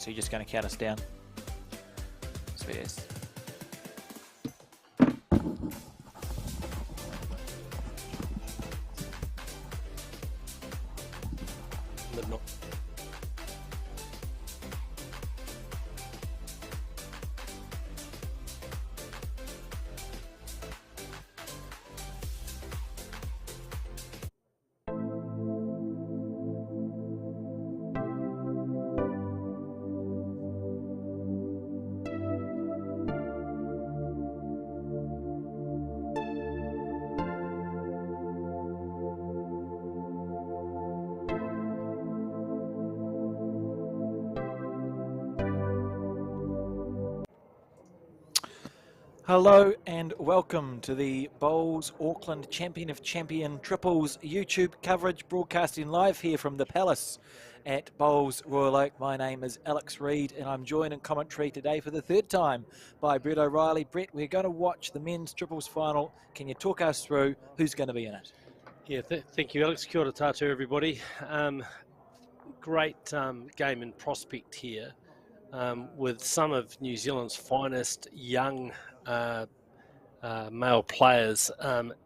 So you're just going to count us down. Sweet as. Midnight. Hello and welcome to the Bowls Auckland Champion of Champion Triples YouTube coverage, broadcasting live here from the Palace at Bowls Royal Oak. My name is Alex Reid and I'm joined in commentary today for the third time by Brett O'Reilly. Brett, we're going to watch the men's triples final. Can you talk us through who's going to be in it? Yeah, thank you, Alex. Kia ora tātou, everybody. Great game in prospect here with some of New Zealand's finest young male players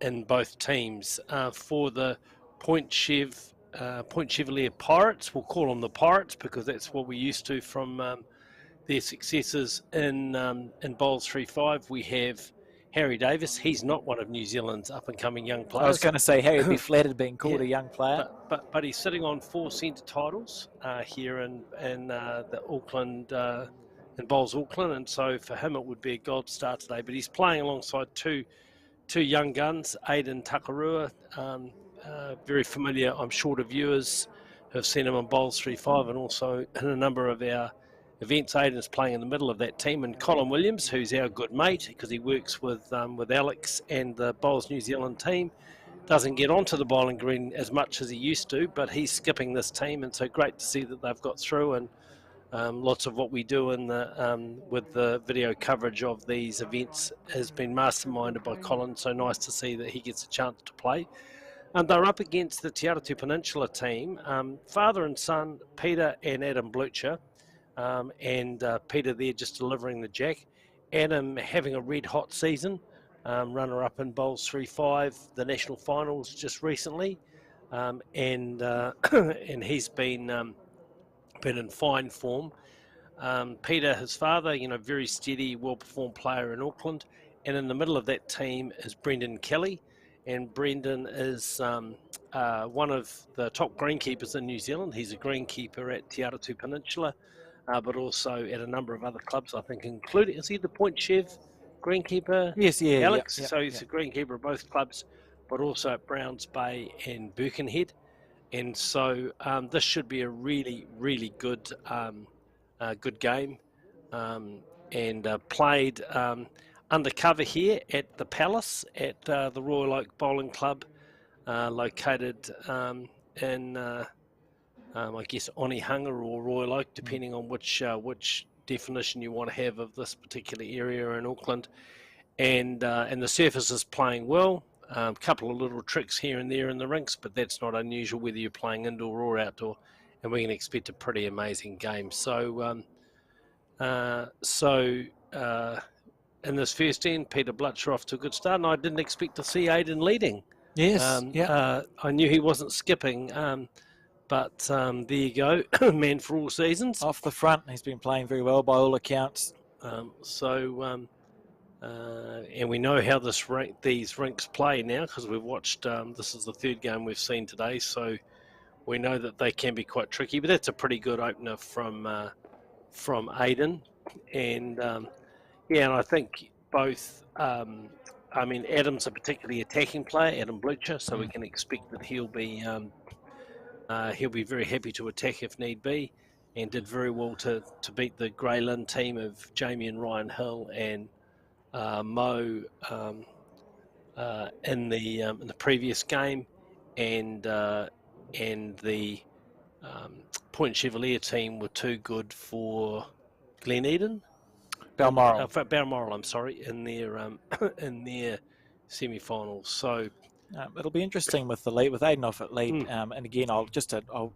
in both teams. For the Point Chevalier Pirates, we'll call them the Pirates because that's what we're used to from their successes in Bowls 3-5. We have Harry Davis. He's not one of New Zealand's up-and-coming young players. I was going to say Harry would be flattered being called a young player. But he's sitting on 4 centre titles here in the Auckland, in Bowls Auckland, and so for him it would be a gold start today. But he's playing alongside two young guns, Aidan Takarua, very familiar, I'm sure, to viewers who have seen him on Bowls 3-5 and also in a number of our events. Aidan's playing in the middle of that team, and Colin Williams, who's our good mate because he works with Alex and the Bowls New Zealand team, doesn't get onto the bowling green as much as he used to, but he's skipping this team, and so great to see that they've got through. And lots of what we do in the with the video coverage of these events has been masterminded by Colin, so nice to see that he gets a chance to play. And they're up against the Te Aratu Peninsula team, father and son, Peter and Adam Blucher. And Peter there just delivering the jack. Adam having a red hot season, runner-up in Bowls 3-5, the national finals just recently, and he's been in fine form. Peter, his father, very steady, well-performed player in Auckland, and in the middle of that team is Brendan Kelly, and Brendan is one of the top greenkeepers in New Zealand. He's a greenkeeper at Te Aratu Peninsula. But also at a number of other clubs, I think, including, is he the Point Chev greenkeeper? Yes, yeah, Alex. Yeah, so he's a greenkeeper at both clubs, but also at Browns Bay and Birkenhead. And so this should be a really, really good game. And played undercover here at the Palace at the Royal Oak Bowling Club, located in... I guess Onehunga or Royal Oak, depending on which definition you want to have of this particular area in Auckland. And the surface is playing well. A couple of little tricks here and there in the rinks, but that's not unusual whether you're playing indoor or outdoor. And we can expect a pretty amazing game. So in this first end, Peter Blucher off to a good start, and I didn't expect to see Aidan leading. Yes, I knew he wasn't skipping. But there you go, man for all seasons. Off the front, he's been playing very well by all accounts. And we know how these rinks play now because we've watched, this is the third game we've seen today, so we know that they can be quite tricky, but that's a pretty good opener from Aidan. And and I think both, Adam's a particularly attacking player, Adam Blucher, so we can expect that he'll be very happy to attack if need be, and did very well to beat the Greyland team of Jamie and Ryan Hill and Mo in the previous game, and the Point Chevalier team were too good for Glen Balmoral, I'm sorry, in their semi-finals. So It'll be interesting with the lead, with Aiden off at lead. And again, I'll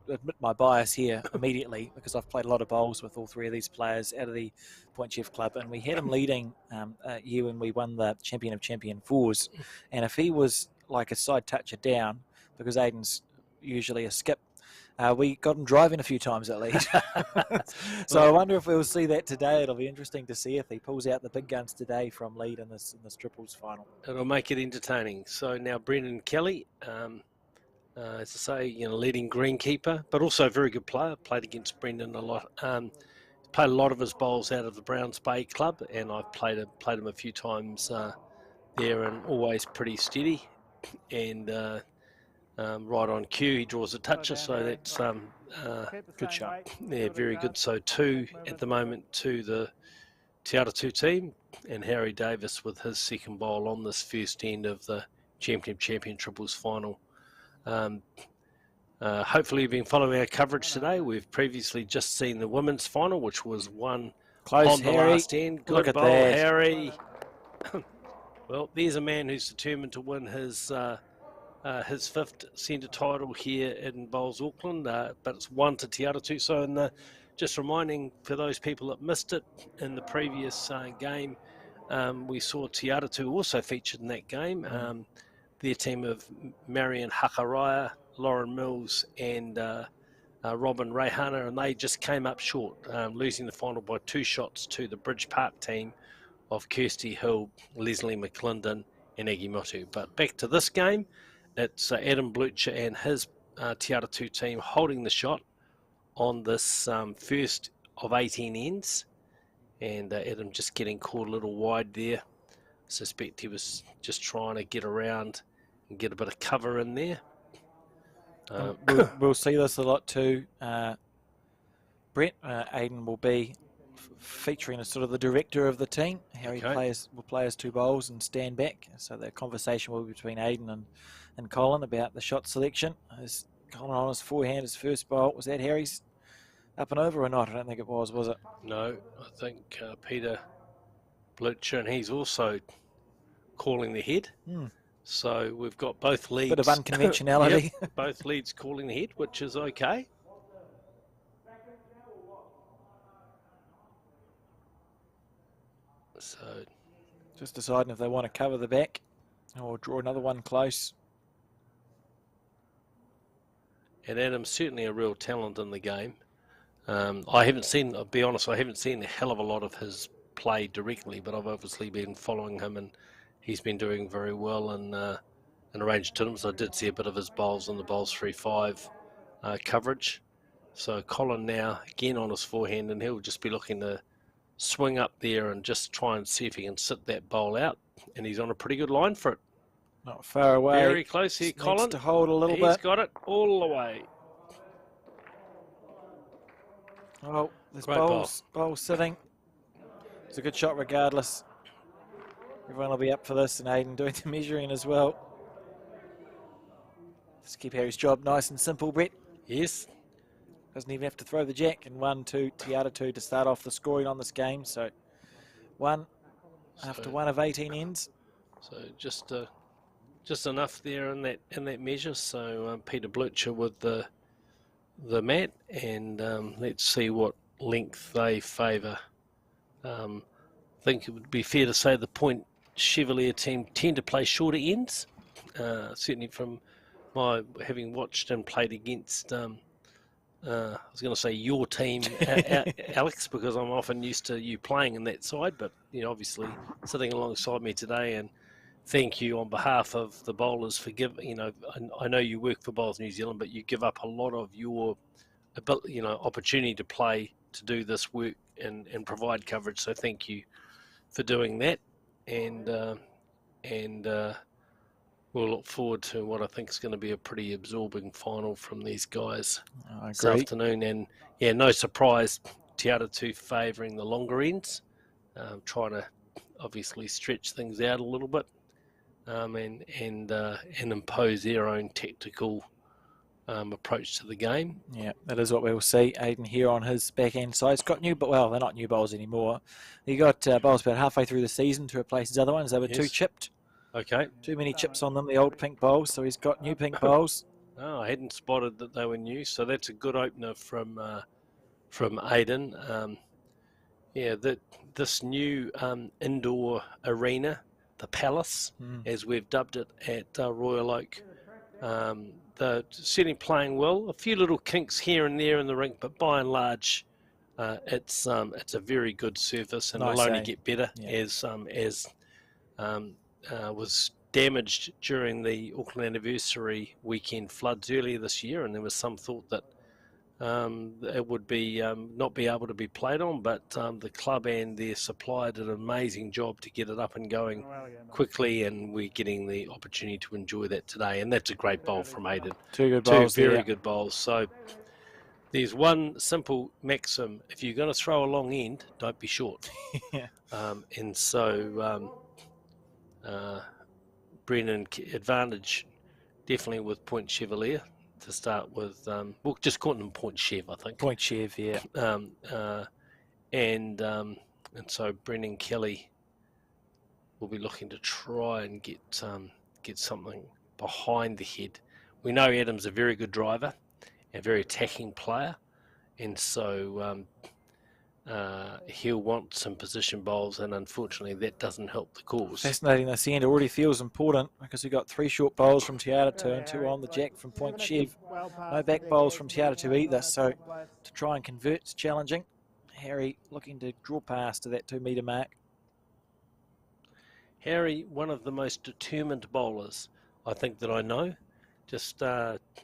admit my bias here immediately because I've played a lot of bowls with all three of these players out of the Point Chef Club, and we had him leading a year when we won the Champion of Champion Fours. And if he was like a side toucher down, because Aiden's usually a skip, we got him driving a few times at lead. So I wonder if we'll see that today. It'll be interesting to see if he pulls out the big guns today from lead in this triples final. It'll make it entertaining. So now Brendan Kelly, as I say, leading greenkeeper, but also a very good player. Played against Brendan a lot. Played a lot of his bowls out of the Browns Bay Club, and I've played him a few times there, and always pretty steady. And right on cue, he draws a toucher, so that's good shot. Yeah, very good. So 2 at the moment to the Te Aratu team, and Harry Davis with his second bowl on this first end of the Champion Triples final. Hopefully you've been following our coverage today. We've previously just seen the women's final, which was won close on the Harry. last end. Good Look at bowl, that. Harry. Well, there's a man who's determined to win his fifth centre title here in Bowls Auckland, but it's 1 to Te Aratu. So just reminding for those people that missed it, in the previous game, we saw Te Aratu also featured in that game. Their team of Marion Hakaraya, Lauren Mills and Robin Rehana, and they just came up short, losing the final by 2 shots to the Bridge Park team of Kirsty Hill, Leslie McClendon and Aggie Motu. But back to this game, it's Adam Blucher and his Te Aratu team holding the shot on this first of 18 ends, and Adam just getting caught a little wide there. I suspect he was just trying to get around and get a bit of cover in there. We'll see this a lot too, Brett. Aiden will be featuring as sort of the director of the team. Harry will play his 2 bowls and stand back. So the conversation will be between Aiden and Colin about the shot selection. Is Colin on his forehand, his first bowl? Was that Harry's up and over or not? I don't think it was it? No, I think Peter Blucher, and he's also calling the head. So we've got both leads. Bit of unconventionality. Yep, both leads calling the head, which is okay. So just deciding if they want to cover the back or draw another one close. And Adam's certainly a real talent in the game. I haven't seen, I'll be honest, I haven't seen a hell of a lot of his play directly, but I've obviously been following him, and he's been doing very well in a range of tournaments. I did see a bit of his bowls in the Bowls 3-5 coverage. So Colin now again on his forehand, and he'll just be looking to swing up there and just try and see if he can sit that bowl out. And he's on a pretty good line for it. Not far away. Very close here, Colin. Needs to hold a little bit. He's got it all the way. Oh, this bowl sitting. It's a good shot regardless. Everyone will be up for this, and Aiden doing the measuring as well. Just keep Harry's job nice and simple, Brett. Yes. Doesn't even have to throw the jack. And 1-2, Te Aratu to start off the scoring on this game. So after 1 of 18 ends. So just enough there in that measure. So Peter Blucher with the mat, and let's see what length they favour. I think it would be fair to say the Point Chevalier team tend to play shorter ends. Certainly from my having watched and played against, I was going to say your team, Alex, because I'm often used to you playing in that side, but obviously sitting alongside me today, and thank you on behalf of the bowlers for giving. I know you work for Bowls New Zealand, but you give up a lot of your opportunity to play, to do this work and provide coverage. So thank you for doing that, and we'll look forward to what I think is going to be a pretty absorbing final from these guys this afternoon. And yeah, no surprise, Te Aratu favouring the longer ends, trying to obviously stretch things out a little bit, and impose their own tactical approach to the game. Yeah, that is what we will see. Aiden here on his backhand side. He's got they're not new bowls anymore. He got bowls about halfway through the season to replace his other ones. They were too chipped. Okay. Too many chips on them, the old pink bowls, so he's got new pink bowls. Oh, I hadn't spotted that they were new, so that's a good opener from Aidan. Yeah, this new indoor arena, the Palace, as we've dubbed it at Royal Oak, they're certainly playing well. A few little kinks here and there in the rink, but by and large, it's a very good surface, and Nice, it'll only eh? get better as was damaged during the Auckland anniversary weekend floods earlier this year, and there was some thought that it would be not be able to be played on, but the club and their supplier did an amazing job to get it up and going quickly, and we're getting the opportunity to enjoy that today. And that's a great bowl from Aidan. Two good bowls. Two very there. good bowls. So there's one simple maxim: if you're going to throw a long end, don't be short. Yeah. And so Brennan advantage definitely with Point Chevalier to start with. We'll just call them Point Chev, I think. Point Chev, yeah. And so Brendan Kelly will be looking to try and get something behind the head. We know Adam's a very good driver, a very attacking player, and so he'll want some position bowls, and unfortunately that doesn't help the cause. Fascinating. This end already feels important because we got 3 short bowls from Te Atatū and 2 on the jack from Point Chev. No back bowls from Te Atatū either, so to try and convert is challenging. Harry looking to draw past to that 2 metre mark. Harry, one of the most determined bowlers I think that I know. Just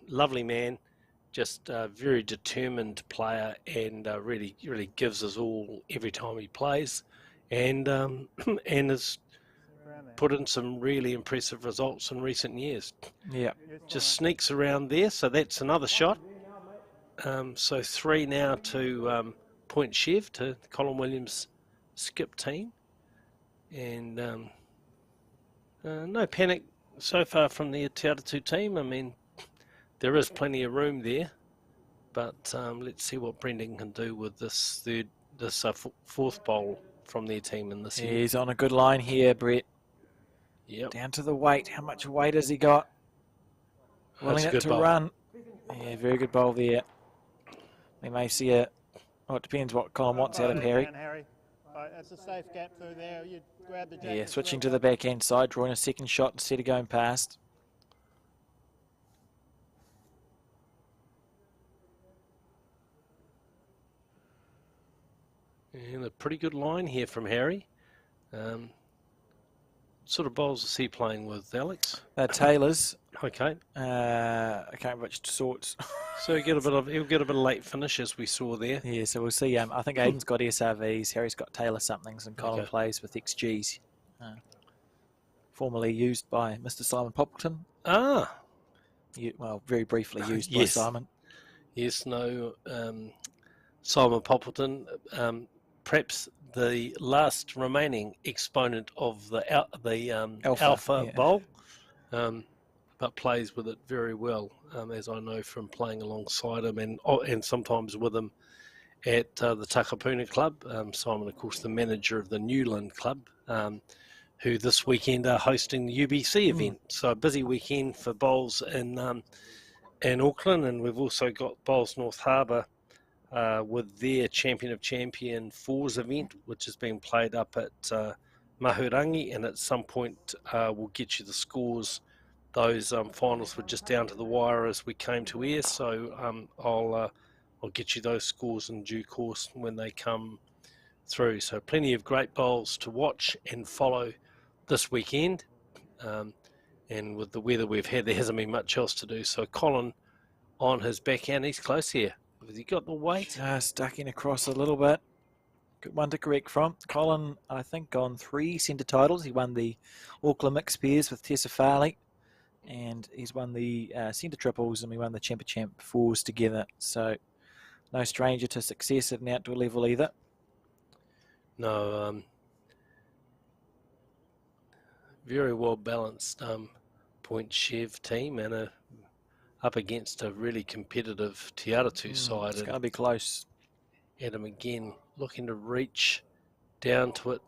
lovely man, just a very determined player, and really gives us all every time he plays, and and has put in some really impressive results in recent years. Yeah. Just sneaks around there, so that's another shot. So 3 now to Point Chev, to Colin Williams' skip team, and no panic so far from the Te Atatū team. I mean, there is plenty of room there, but let's see what Brendan can do with this fourth bowl from their team in this year. He's on a good line here, Brett. Yep. Down to the weight. How much weight has he got? Willing it to run. Yeah, very good bowl there. We may see it. Oh, it depends what Colin wants out of Harry. That's a safe gap through there. You grab the Yeah, switching to the backhand side, drawing a second shot instead of going past. And a pretty good line here from Harry. Sort of bowls is he playing with, Alex? Taylor's. Okay. I can't remember which sorts. So he'll get a bit of late finish, as we saw there. Yeah, so we'll see. I think Aidan's got SRVs, Harry's got Taylor somethings, and Colin plays with XGs. Formerly used by Mr. Simon Poppleton. Ah. Well, very briefly used by Simon. Yes, no. Simon Poppleton, perhaps the last remaining exponent of the Alpha Bowl, but plays with it very well, as I know from playing alongside him and sometimes with him at the Takapuna Club. Simon, of course, the manager of the Newland Club, who this weekend are hosting the UBC event. So a busy weekend for bowls in Auckland, and we've also got Bowls North Harbour with their Champion of Champion Fours event, which is being played up at Mahurangi, and at some point we'll get you the scores. Those finals were just down to the wire as we came to air, so I'll get you those scores in due course when they come through. So plenty of great bowls to watch and follow this weekend, and with the weather we've had, there hasn't been much else to do. So Colin on his backhand, he's close here. Has he got the weight? Ducking across a little bit. Good one to correct from. Colin, I think, on 3 centre titles. He won the Auckland Mixed Pairs with Tessa Farley, and he's won the centre triples, and we won the Champ Fours together. So no stranger to success at an outdoor level either. No, very well balanced Point Chev team, and up against a really competitive Te Atatū side. It's going to be close. Adam again looking to reach down to it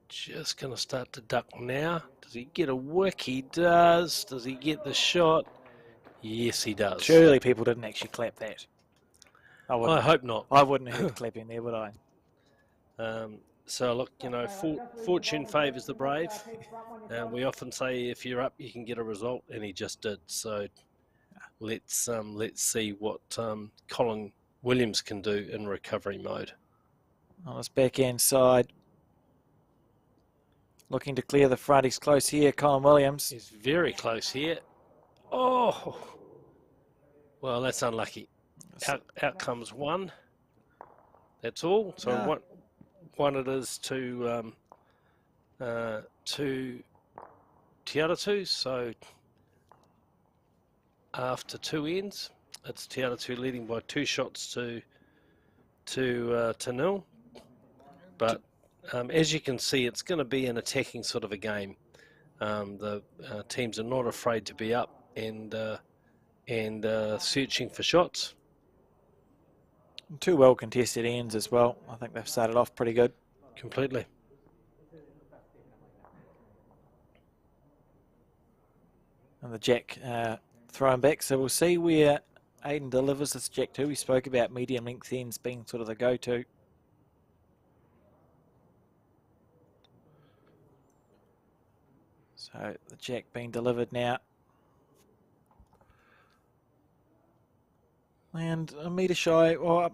Just going to start to duck now. Does he get a wick? He does. Does he get the shot? Yes, he does. Surely people didn't actually clap that. I hope not. I wouldn't have heard clapping there, would I? So look, fortune favours the brave. We often say if you're up, you can get a result, and he just did. So let's see what Colin Williams can do in recovery mode. On his backhand side, looking to clear the front. He's close here, Colin Williams. He's very close here. Oh, well, that's unlucky. Out comes one. That's all. So one it is to Te Aratu. So after two ends, it's Te Aratu leading by 2 shots to nil. But as you can see, it's going to be an attacking sort of a game. The teams are not afraid to be up and searching for shots. 2 well contested ends as well. I think they've started off pretty good. Completely. And the jack thrown back. So we'll see where Aiden delivers this jack to. We spoke about medium length ends being sort of the go-to. So the jack being delivered now. And a metre shy, or I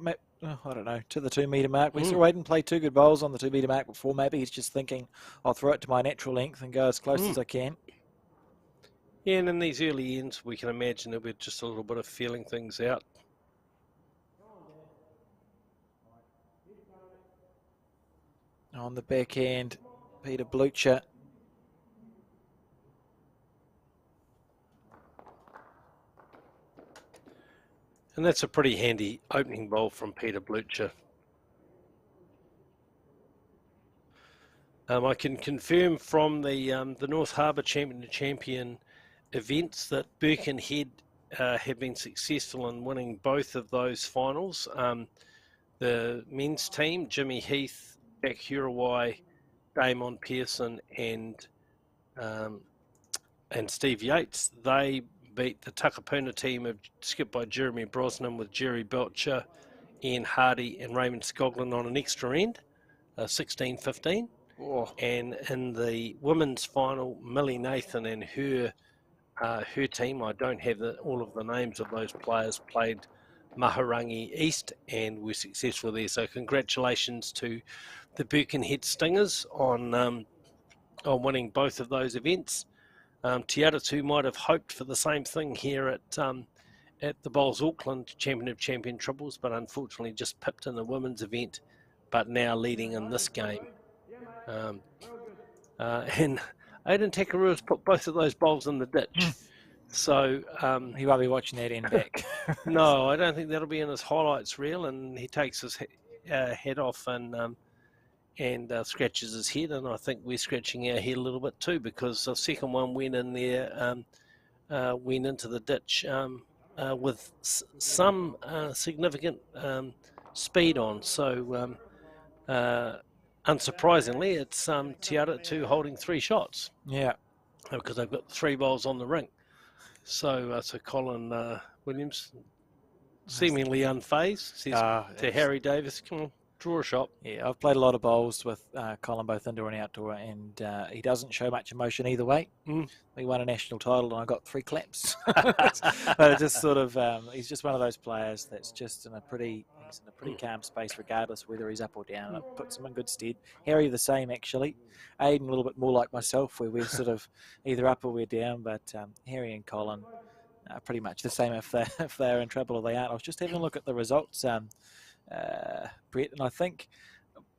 don't know, to the 2 metre mark. We saw Aiden play 2 good bowls on the 2 metre mark before. Maybe he's just thinking, I'll throw it to my natural length and go as close as I can. Yeah, and in these early ends, we can imagine it with just a little bit of feeling things out. On the backhand, Peter Blucher. And that's a pretty handy opening bowl from Peter Blucher. I can confirm from the North Harbour Champion events that Birkenhead have been successful in winning both of those finals. The men's team, Jimmy Heath, Jack Hurawai, Damon Pearson, and Steve Yates, they beat the Takapuna team skipped by Jeremy Brosnan with Jerry Belcher, Ian Hardy and Raymond Skoglin on an extra end, 16-15. Oh. And in the women's final, Millie Nathan and her team, I don't have all of the names of those players, played Maharangi East and were successful there. So congratulations to the Birkenhead Stingers on winning both of those events. Te Aratu might have hoped for the same thing here at the Bowls Auckland Champion of Champion Triples, but unfortunately just pipped in the women's event, but now leading in this game. And Aiden Takarua's put both of those bowls in the ditch. So he won't be watching that end back. No, I don't think that'll be in his highlights reel, and he takes his head off and scratches his head, and I think we're scratching our head a little bit too, because the second one went in there, went into the ditch with some significant speed on. So unsurprisingly, it's Te Aratu holding 3 shots. Yeah, because they've got 3 bowls on the ring. So Colin Williams, seemingly unfazed, says to Harry Davis, come on, draw a shot. Yeah, I've played a lot of bowls with Colin, both indoor and outdoor, and he doesn't show much emotion either way. We won a national title and I got 3 claps. But it just sort of, he's just one of those players that's just in a pretty calm space, regardless whether he's up or down. It puts him in good stead. Harry the same, actually. Aiden a little bit more like myself, where we're sort of either up or we're down, but Harry and Colin are pretty much the same if they're in trouble or they aren't. I was just having a look at the results, Brett, and I think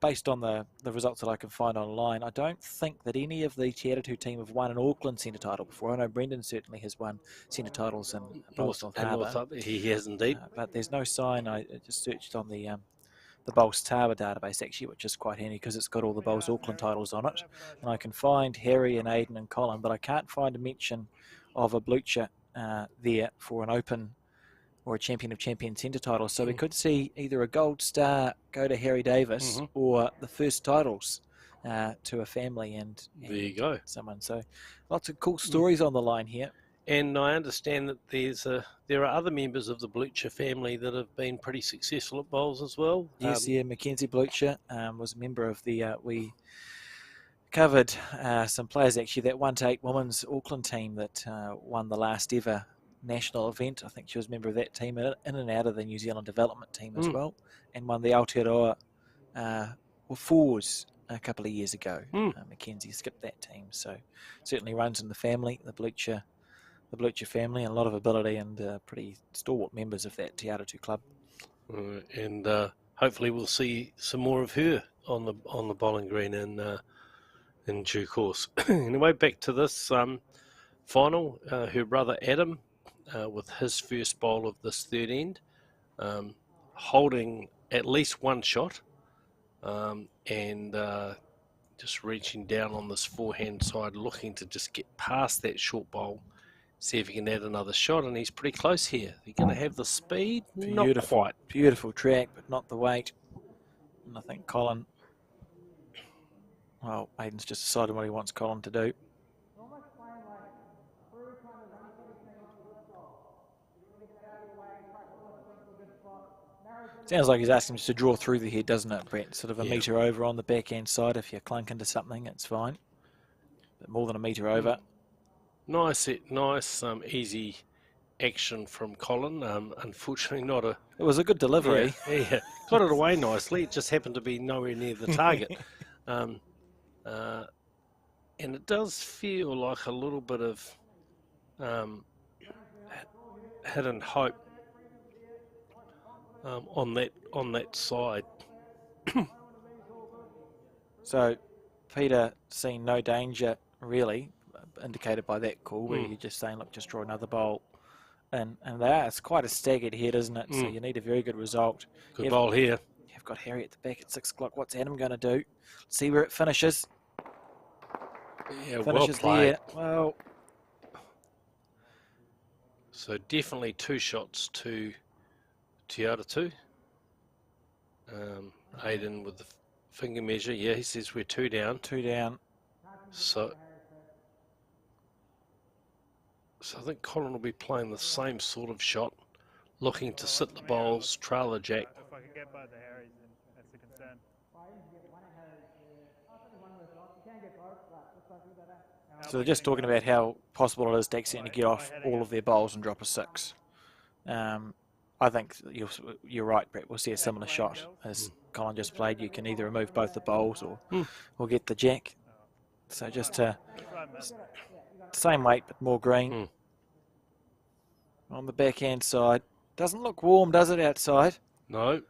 based on the results that I can find online, I don't think that any of the Te Aratu team have won an Auckland centre title before. I know Brendan certainly has won centre titles in North Harbour. He has indeed. But there's no sign. I just searched on the Bowls Harbour database, actually, which is quite handy because it's got all the Bowls Auckland titles on it. And I can find Harry and Aiden and Colin, but I can't find a mention of a Blucher there for an Open or a Champion of Champions centre title. So we could see either a gold star go to Harry Davis or the first titles to a family and There you go. someone. So lots of cool stories on the line here. And I understand that there are other members of the Blucher family that have been pretty successful at bowls as well. Yes, Mackenzie Blucher was a member of the, we covered some players actually, that 1-8 women's Auckland team that won the last ever national event. I think she was a member of that team, in and out of the New Zealand development team as well, and won the Aotearoa Fours a couple of years ago. Mackenzie skipped that team, so certainly runs in the family, the Blucher family, and a lot of ability, and pretty stalwart members of that Te Aratu club. And hopefully we'll see some more of her on the bowling green in due course. Anyway, back to this final. Her brother Adam, with his first bowl of this third end, holding at least one shot, and just reaching down on this forehand side, looking to just get past that short bowl, see if he can add another shot, and he's pretty close here. They're going to have the speed? Not quite. Beautiful track, but not the weight. And I think Colin, well, Aiden's just decided what he wants Colin to do. Sounds like he's asking him to draw through the head, doesn't it, Brett? Sort of a metre over on the backhand side. If you clunk into something, it's fine. But more than a metre over. Nice, easy action from Colin. Unfortunately, not a... It was a good delivery. Yeah, got it away nicely. It just happened to be nowhere near the target. And it does feel like a little bit of hidden hope on that side. So Peter seeing no danger really, indicated by that call, where you're just saying, look, just draw another bowl. And it's quite a staggered head, isn't it? So you need a very good result. Good bowl here. You've got Harry at the back at 6 o'clock. What's Adam going to do? Let's see where it finishes. Yeah, Finishes well played. there. Well, so definitely 2 shots to Te Aratu. Aiden with the finger measure. Yeah, he says we're 2 down. 2 down. So I think Colin will be playing the same sort of shot, looking to sit the bowls, trail the jack. If I could get both the Harrys, then that's the concern. So they're just talking about how possible it is to accidentally get off all of their bowls and drop a 6. I think you're right, Brett. We'll see a similar shot as Colin just played. You can either remove both the bowls or get the jack. So just same weight but more green. On the backhand side. Doesn't look warm, does it, outside? No.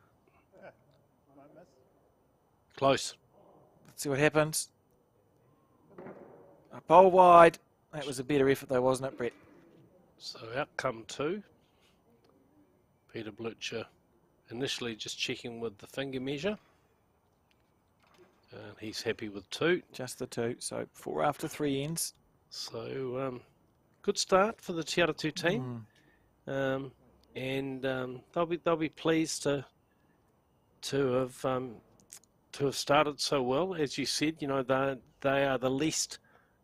Close. Let's see what happens. A bowl wide. That was a better effort though, wasn't it, Brett? So outcome 2. Peter Blucher initially just checking with the finger measure. And he's happy with 2. Just the 2. So 4 after 3 ends. So good start for the Te Aratu team. And they'll be pleased to have started so well. As you said, you know, they are the least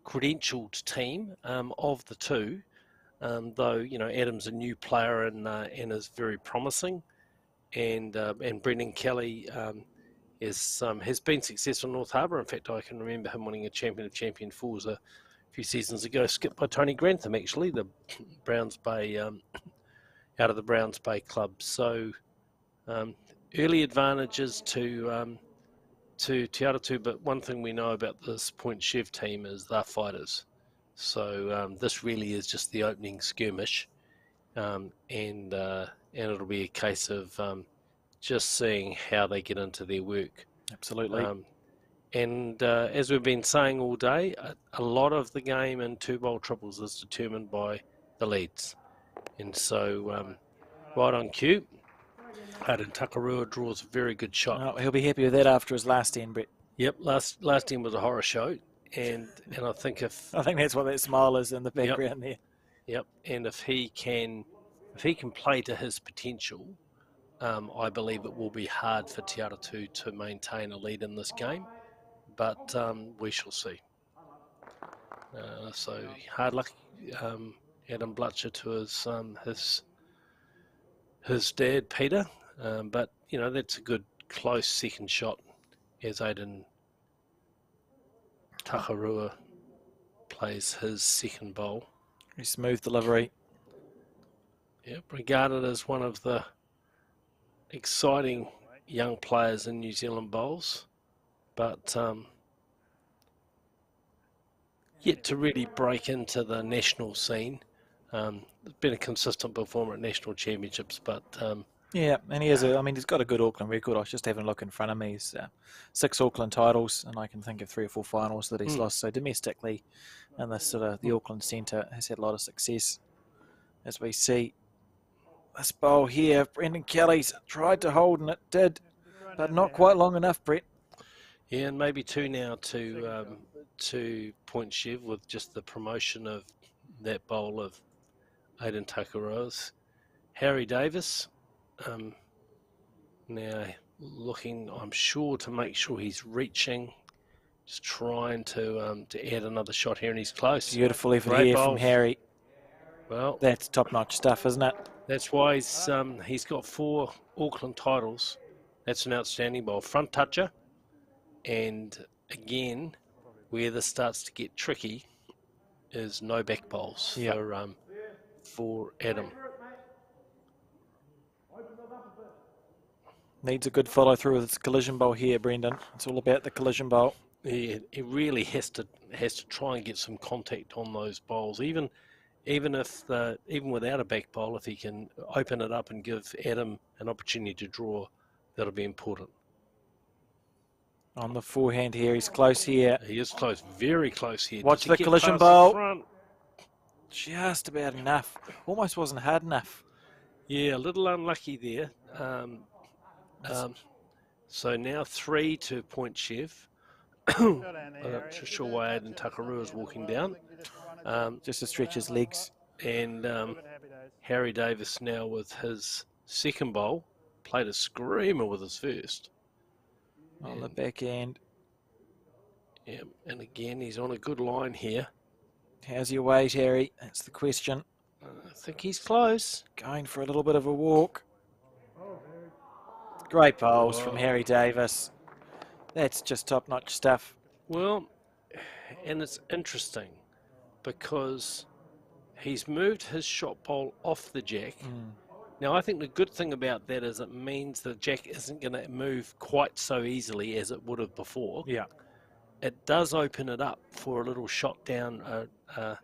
credentialed team of the 2. Though, you know, Adam's a new player and is very promising, and Brendan Kelly has been successful in North Harbour. In fact, I can remember him winning a Champion of Champion Fours a few seasons ago, skipped by Tony Grantham, actually, the Browns Bay, out of the Browns Bay club. So early advantages to Te Aratu, but one thing we know about this Point Chev team is they're fighters. So this really is just the opening skirmish, and it'll be a case of just seeing how they get into their work. Absolutely. And as we've been saying all day, a lot of the game in 2-bowl triples is determined by the leads. And so right on cue, Aiden Takarua draws a very good shot. Oh, he'll be happy with that after his last end, Brett. Yep, last end was a horror show. And I think if... I think that's what that smile is in the background there. Yep, and if he can play to his potential, I believe it will be hard for Te Aratu to maintain a lead in this game. but we shall see. So hard luck, Adam Blatcher, to his dad Peter, but you know that's a good close second shot as Aidan Takarua plays his second bowl. Very smooth delivery. Yep, regarded as one of the exciting young players in New Zealand bowls, but yet to really break into the national scene. Been a consistent performer at national championships, but Yeah, and he has he's got a good Auckland record. I was just having a look in front of me. He's 6 Auckland titles, and I can think of 3 or 4 finals that he's lost. So domestically, in this sort of the Auckland centre, has had a lot of success. As we see this bowl here, Brendan Kelly's tried to hold, and it did, but not quite long enough, Brett. Yeah, and maybe 2 now to Point Chev with just the promotion of that bowl of Aidan Takarua's. Harry Davis now looking, I'm sure, to make sure he's reaching, just trying to add another shot here, and he's close. Beautiful effort here bowl from Harry. Well, that's top-notch stuff, isn't it? That's why he's got 4 Auckland titles. That's an outstanding bowl. Front toucher, and again, where this starts to get tricky is no back bowls for Adam. Needs a good follow through with its collision bowl here, Brendan. It's all about the collision bowl. He really has to try and get some contact on those bowls, even without a back bowl. If he can open it up and give Adam an opportunity to draw, that'll be important. On the forehand here, he's close here. He is close, very close here. Watch the collision bowl. Just about enough. Almost wasn't hard enough. Yeah, a little unlucky there. So now 3 to Point Chev. I'm not sure why Aidan Takarua is walking down. Just to stretch his legs. And Harry Davis now with his second bowl. Played a screamer with his first. On the back end. Yeah, and again, he's on a good line here. How's your weight, Harry? That's the question. I think he's close. Going for a little bit of a walk. Great bowls from Harry Davis. That's just top-notch stuff. Well, and it's interesting because he's moved his shot bowl off the jack. Now, I think the good thing about that is it means the jack isn't going to move quite so easily as it would have before. Yeah. It does open it up for a little shot down, I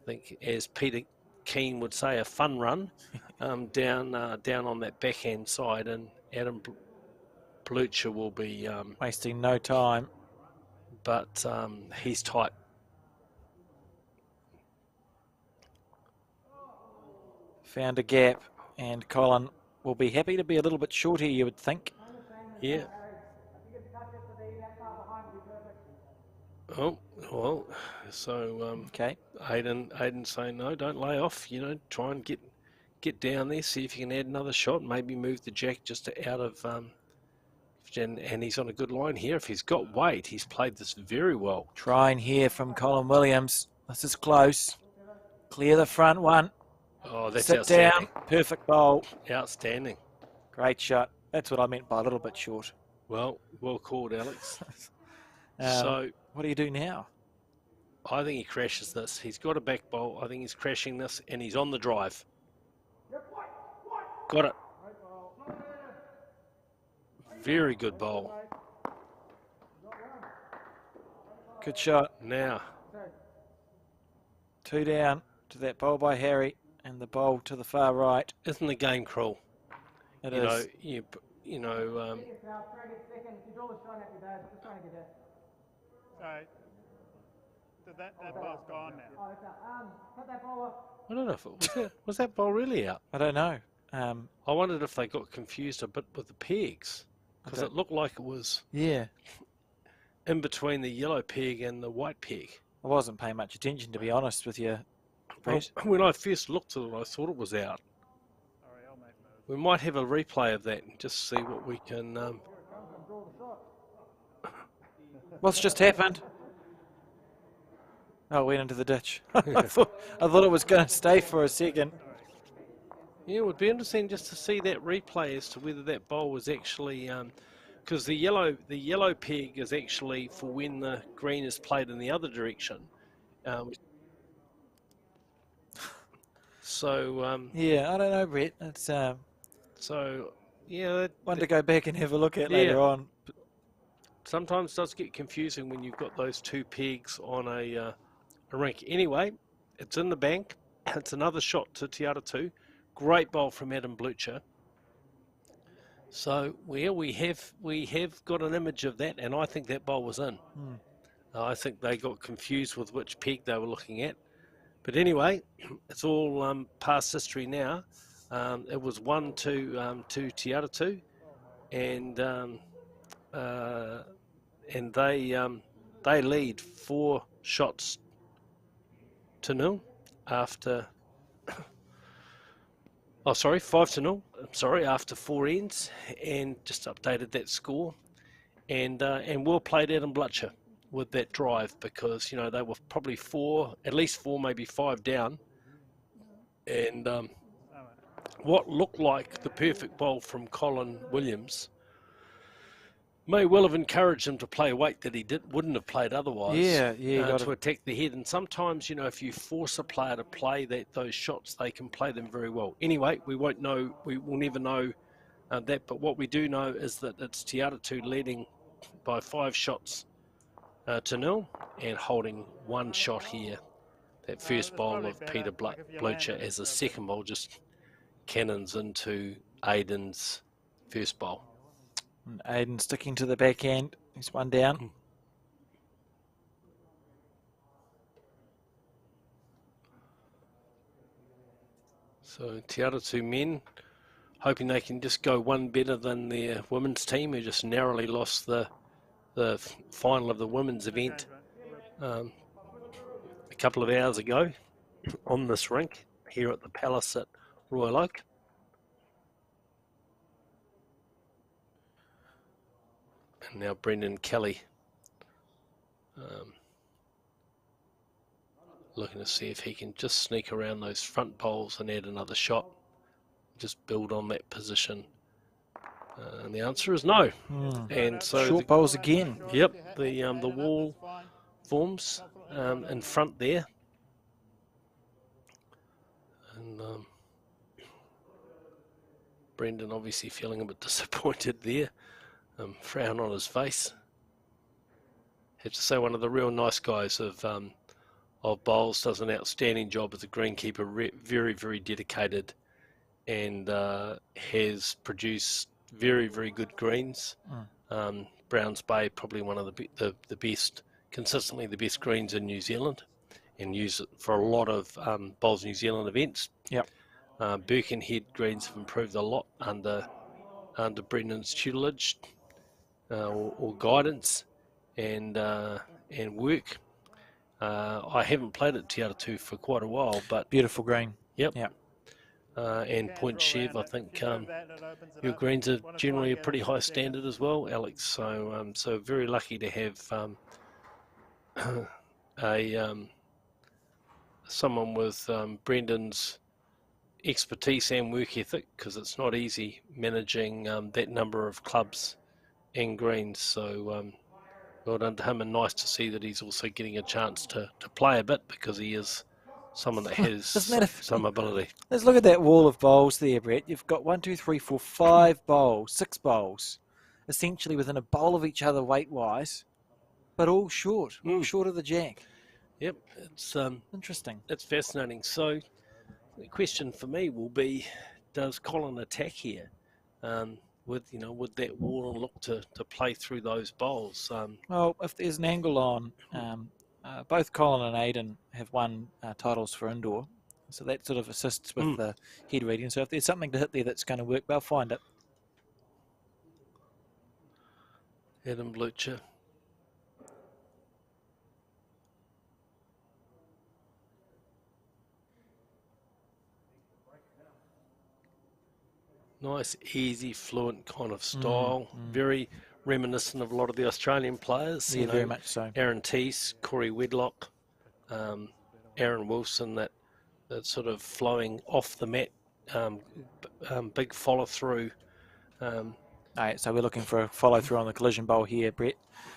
think, as Peter Keane would say, a fun run down on that backhand side, and Adam Blucher will be... wasting no time. But he's tight. Found a gap, and Colin will be happy to be a little bit short here, you would think. Yeah. Oh, well, so okay. Aidan saying, no, don't lay off, try and get down there, see if you can add another shot, maybe move the jack just out of... and he's on a good line here. If he's got weight, he's played this very well. Trying here from Colin Williams. This is close. Clear the front one. Oh, that's Sit outstanding. down. Perfect bowl. Outstanding. Great shot. That's what I meant by a little bit short. Well called, Alex. So what do you do now? I think he crashes this. He's got a back bowl. I think he's crashing this, and he's on the drive. Got it. Very good bowl. Good shot. Now. 2 down to that bowl by Harry, and the bowl to the far right. Isn't the game cruel? It is. So that ball's gone now. I don't know if was that ball really out? I don't know. I wondered if they got confused a bit with the pegs, because it looked like it was in between the yellow peg and the white peg. I wasn't paying much attention, to be honest with you, Brett. When I first looked at it, I thought it was out. We might have a replay of that and just see what we can... What's just happened? Oh, it went into the ditch. I thought it was going to stay for a second. Yeah, it would be interesting just to see that replay as to whether that bowl was actually, because the yellow peg is actually for when the green is played in the other direction. Yeah, I don't know, Brett. It's so yeah, one to go back and have a look at yeah. later on. Sometimes it does get confusing when you've got those two pegs on a rink. Anyway, it's in the bank. It's another shot to Tiara 2. Great bowl from Adam Blucher. So we have got an image of that, and I think that bowl was in. I think they got confused with which peg they were looking at. But anyway, it's all past history now. It was 1-2 to Tiara 2, and they lead 4 shots to nil after. Oh, sorry, 5-0. I'm sorry, after 4 ends, and just updated that score. And well played Adam Blucher with that drive, because they were probably at least 4, maybe 5 down, and what looked like the perfect bowl from Colin Williams may well have encouraged him to play a weight that he wouldn't have played otherwise. Yeah, to attack the head. And sometimes, if you force a player to play those shots, they can play them very well. Anyway, we won't know. We will never know that. But what we do know is that it's Tiara 2 leading by 5 shots to nil, and holding 1 shot here. That first bowl of Peter Blucher as a second bowl just cannons into Aiden's first bowl. And Aiden sticking to the back end. He's 1 down. So Tiara 2 men hoping they can just go 1 better than their women's team, who just narrowly lost the final of the women's event a couple of hours ago on this rink here at the Palace at Royal Oak. And now Brendan Kelly looking to see if he can just sneak around those front bowls and add another shot, just build on that position. And the answer is no. And so short bowls again. Yep, the wall forms in front there. And Brendan obviously feeling a bit disappointed there, frown on his face. Have to say, one of the real nice guys of bowls, does an outstanding job as a greenkeeper, very, very dedicated, and has produced very, very good greens. Browns Bay, probably one of the best, consistently the best greens in New Zealand, and use it for a lot of Bowls New Zealand events. Yep. Birkenhead greens have improved a lot under Brendan's tutelage or guidance and work. I haven't played at Tiara 2 for quite a while, but beautiful green. Yep. And Point Chev, I think your greens are generally a pretty high standard as well, Alex. So so very lucky to have someone with Brendan's expertise and work ethic, because it's not easy managing that number of clubs and greens. So well done to him, and nice to see that he's also getting a chance to play a bit, because he is someone that has some ability. Let's look at that wall of bowls there, Brett. You've got 1, 2, 3, 4, 5 bowls, 6 bowls, essentially within a bowl of each other weight-wise, but all short of the jack. Yep, it's interesting. It's fascinating. So the question for me will be, does Colin attack here with that wall and look to play through those bowls? Well, if there's an angle on, both Colin and Aiden have won titles for indoor, so that sort of assists with the head reading. So if there's something to hit there that's going to work, they'll find it. Adam Blucher. Nice, easy, fluent kind of style. Very reminiscent of a lot of the Australian players. Yeah, very much so. Aaron Teese, Corey Wedlock, Aaron Wilson, that sort of flowing off the mat, big follow through. All right, so we're looking for a follow through on the collision bowl here, Brett.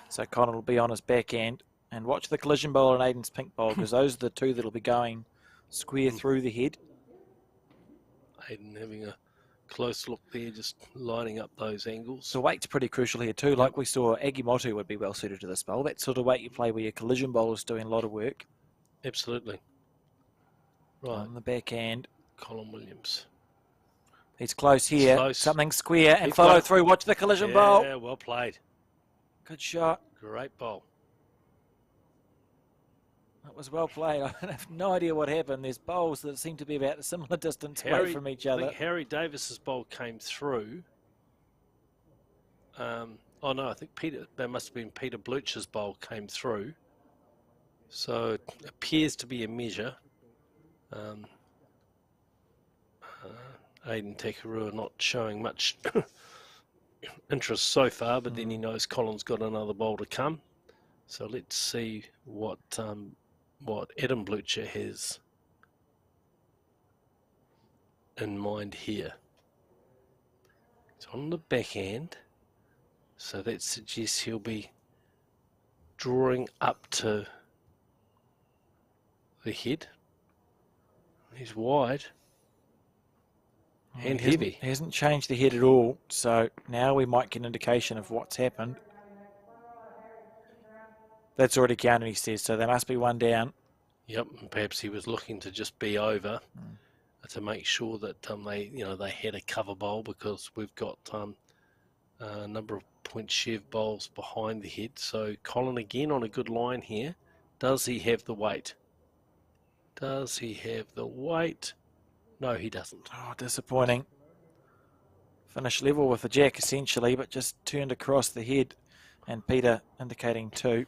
So Connor will be on his backhand. And watch the collision bowl and Aiden's pink bowl, because those are the two that'll be going square through the head. Aiden having a close look there, just lining up those angles. The weight's pretty crucial here too. Like we saw, Agimotu would be well suited to this bowl. That sort of weight you play where your collision bowl is doing a lot of work. Absolutely. Right. On the backhand. Colin Williams. He's close here. Close. Something square and follow through. Watch the collision bowl. Yeah, well played. Good shot. Great bowl. That was well played. I have no idea what happened. There's bowls that seem to be about a similar distance away from each other. I think Harry Davis's bowl came through. Oh no, I think that must have been Peter Blucher's bowl came through. So it appears to be a measure. Aiden Takarua not showing much interest so far, but then he knows Colin's got another bowl to come. So let's see what Adam Blucher has in mind here. It's on the backhand, so that suggests he'll be drawing up to the head. He's wide and heavy. He hasn't changed the head at all, so now we might get an indication of what's happened. That's already counted, he says, so there must be one down. Yep, and perhaps he was looking to just be over to make sure that they had a cover bowl, because we've got a number of point shev bowls behind the head. So Colin again on a good line here. Does he have the weight? Does he have the weight? No, he doesn't. Oh, disappointing. Finished level with the jack essentially, but just turned across the head, and Peter indicating 2.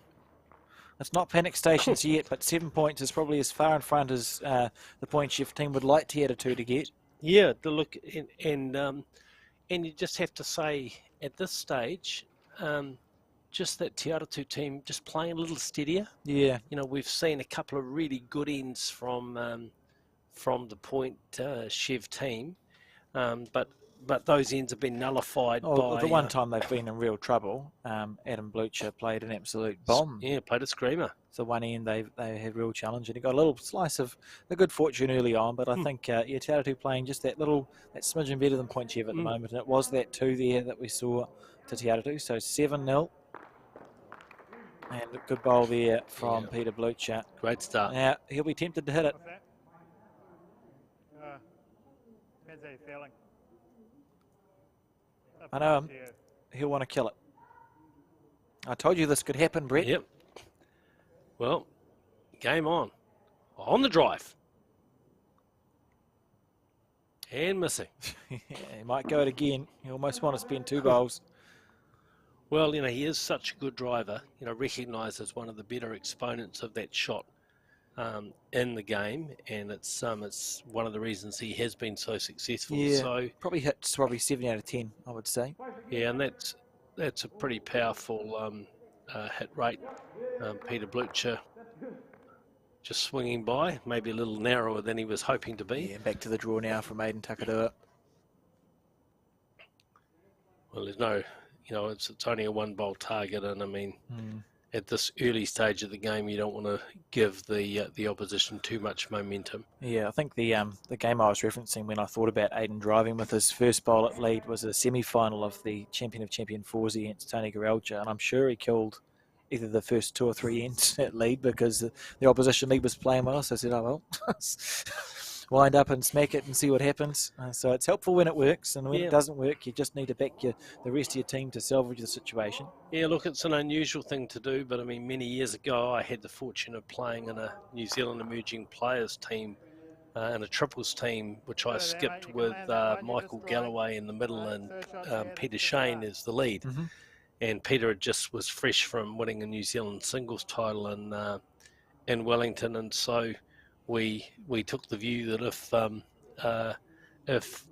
It's not panic stations yet, but 7 points is probably as far in front as the point shift team would like Te Atu to get. Yeah, to look, and you just have to say at this stage, just that Te Atu team just playing a little steadier. Yeah. We've seen a couple of really good ends from the point Chev team, but those ends have been nullified by... The one time they've been in real trouble, Adam Blucher played an absolute bomb. Yeah, played a screamer. So one end they had real challenge, and he got a little slice of the good fortune early on, but I think Te Atu playing just that smidgen better than Point Chev at the moment, and it was that 2 there that we saw to Te Atu, so 7-0. And a good bowl there from Peter Blucher. Great start. Now, he'll be tempted to hit it. What's that? Depends how you're feeling. I know he'll want to kill it. I told you this could happen, Brett. Yep. Well, game on. On the drive. And missing. He might go it again. He almost want to spend 2 bowls. Well, he is such a good driver, recognised as one of the better exponents of that shot in the game, and it's one of the reasons he has been so successful. Yeah, so probably hits 7 out of 10, I would say. Yeah, and that's a pretty powerful hit rate. Peter Blucher just swinging by, maybe a little narrower than he was hoping to be. Yeah, back to the draw now from Aiden Takadua. Well, there's no... it's only a 1-bowl target, and I mean, at this early stage of the game, you don't want to give the opposition too much momentum. Yeah, I think the game I was referencing when I thought about Aiden driving with his first bowl at lead was a semi-final of the Champion of Champion 4s against Tony Garelja, and I'm sure he killed either the first 2 or 3 ends at lead because the opposition lead was playing well. So I said, oh well, wind up and smack it and see what happens. So it's helpful when it works, and when it doesn't work, you just need to back the rest of your team to salvage the situation. Yeah, look, it's an unusual thing to do, but I mean, many years ago, I had the fortune of playing in a New Zealand emerging players team and a triples team, which I skipped with Michael Galloway in the middle and Peter Shane as the lead. Mm-hmm. And Peter just was fresh from winning a New Zealand singles title in Wellington, and so we took the view that if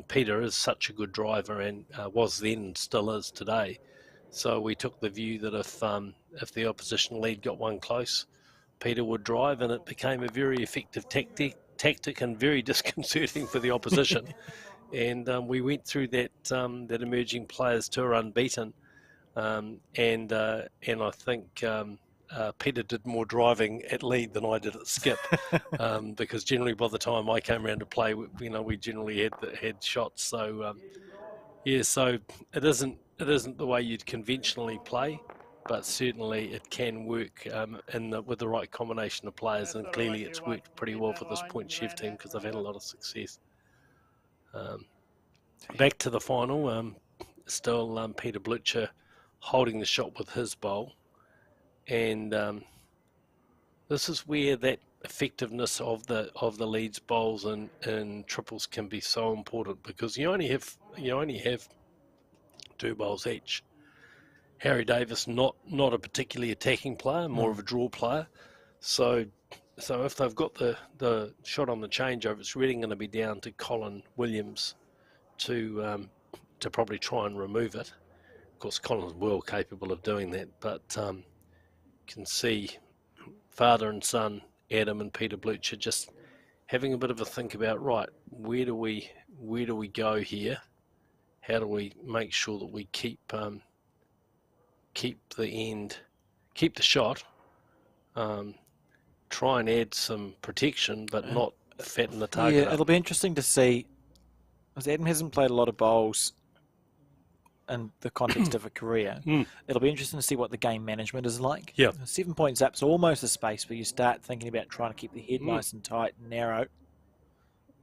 Peter is such a good driver and was then and still is today, So we took the view that if the opposition lead got one close, Peter would drive, and it became a very effective tactic and very disconcerting for the opposition. And we went through that emerging players tour unbeaten, and I think Peter did more driving at lead than I did at skip, because generally by the time I came around to play, we generally had shots. So so it isn't the way you'd conventionally play, but certainly it can work with the right combination of players, and clearly it's worked pretty well for this point chef team because they've had a lot of success. Back to the final, still Peter Blutcher holding the shot with his bowl, and this is where that effectiveness of the leads bowls and triples can be so important, because you only have two bowls each. Harry Davis not a particularly attacking player, more of a draw player, so if they've got the shot on the changeover, it's really going to be down to Colin Williams to probably try and remove it. Of course, Colin's well capable of doing that, but can see father and son, Adam and Peter Blutcher, just having a bit of a think about, right, where do we go here? How do we make sure that we keep the shot, try and add some protection, but not fatten the target up. It'll be interesting to see, because Adam hasn't played a lot of bowls in the context of a career. It'll be interesting to see what the game management is like. Yeah. 7 points up's almost a space where you start thinking about trying to keep the head nice and tight and narrow,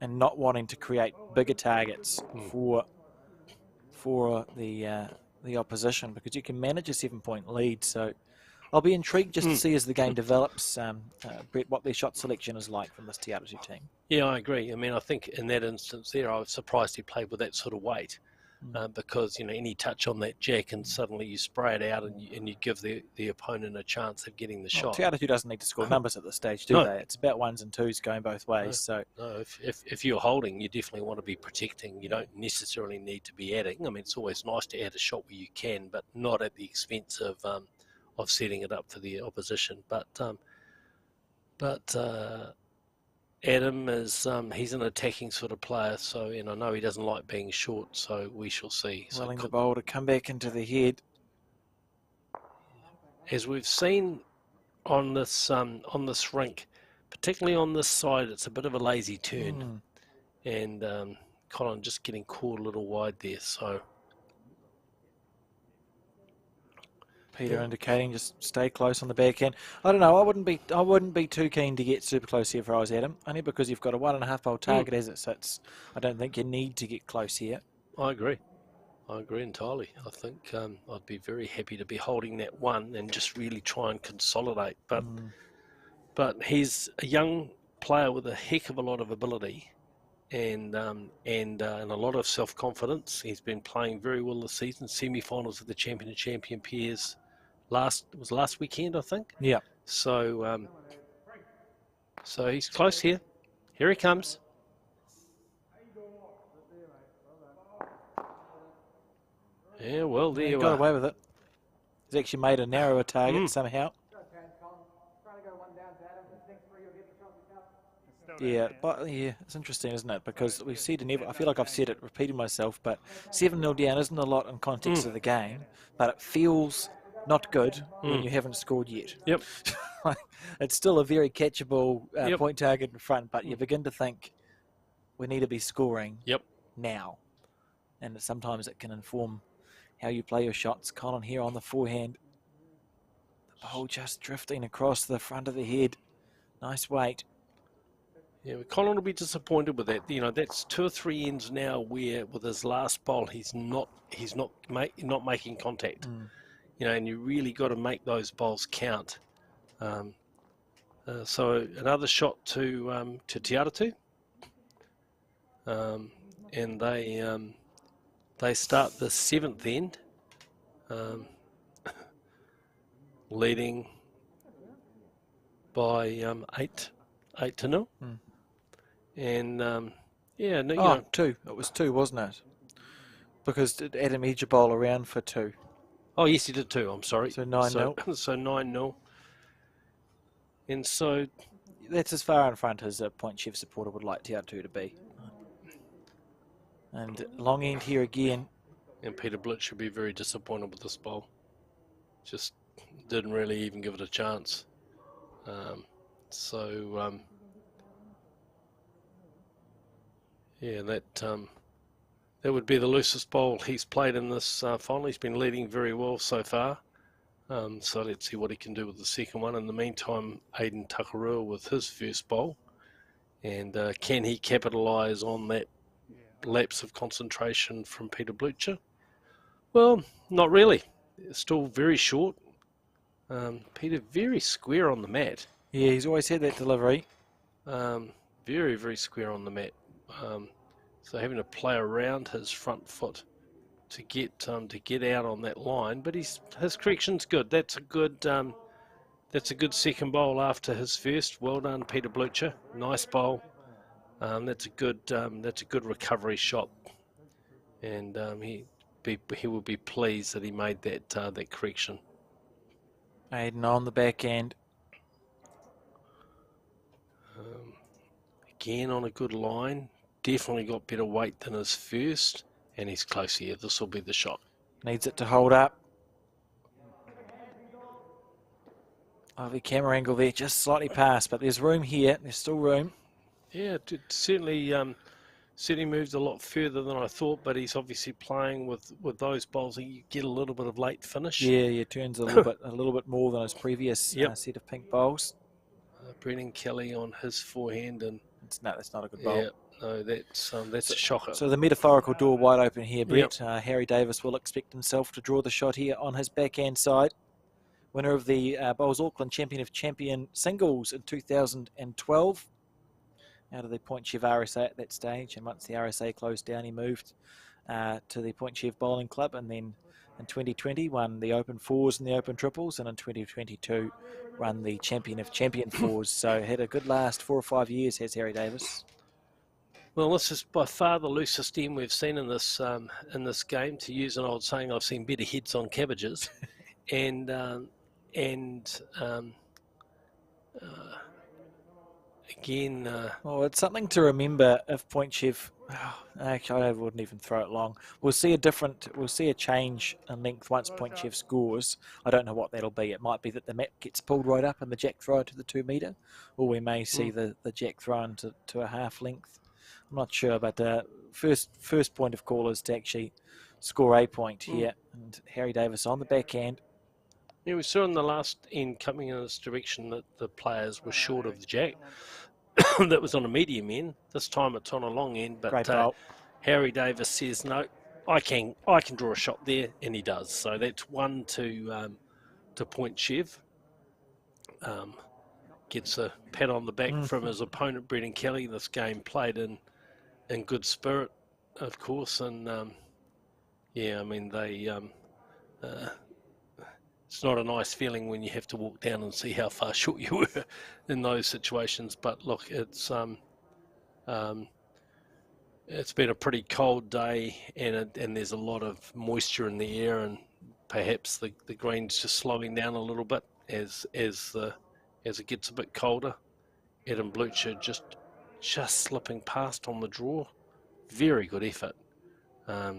and not wanting to create bigger targets for the opposition, because you can manage a 7-point lead. So I'll be intrigued just to see as the game develops, Brett, what their shot selection is like from this Te Arotu team. Yeah, I agree. I mean, I think in that instance there, I was surprised he played with that sort of weight, because any touch on that jack and suddenly you spray it out and you give the opponent a chance of getting the shot. Te Arotu doesn't need to score numbers at this stage, do they? It's about ones and twos going both ways. No, if you're holding, you definitely want to be protecting. You don't necessarily need to be adding. I mean, it's always nice to add a shot where you can, but not at the expense of setting it up for the opposition. But Adam is he's an attacking sort of player, so I know he doesn't like being short, so we shall see. Willing the bowl to come back into the head. As we've seen on this rink, particularly on this side, it's a bit of a lazy turn, and Colin just getting caught a little wide there. So Peter indicating just stay close on the backhand. I don't know. I wouldn't be too keen to get super close here if I was Adam. Only because you've got a 1.5 bowl target as it sits. I don't think you need to get close here. I agree entirely. I think I'd be very happy to be holding that one and just really try and consolidate. But he's a young player with a heck of a lot of ability and a lot of self-confidence. He's been playing very well this season. Semi-finals of the champion pairs last weekend, I think. Yeah. So he's close here. Here he comes. Yeah, well, there you got are. away with it. He's actually made a narrower target somehow. Yeah, but it's interesting, isn't it? Because we've said I feel like I've said it, repeating myself, but 7-0 down isn't a lot in context of the game, but it feels not good when you haven't scored yet. Yep. It's still a very catchable point target in front, but you begin to think we need to be scoring now. And sometimes it can inform how you play your shots. Colin here on the forehand. The ball just drifting across the front of the head. Nice weight. Yeah, Colin will be disappointed with that. That's 2 or 3 ends now where with his last bowl he's not making contact. And you really got to make those bowls count. So another shot to Te Arotu. And they start the 7th end, leading by 8-0. And two. It was 2, wasn't it? Because Adam edged a bowl around for 2. Oh, yes, he did too. I'm sorry. So 9-0. So 9-0. And so That's as far in front as a Point Chief supporter would like TR2 to be. And long end here again. And Peter Blitz should be very disappointed with this bowl. Just didn't really even give it a chance. Yeah, that would be the loosest bowl he's played in this final. He's been leading very well so far. So let's see what he can do with the second one. In the meantime, Aidan Takarua with his first bowl. And can he capitalise on that lapse of concentration from Peter Blucher? Well, not really. It's still very short. Peter very square on the mat. Yeah, he's always had that delivery. Very, very square on the mat. So having to play around his front foot to get out on that line, but his correction's good. That's a good second bowl after his first. Well done, Peter Blucher. Nice bowl. That's a good recovery shot, and he will be pleased that he made that correction. Aidan on the back end. Again on a good line. Definitely got better weight than his first, and he's close here. This will be the shot. Needs it to hold up. Lovely camera angle there, just slightly past, but there's room here. There's still room. Yeah, it certainly moved a lot further than I thought, but he's obviously playing with those bowls. You get a little bit of late finish. Yeah, turns a little bit more than his previous set of pink bowls. Brendan Kelly on his forehand, and that's not a good bowl. Yeah, no, that's a shocker. So the metaphorical door wide open here, Brett. Yep. Harry Davis will expect himself to draw the shot here on his backhand side. Winner of the Bowls Auckland Champion of Champion singles in 2012. Out of the Point Chief RSA at that stage, and once the RSA closed down, he moved to the Point Chief Bowling Club, and then in 2020 won the Open Fours and the Open Triples, and in 2022 won the Champion of Champion Fours. So had a good last 4 or 5 years, has Harry Davis. Well, this is by far the loosest end we've seen in this game. To use an old saying, I've seen better heads on cabbages, and again. Well, it's something to remember if Point Chief. Actually, I wouldn't even throw it long. We'll see a change in length once Point Chief scores. I don't know what that'll be. It might be that the mat gets pulled right up and the jack thrown to the 2 metre, or we may see the jack thrown to a half length. I'm not sure, but first point of call is to actually score a point here, and Harry Davis on the backhand. Yeah, we saw in the last end coming in this direction that the players were short of the jack. That was on a medium end. This time it's on a long end, but Harry Davis says, no, I can draw a shot there, and he does. So that's 1 to Point Chev. Gets a pat on the back from his opponent, Brendan Kelly. This game played in good spirit, of course, and yeah, I mean they. It's not a nice feeling when you have to walk down and see how far short you were in those situations. But look, it's been a pretty cold day, and there's a lot of moisture in the air, and perhaps the green's just slowing down a little bit as it gets a bit colder. Adam Blucher just slipping past on the draw. Very good effort, but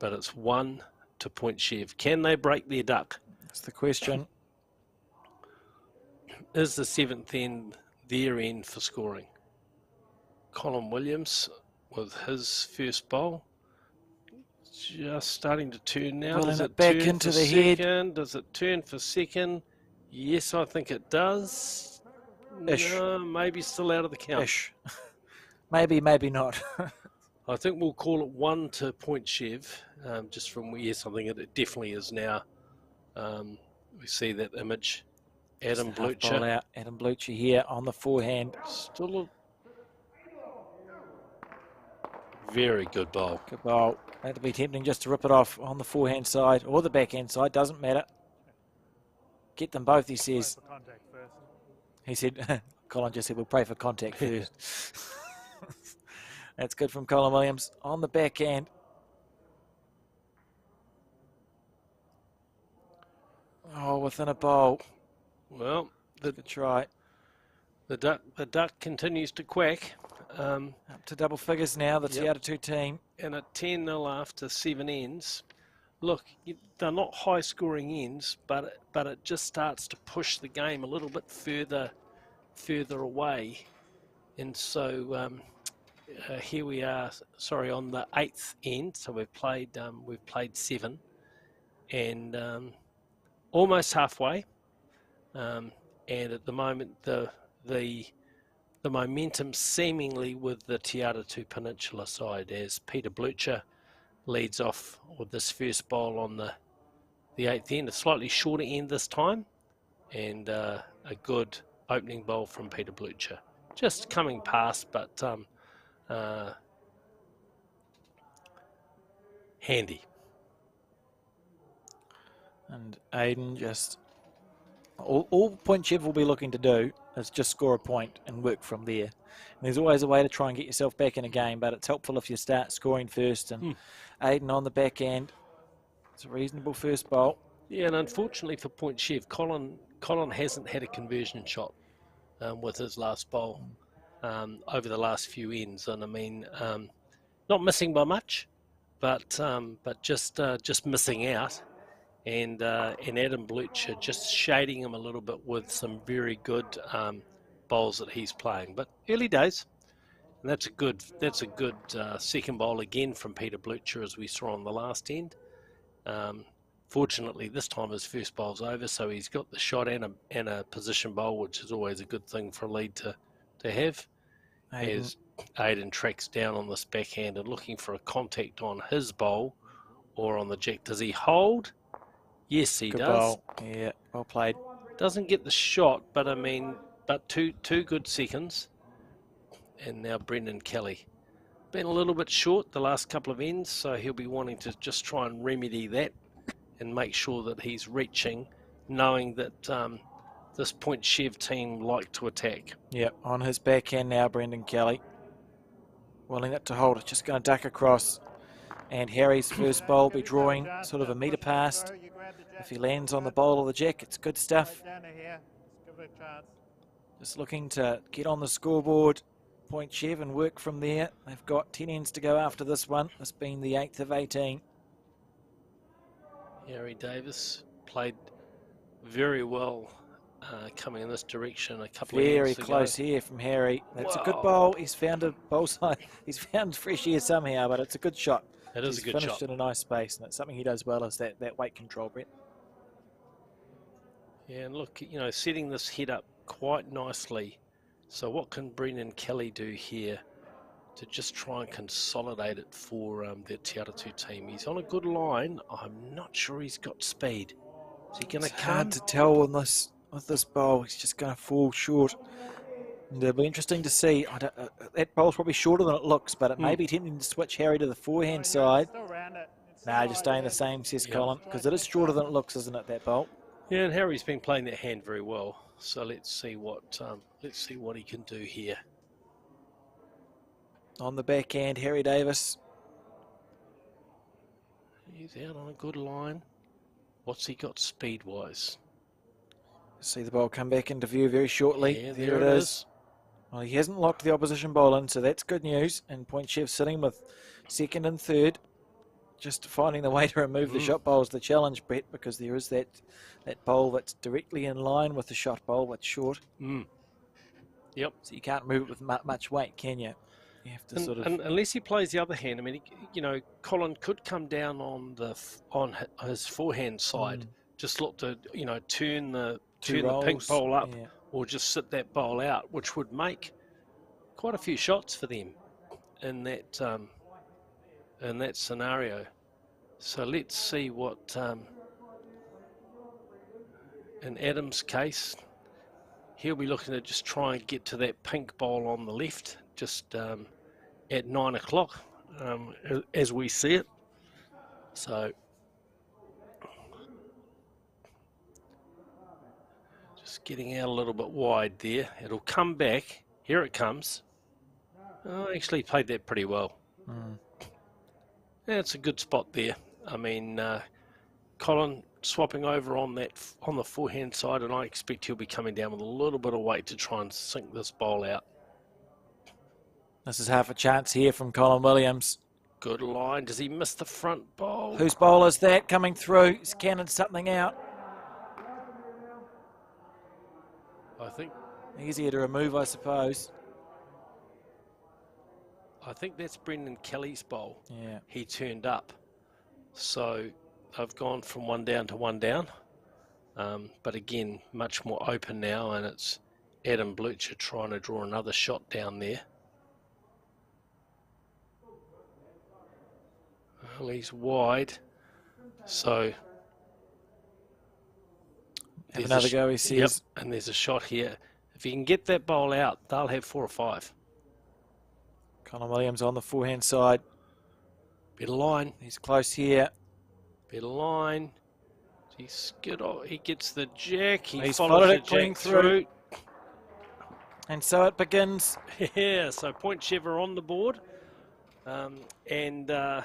it's 1 to Point Chev. Can they break their duck? That's the question. Is the 7th end their end for scoring? Colin Williams with his first bowl. Just starting to turn now. Does it back into the head? Does it turn for second? Yes, I think it does. Ish. No, maybe still out of the count. Ish. Maybe not. I think we'll call it 1 to Point Chev, just from where something it definitely is now. We see that image. Adam Blucher. Adam Blucher here on the forehand. Still a very good bowl. Good bowl. That'd be tempting just to rip it off on the forehand side or the backhand side. Doesn't matter. Get them both, he says. He said, Colin just said, we'll pray for contact first. That's good from Colin Williams on the backhand. Oh, within a bowl. Well, Good try. the duck continues to quack. Up to double figures now, the Yep. T2 team. And at 10-0 after 7 ends. Look, they're not high-scoring ends, but it just starts to push the game a little bit further away. And so here we are. Sorry, on the 8th end. So we've played 7, and almost halfway. And at the moment, the momentum seemingly with the Te Atatū Peninsula side as Peter Blucher leads off with this first bowl on the 8th end, a slightly shorter end this time, and a good opening bowl from Peter Blucher. Just coming past, but handy. And Aiden just... All Point Chev will be looking to do is just score a point and work from there. And there's always a way to try and get yourself back in a game, but it's helpful if you start scoring first. And Aiden on the back end, it's a reasonable first bowl. Yeah, and unfortunately for Point Chev, Colin hasn't had a conversion shot with his last bowl over the last few ends. And I mean, not missing by much, but just missing out. And Adam Blucher just shading him a little bit with some very good bowls that he's playing. But early days, and that's a good second bowl again from Peter Blucher, as we saw on the last end. Fortunately, this time his first bowl's over, so he's got the shot and a position bowl, which is always a good thing for a lead to have. As Aiden tracks down on this backhand and looking for a contact on his bowl or on the jack. Does he hold? Yes, he Good does. bowl. Yeah, well played. Doesn't get the shot, but I mean, two good seconds. And now Brendan Kelly. Been a little bit short the last couple of ends, so he'll be wanting to just try and remedy that and make sure that he's reaching, knowing that this Point Chev team like to attack. Yeah, on his backhand now, Brendan Kelly. Willing it to hold. It's just going to duck across. And Harry's first bowl will be drawing sort of a metre past. If he lands on the bowl of the jack, it's good stuff. Just looking to get on the scoreboard. Point Chev and work from there. They've got 10 ends to go after this one. This being the 8th of 18. Harry Davis played very well coming in this direction a couple of years ago. Very close here from Harry. That's a good bowl. He's found a bowl side. He's found fresh air somehow, but it's a good shot. It is a good shot. He's finished in a nice space, and it's something he does well, is that weight control, Brett. Yeah, and look, setting this head up quite nicely. So what can Brendan Kelly do here to just try and consolidate it for the Te Atatū team? He's on a good line. I'm not sure he's got speed. Is he going to come? It's hard to tell with this bowl. He's just going to fall short. And it'll be interesting to see. That bowl's probably shorter than it looks, but it may be tempting to switch Harry to the forehand side. No, just staying the same, says Colin, because it is shorter than it looks, isn't it, that bowl? Yeah, and Harry's been playing that hand very well. So let's see what he can do here. On the backhand, Harry Davis. He's out on a good line. What's he got speed-wise? See the ball come back into view very shortly. Yeah, there it is. Well, he hasn't locked the opposition bowl in, so that's good news. And Point Chev sitting with second and third. Just finding the way to remove the shot bowl is the challenge, Brett, because there is that bowl that's directly in line with the shot bowl, but short. Yep. So you can't move it with much weight, can you? You have to sort of... And unless he plays the other hand, I mean, Colin could come down on his forehand side, just look to, turn the pink bowl up, or just sit that bowl out, which would make quite a few shots for them in that scenario. So let's see what, in Adam's case, he'll be looking to just try and get to that pink bowl on the left, just at 9 o'clock, as we see it. So just getting out a little bit wide there. It'll come back. Here it comes. Oh, actually played that pretty well. Yeah, it's a good spot there. I mean, Colin swapping over on the forehand side, and I expect he'll be coming down with a little bit of weight to try and sink this bowl out. This is half a chance here from Colin Williams. Good line. Does he miss the front bowl? Whose bowl is that coming through? He's cannoned something out. I think Easier to remove, I suppose. that's Brendan Kelly's bowl. Yeah. He turned up. So I've gone from one down to one down. But again, much more open now, and it's Adam Blucher trying to draw another shot down there. Well, he's wide. So Have another go, he says. Yep, and there's a shot here. If you can get that bowl out, they'll have 4 or 5. Colin Williams on the forehand side. Bit of line. He's close here. Bit of line. He's good. Oh, he gets the jack. He's follows followed the it clean jack through. And so it begins. Yeah, so Point Chever on the board. And that'll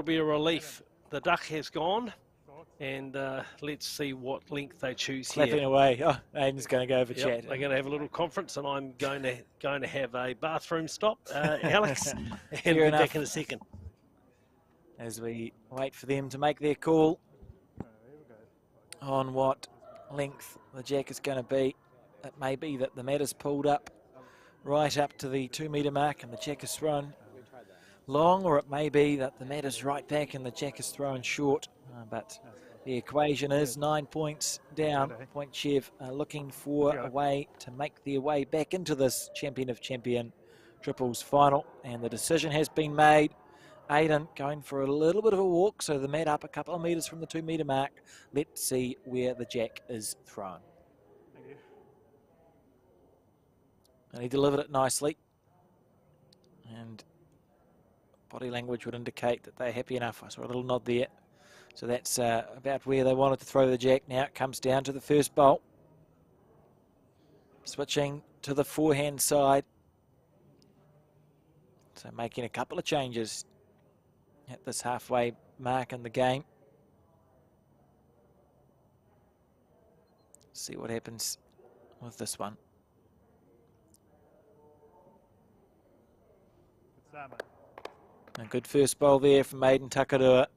be a relief. The duck has gone. And let's see what length they choose Clapping here. away. Oh, Aiden's going to go over Yep, chat. they're going to have a little conference, and I'm going to have a bathroom stop, Alex, and Fair be enough. back in a second. As we wait for them to make their call on what length the jack is going to be. It may be that the mat is pulled up right up to the 2 metre mark and the jack is thrown long, or it may be that the mat is right back and the jack is thrown short. But the equation is 9 points down. Point Chev looking for a way to make their way back into this Champion of Champion triples final, and the decision has been made. Aiden going for a little bit of a walk, so the mat up a couple of metres from the 2 metre mark. Let's see where the jack is thrown. Thank you. And he delivered it nicely. And body language would indicate that they're happy enough. I saw a little nod there. So that's about where they wanted to throw the jack. Now it comes down to the first bowl. Switching to the forehand side. So making a couple of changes at this halfway mark in the game. See what happens with this one. Good start, mate. A good first bowl there from Maiden Takarua.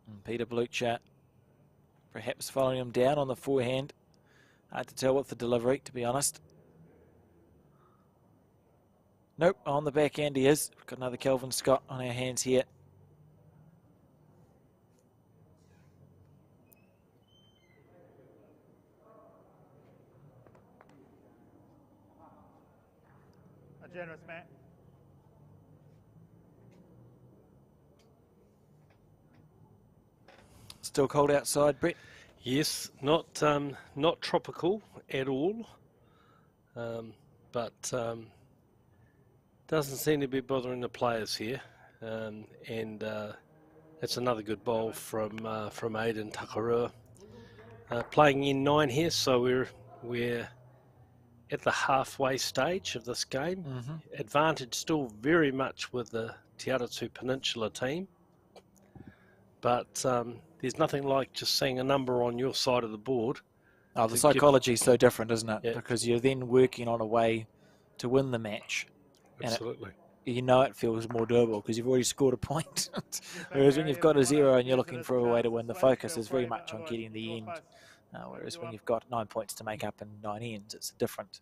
And Peter Blucher perhaps following him down on the forehand. Hard to tell with the delivery, to be honest. Nope, on the backhand he is. We've got another Kelvin Scott on our hands here. A generous man. Still cold outside, Brett. Yes, not tropical at all, but doesn't seem to be bothering the players here, and it's another good bowl from Aiden Takarua. Playing in 9 here, so we're at the halfway stage of this game. Advantage still very much with the Te Aratu Peninsula team, but there's nothing like just seeing a number on your side of the board. Oh, the psychology is so different, isn't it? Yeah. Because you're then working on a way to win the match. Absolutely. You know it feels more doable because you've already scored a point. Whereas when you've got a 0 and you're looking for a way to win, the focus is very much on getting the end. Whereas when you've got 9 points to make up in 9 ends, it's different.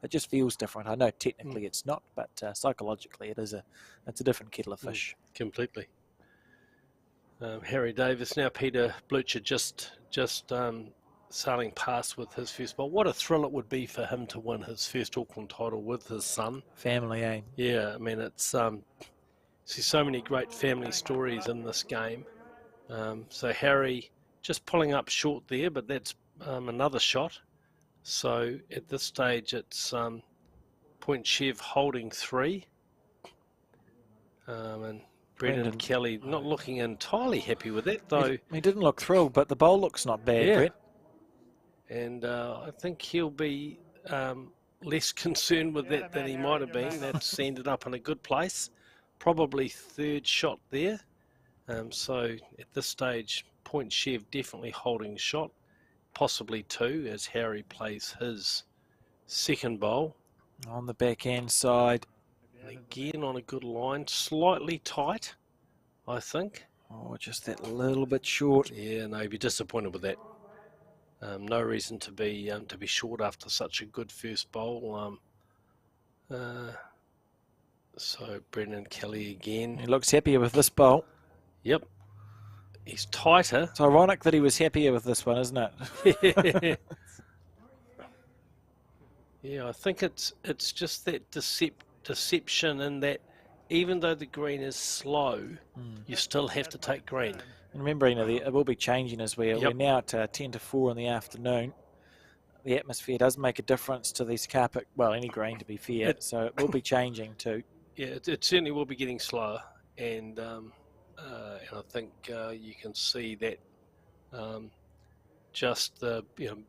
It just feels different. I know technically it's not, but psychologically it's a different kettle of fish. Completely. Harry Davis, now Peter Blucher just sailing past with his first bowl. What a thrill it would be for him to win his first Auckland title with his son. Family, eh? Yeah, I mean, it's see so many great family stories in this game. So Harry just pulling up short there, but that's another shot. So at this stage, it's Point Chev holding 3. And Brendan Kelly not looking entirely happy with that, though. He didn't look thrilled, but the bowl looks not bad, Yeah. Brett. And I think he'll be less concerned with that than he might have been. That's ended up in a good place. Probably 3rd shot there. So at this stage, Point Chev definitely holding shot, possibly 2 as Harry plays his second bowl. On the backhand side. And again on a good line, slightly tight, I think. Oh, just that little bit short. Yeah, no, you'd be disappointed with that. No reason to be short after such a good first bowl. So Brendan Kelly again. He looks happier with this bowl. Yep, he's tighter. It's ironic that he was happier with this one, isn't it? Yeah, I think it's just that deception in that even though the green is slow, you still have to take green. And remember, it will be changing as we're now at 10 to 4 in the afternoon. The atmosphere does make a difference to these carpet, well, any green to be fair, so it will be changing too. Yeah, it certainly will be getting slower, and I think you can see that just the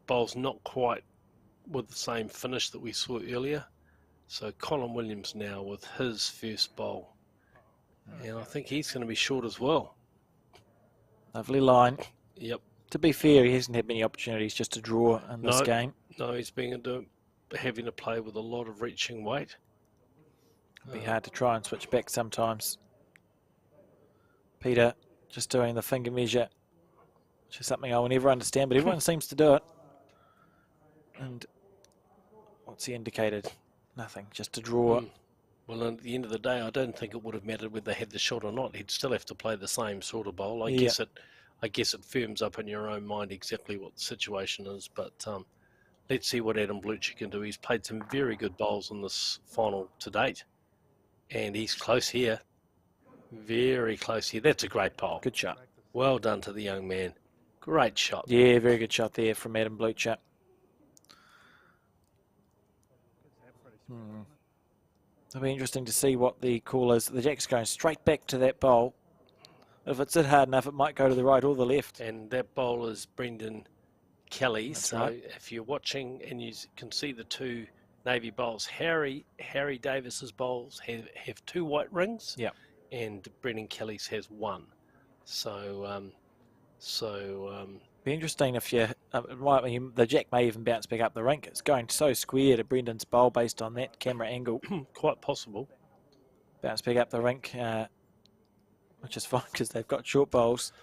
bowl's not quite with the same finish that we saw earlier. So Colin Williams now with his first bowl, and I think he's going to be short as well. Lovely line. Yep. To be fair, he hasn't had many opportunities just to draw in this game. No, he's having to play with a lot of reaching weight. It'd be hard to try and switch back sometimes. Peter just doing the finger measure, which is something I will never understand, but everyone seems to do it. And what's he indicated? Nothing, just to draw. Well, at the end of the day, I don't think it would have mattered whether they had the shot or not. He'd still have to play the same sort of bowl. I guess it firms up in your own mind exactly what the situation is. But let's see what Adam Blucher can do. He's played some very good bowls in this final to date, and he's close here. Very close here. That's a great bowl. Good shot. Well done to the young man. Great shot. Yeah, very good shot there from Adam Blucher. It'll be interesting to see what the call is. The jack's going straight back to that bowl. If it's hit hard enough, it might go to the right or the left. And that bowl is Brendan Kelly. That's so right. If you're watching and you can see the two Navy bowls, Harry Davis's bowls have 2 white rings. Yeah. And Brendan Kelly's has 1. So Be interesting if the jack may even bounce back up the rink. It's going so square to Brendan's bowl based on that camera angle. quite possible. Bounce back up the rink, which is fine because they've got short bowls.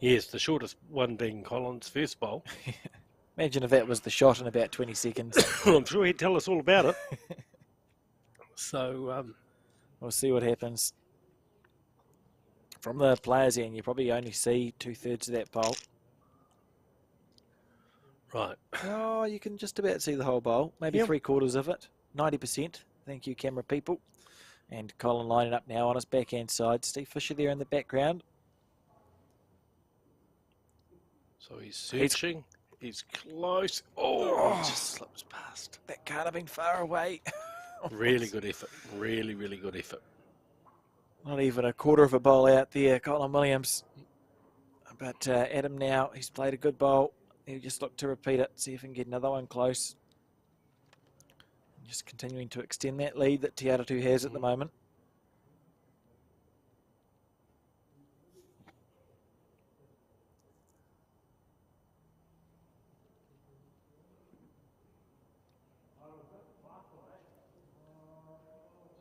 Yes, the shortest one being Colin's first bowl. Imagine if that was the shot in about 20 seconds. I'm sure he'd tell us all about it. So we'll see what happens. From the players' end, you probably only see 2/3 of that bowl. Right. Oh, you can just about see the whole bowl. Maybe 3/4 of it. 90%. Thank you, camera people. And Colin lining up now on his backhand side. Steve Fisher there in the background. So he's searching. He's close. Oh, he just slips past. That can't have been far away. Really good effort. Really, really good effort. Not even a quarter of a bowl out there, Colin Williams. But Adam now, he's played a good bowl. He'll just look to repeat it, see if he can get another one close. Just continuing to extend that lead that Te Aratu has at the moment.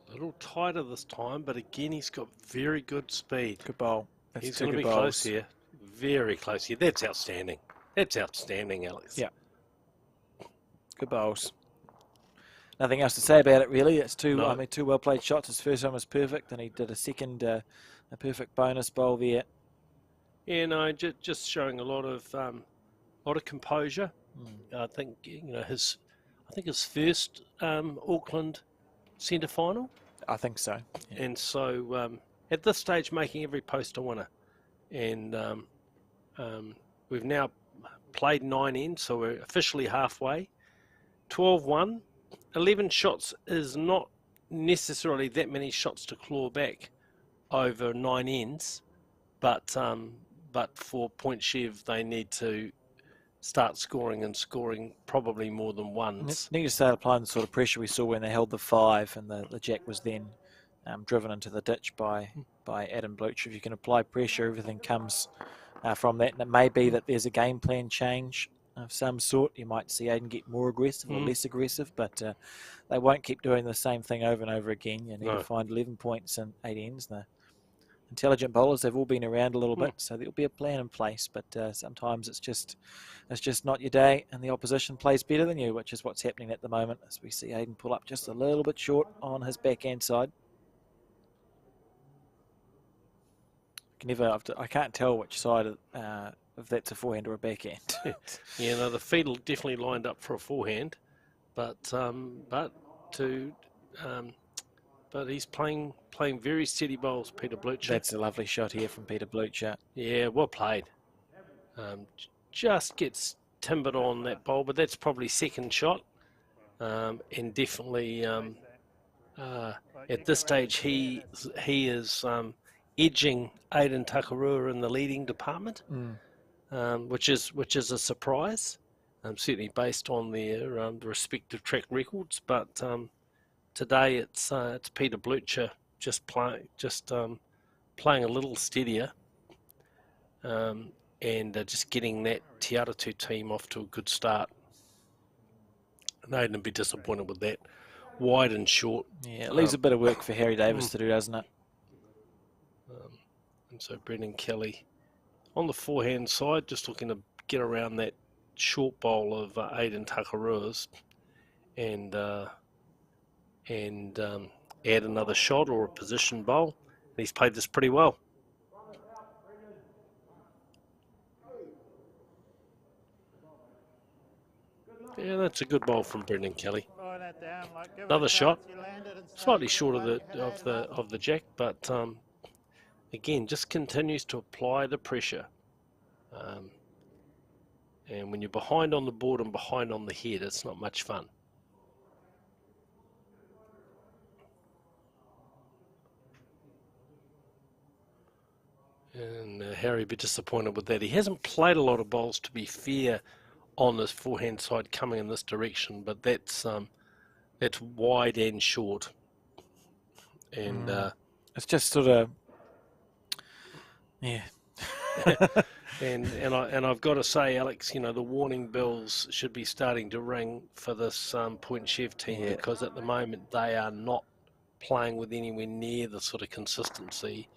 A little tighter this time, but again, he's got very good speed. Good bowl. That's He's going to be close here. Very close here. That's outstanding. That's outstanding, Alex. Yeah. Good bowls. Nothing else to say about it, really. It's two well played shots. His first one was perfect, and he did a second, a perfect bonus bowl there. Yeah, no, just showing a lot of composure. I think his first Auckland centre final. I think so. Yeah. And so at this stage, making every post a winner. And we've now played 9 ends, so we're officially halfway. 12-1. 11 shots is not necessarily that many shots to claw back over 9 ends, but for Point Chev, they need to start scoring probably more than once. Need to start applying the sort of pressure we saw when they held the 5 and the jack was then driven into the ditch by by Adam Blucher. If you can apply pressure, everything comes from that. And it may be that there's a game plan change of some sort. You might see Aiden get more aggressive or less aggressive, but they won't keep doing the same thing over and over again. You need to find 11 points in 8 ends. The intelligent bowlers, they've all been around a little bit, so there'll be a plan in place, but sometimes it's just not your day, and the opposition plays better than you, which is what's happening at the moment, as we see Aiden pull up just a little bit short on his backhand side. I can't tell which side if that's a forehand or a backhand. Yeah, no, the feet are definitely lined up for a forehand, but he's playing very steady bowls, Peter Blucher. That's a lovely shot here from Peter Blucher. Yeah, well played. Just gets timbered on that bowl, but that's probably second shot, and definitely at this stage he is edging Aiden Takarua in the leading department, which is a surprise, certainly based on their respective track records. But today it's Peter Blucher just playing a little steadier, and just getting that Te Aratu team off to a good start. And Aiden would be disappointed with that. Wide and short. Yeah, it leaves a bit of work for Harry Davis to do, doesn't it? And so Brendan Kelly on the forehand side, just looking to get around that short bowl of Aiden Takarua's and add another shot or a position bowl. And he's played this pretty well. Yeah, that's a good bowl from Brendan Kelly. Another shot, slightly short of the jack, but again, just continues to apply the pressure. And when you're behind on the board and behind on the head, it's not much fun. And Harry a bit disappointed with that. He hasn't played a lot of bowls, to be fair, on this forehand side coming in this direction, but that's wide and short. And it's just sort of, yeah. and I've got to say, Alex, you know, the warning bells should be starting to ring for this Point Chev team, because at the moment they are not playing with anywhere near the sort of consistency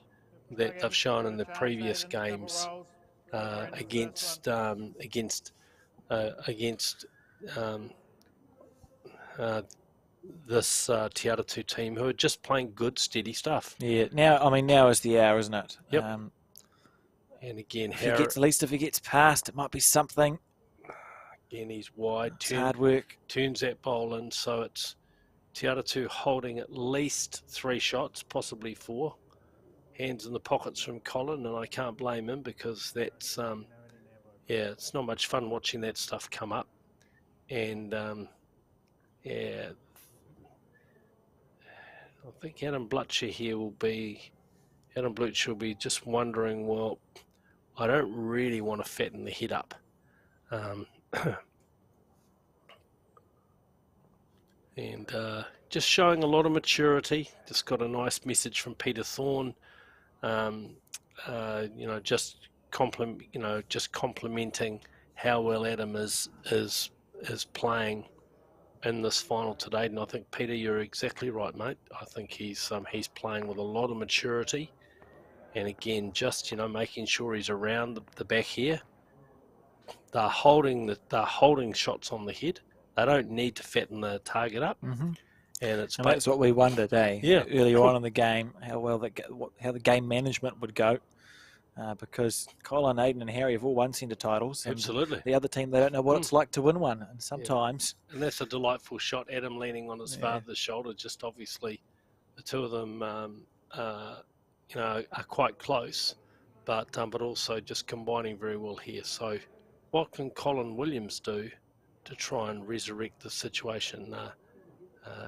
that they've shown in the previous games against this Te Aratu team, who are just playing good, steady stuff. Yeah, now is the hour, isn't it? Yep. And again, at least if he gets past, it might be something. Again, he's wide. It's hard work. Turns that bowl in, so it's Te Aratu holding at least 3 shots, possibly 4. Hands in the pockets from Colin, and I can't blame him, because that's, it's not much fun watching that stuff come up. And, I think Adam Blucher will be just wondering, well, I don't really want to fatten the head up. And just showing a lot of maturity. Just got a nice message from Peter Thorne. Just complimenting how well Adam is playing in this final today. And I think, Peter, you're exactly right, mate. I think he's playing with a lot of maturity, and again, just making sure he's around the back here. They're holding shots on the head. They don't need to fatten the target up. And that's what we wondered, earlier on in the game, how the game management would go, because Colin, Aiden and Harry have all won centre titles. Absolutely. The other team, they don't know what it's like to win one, and sometimes. And that's a delightful shot. Adam leaning on his father's shoulder. Just obviously, the two of them, are quite close, but also just combining very well here. So, what can Colin Williams do to try and resurrect the situation?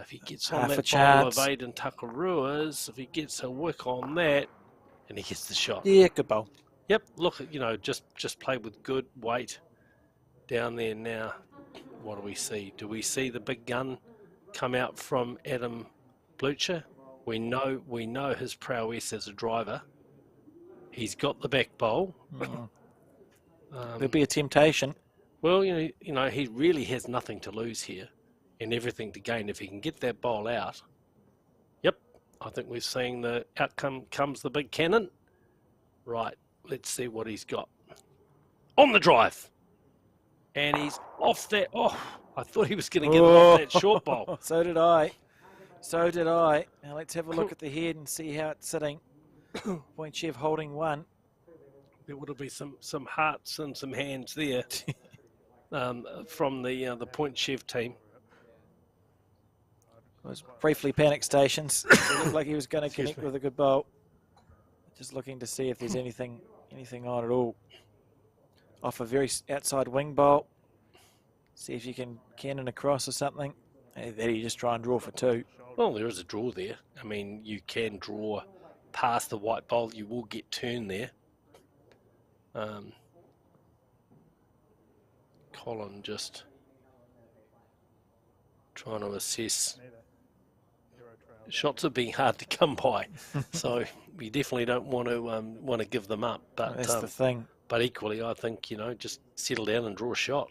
If he gets on that bowl of Aiden Takarua's, if he gets a wick on that, and he gets the shot. Yeah, good bowl. Yep, look, just played with good weight down there now. What do we see? Do we see the big gun come out from Adam Blucher? We know his prowess as a driver. He's got the back bowl. There'll be a temptation. Well, you know, he really has nothing to lose here, and everything to gain if he can get that bowl out. Yep, I think we're seeing the outcome comes the big cannon. Right, let's see what he's got on the drive, and he's off that. Oh, I thought he was going to get it off that short bowl. So did I. So did I. Now let's have a look at the head and see how it's sitting. Point Chev holding one. There would have been some hearts and some hands there from the Point Chev team. It was briefly panic stations. It looked like he was going to connect with a good bowl. Just looking to see if there's anything on at all. Off a very outside wing bowl. See if you can cannon across or something. Then you just try and draw for two. Well, there is a draw there. I mean, you can draw past the white bowl. You will get turned there. Colin just trying to assess. Shots are being hard to come by, so we definitely don't want to give them up. But that's the thing. But equally, I think, you know, just settle down and draw a shot.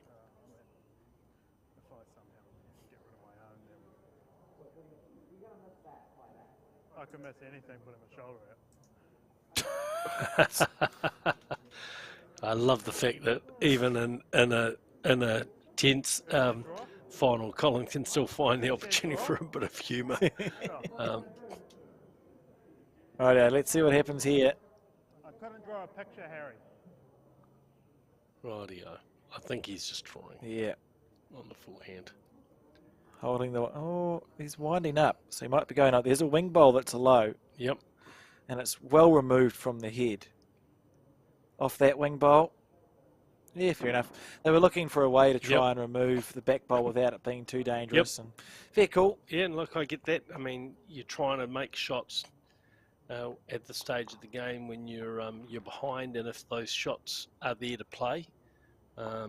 I could miss anything, putting my shoulder out. I love the fact that even in a tense final, Colin can still find the opportunity for a bit of humour. Righto, let's see what happens here. I couldn't draw a picture, Harry. Rightio. I think he's just trying. Yeah. On the full hand. Holding the... Oh, he's winding up. So he might be going up. There's a wing bowl that's a low. Yep. And it's well removed from the head. Off that wing bowl. Yeah, fair enough. They were looking for a way to try and remove the back bowl without it being too dangerous. And fair call. Yeah, and look, I get that. I mean, you're trying to make shots at the stage of the game when you're behind, and if those shots are there to play. I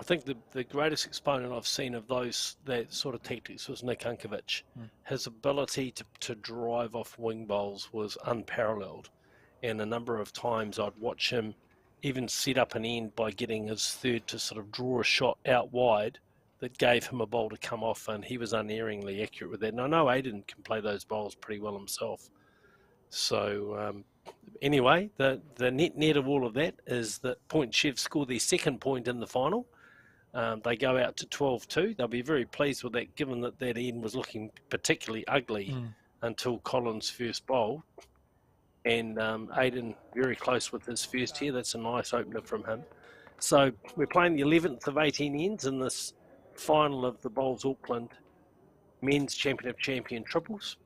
think the greatest exponent I've seen of that sort of tactics was Nick Unkovic. His ability to drive off wing bowls was unparalleled, and a number of times I'd watch him even set up an end by getting his third to sort of draw a shot out wide that gave him a bowl to come off, and he was unerringly accurate with that. And I know Aidan can play those bowls pretty well himself. So anyway, the net of all of that is that Point Chev scored their second point in the final. They go out to 12-2. They'll be very pleased with that, given that end was looking particularly ugly until Colin's first bowl. And Aidan very close with his first here. That's a nice opener from him. So we're playing the 11th of 18 ends in this final of the Bowls Auckland Men's Champion of Champion Triples.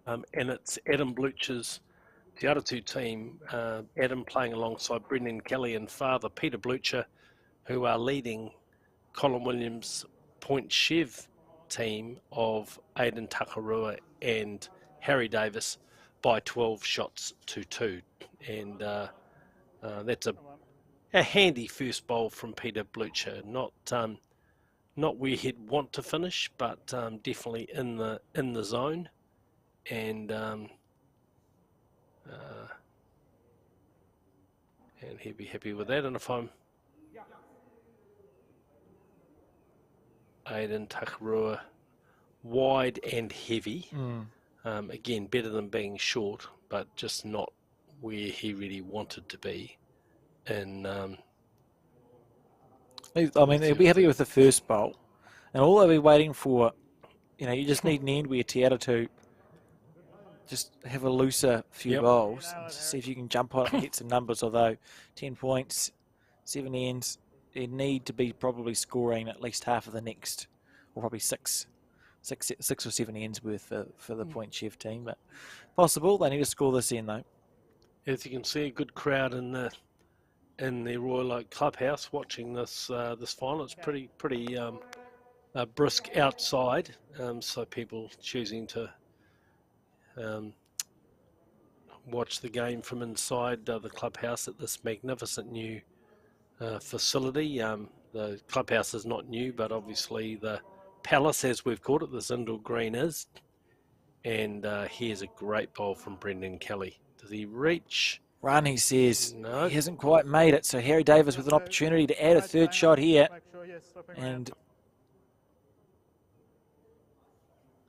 And it's Adam Blucher's Te Aratu team. Adam playing alongside Brendan Kelly and father Peter Blucher, who are leading Colin Williams' Point Chev team of Aidan Takarua and Harry Davis by 12 shots to 2. And that's a handy first bowl from Peter Blucher. Not where he'd want to finish, but definitely in the zone. And he'd be happy with that. And if I'm Aidan Takarua, wide and heavy. Again, better than being short, but just not where he really wanted to be. And I mean, they'll be happy with the first bowl, and all they'll be waiting for, you just need an end where Te Aratu just have a looser few bowls, and see if you can jump on it and get some numbers. Although 10 points, 7 ends, they need to be probably scoring at least half of the next, or probably six or 7 ends worth for the Point Chev team, but possible. They need to score this in though. As you can see, a good crowd in the Royal Oak Clubhouse watching this final. It's pretty brisk outside, so people choosing to watch the game from inside the clubhouse at this magnificent new facility. The clubhouse is not new, but obviously the Palace, as we've called it, this indoor green is. And here's a great bowl from Brendan Kelly. Does he reach? Run, he says. No. He hasn't quite made it, so Harry Davis with an opportunity to add a third shot here. Make sure you're slipping And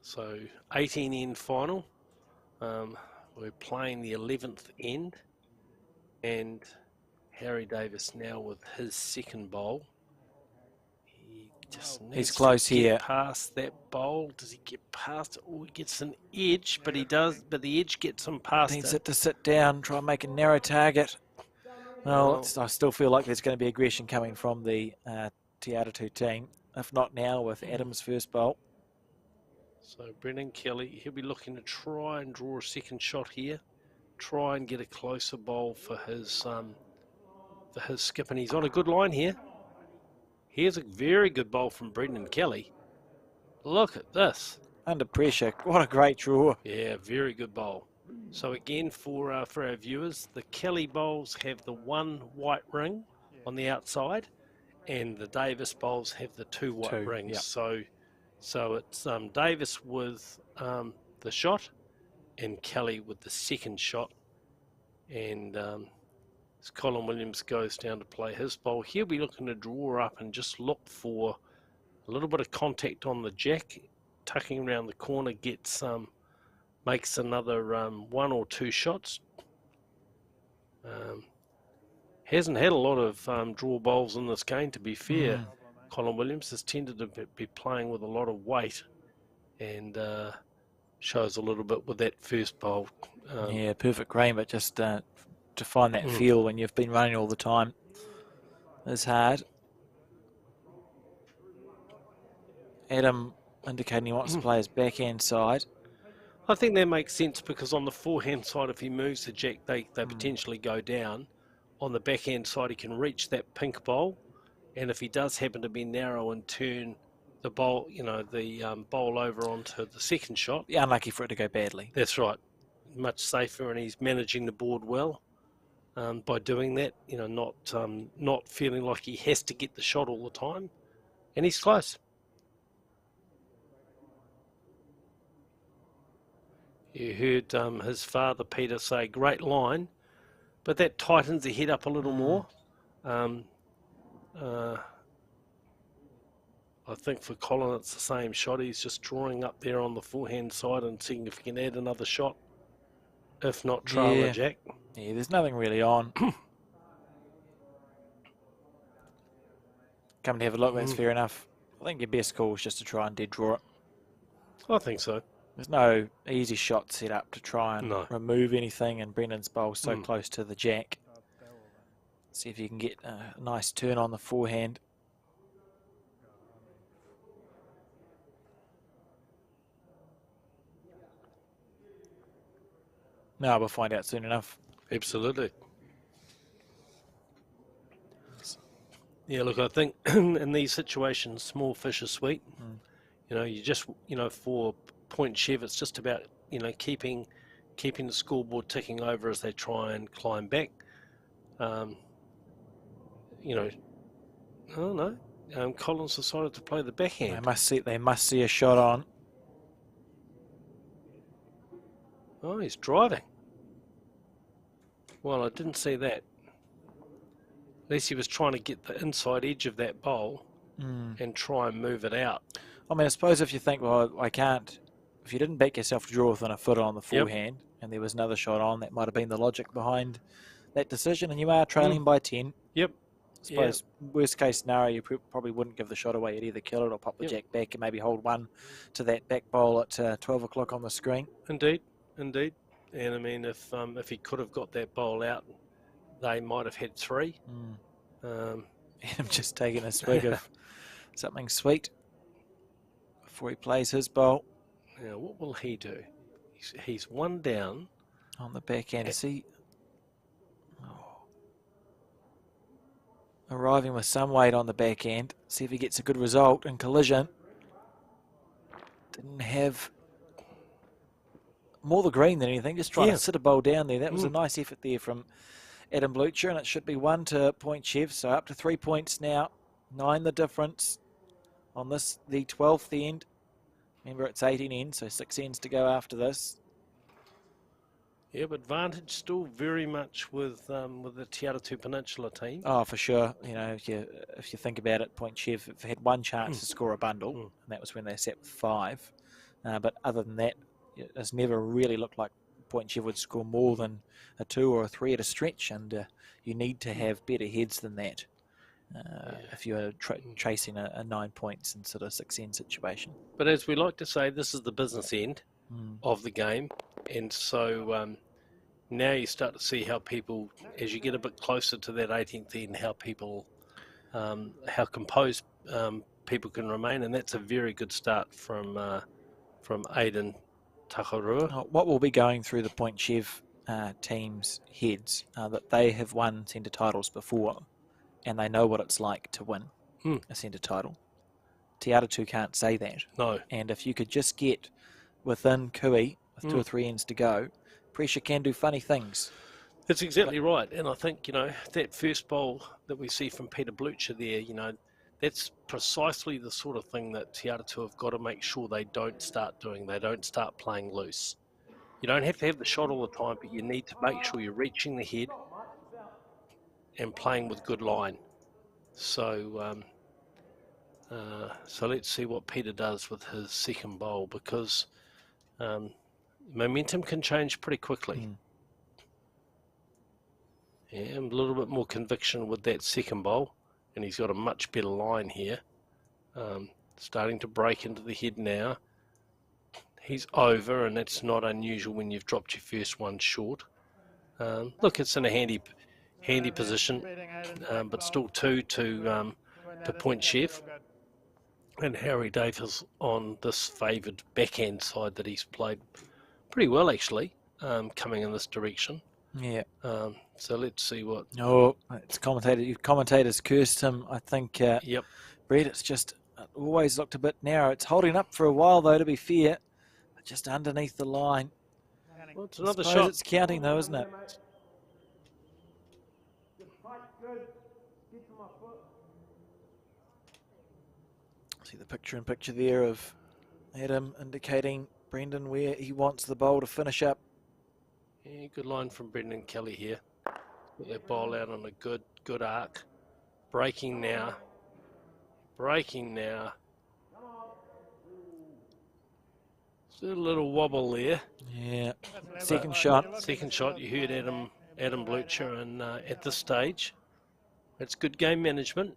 so 18 end final. We're playing the 11th end. And Harry Davis now with his second bowl. He just needs close to get here. past that bowl. Does he get past it? Oh, he gets an edge, but he does. But the edge gets him past needs it. it to sit down, try and make a narrow target. Well, I still feel like there's going to be aggression coming from the Te Aratu team. If not now, with Adams' first bowl. So Brendan Kelly, he'll be looking to try and draw a second shot here. Try and get a closer bowl for his skip, and he's on a good line here. Here's a very good bowl from Brendan Kelly. Look at this. Under pressure. What a great draw. Yeah, very good bowl. So again, for our viewers, the Kelly bowls have the one white ring on the outside, and the Davis bowls have the two white rings. Yep. So it's Davis with the shot, and Kelly with the second shot. And as Colin Williams goes down to play his bowl, he'll be looking to draw up and just look for a little bit of contact on the jack, tucking around the corner, gets makes another one or two shots. Hasn't had a lot of draw bowls in this game, to be fair. Colin Williams has tended to be playing with a lot of weight, and shows a little bit with that first bowl. Yeah, perfect grain, but just to find that feel when you've been running all the time is hard. Adam indicating he wants to play his backhand side. I think that makes sense, because on the forehand side, if he moves the jack, they potentially go down. On the backhand side, he can reach that pink bowl, and if he does happen to be narrow and turn the bowl, the bowl over onto the second shot. Yeah, unlucky for it to go badly. That's right. Much safer, and he's managing the board well by doing that. Not feeling like he has to get the shot all the time, and he's close. You heard his father, Peter, say, great line, but that tightens the head up a little more. I think for Colin, it's the same shot. He's just drawing up there on the forehand side and seeing if he can add another shot. If not, trail the jack. Yeah, there's nothing really on. Come to have a look, that's fair enough. I think your best call is just to try and dead draw it. I think so. There's no easy shot set up to try and remove anything, and Brendan's bowl so close to the jack. See if you can get a nice turn on the forehand. No, we'll find out soon enough. Absolutely. Yeah, look, I think in these situations, small fish are sweet. You just, for Point Chev, it's just about, keeping the scoreboard ticking over as they try and climb back. Collins decided to play the backhand. They must see a shot on. Oh, he's driving. Well, I didn't see that. At least he was trying to get the inside edge of that bowl and try and move it out. I mean, I suppose if you think, well, I can't, if you didn't back yourself to draw within a foot on the forehand and there was another shot on, that might have been the logic behind that decision, and you are trailing by 10. Yep. I suppose worst case scenario, you probably wouldn't give the shot away. You'd either kill it or pop the jack back and maybe hold one to that back bowl at 12 o'clock on the screen. Indeed. And I mean, if he could have got that bowl out, they might have had three. I'm just taking a swig of something sweet before he plays his bowl. Now, what will he do? He's one down. On the backhand. Arriving with some weight on the backhand. See if he gets a good result in collision. Didn't have more the green than anything. Just trying to sit a bowl down there. That was a nice effort there from Adam Blucher, and it should be 1 to Point Chev. So up to 3 points now. 9 the difference on this, the 12th end Remember, it's 18 ends, so 6 ends to go after this. Yeah, but advantage still very much with the Te Aratu Peninsula team. Oh, for sure. You know, if you think about it, Point Chev have had one chance to score a bundle, and that was when they sat with 5. But other than that, it's never really looked like Point Chev would score more than a 2 or a 3 at a stretch, and you need to have better heads than that if you're chasing a 9 points in sort of 6 end situation. But as we like to say, this is the business end of the game, and so now you start to see how people, as you get a bit closer to that 18th end, how people, how composed people can remain, and that's a very good start from Aidan Takarua. What will be going through the Point Chev team's heads that they have won centre titles before, and they know what it's like to win a centre title. Te Aratu can't say that. No. And if you could just get within Kui with 2 or 3 ends to go, pressure can do funny things. That's exactly right. And I think, that first bowl that we see from Peter Blucher there, that's precisely the sort of thing that Te Aratu have got to make sure they don't start doing. They don't start playing loose. You don't have to have the shot all the time, but you need to make sure you're reaching the head and playing with good line. So, so let's see what Peter does with his second bowl, because momentum can change pretty quickly. Yeah, a little bit more conviction with that second bowl, and he's got a much better line here. Starting to break into the head now. He's over, and that's not unusual when you've dropped your first one short. Look, it's in a handy position, but still 2 to Point Chev. And Harry Davis on this favoured backhand side that he's played pretty well, actually, coming in this direction. Yeah. So let's see what... Oh, it's commentators cursed him. I think, Yep. Brett, it's just always looked a bit narrow. It's holding up for a while, though, to be fair. Just underneath the line. Well, it's another I suppose shot. It's counting, though, isn't it? See the picture-in-picture there of Adam indicating Brendan where he wants the bowl to finish up. Yeah, good line from Brendan Kelly here. Put that ball out on a good arc. Breaking now. Still a little wobble there. Yeah. Second shot. Second shot, you heard Adam Blucher, and at this stage, it's good game management.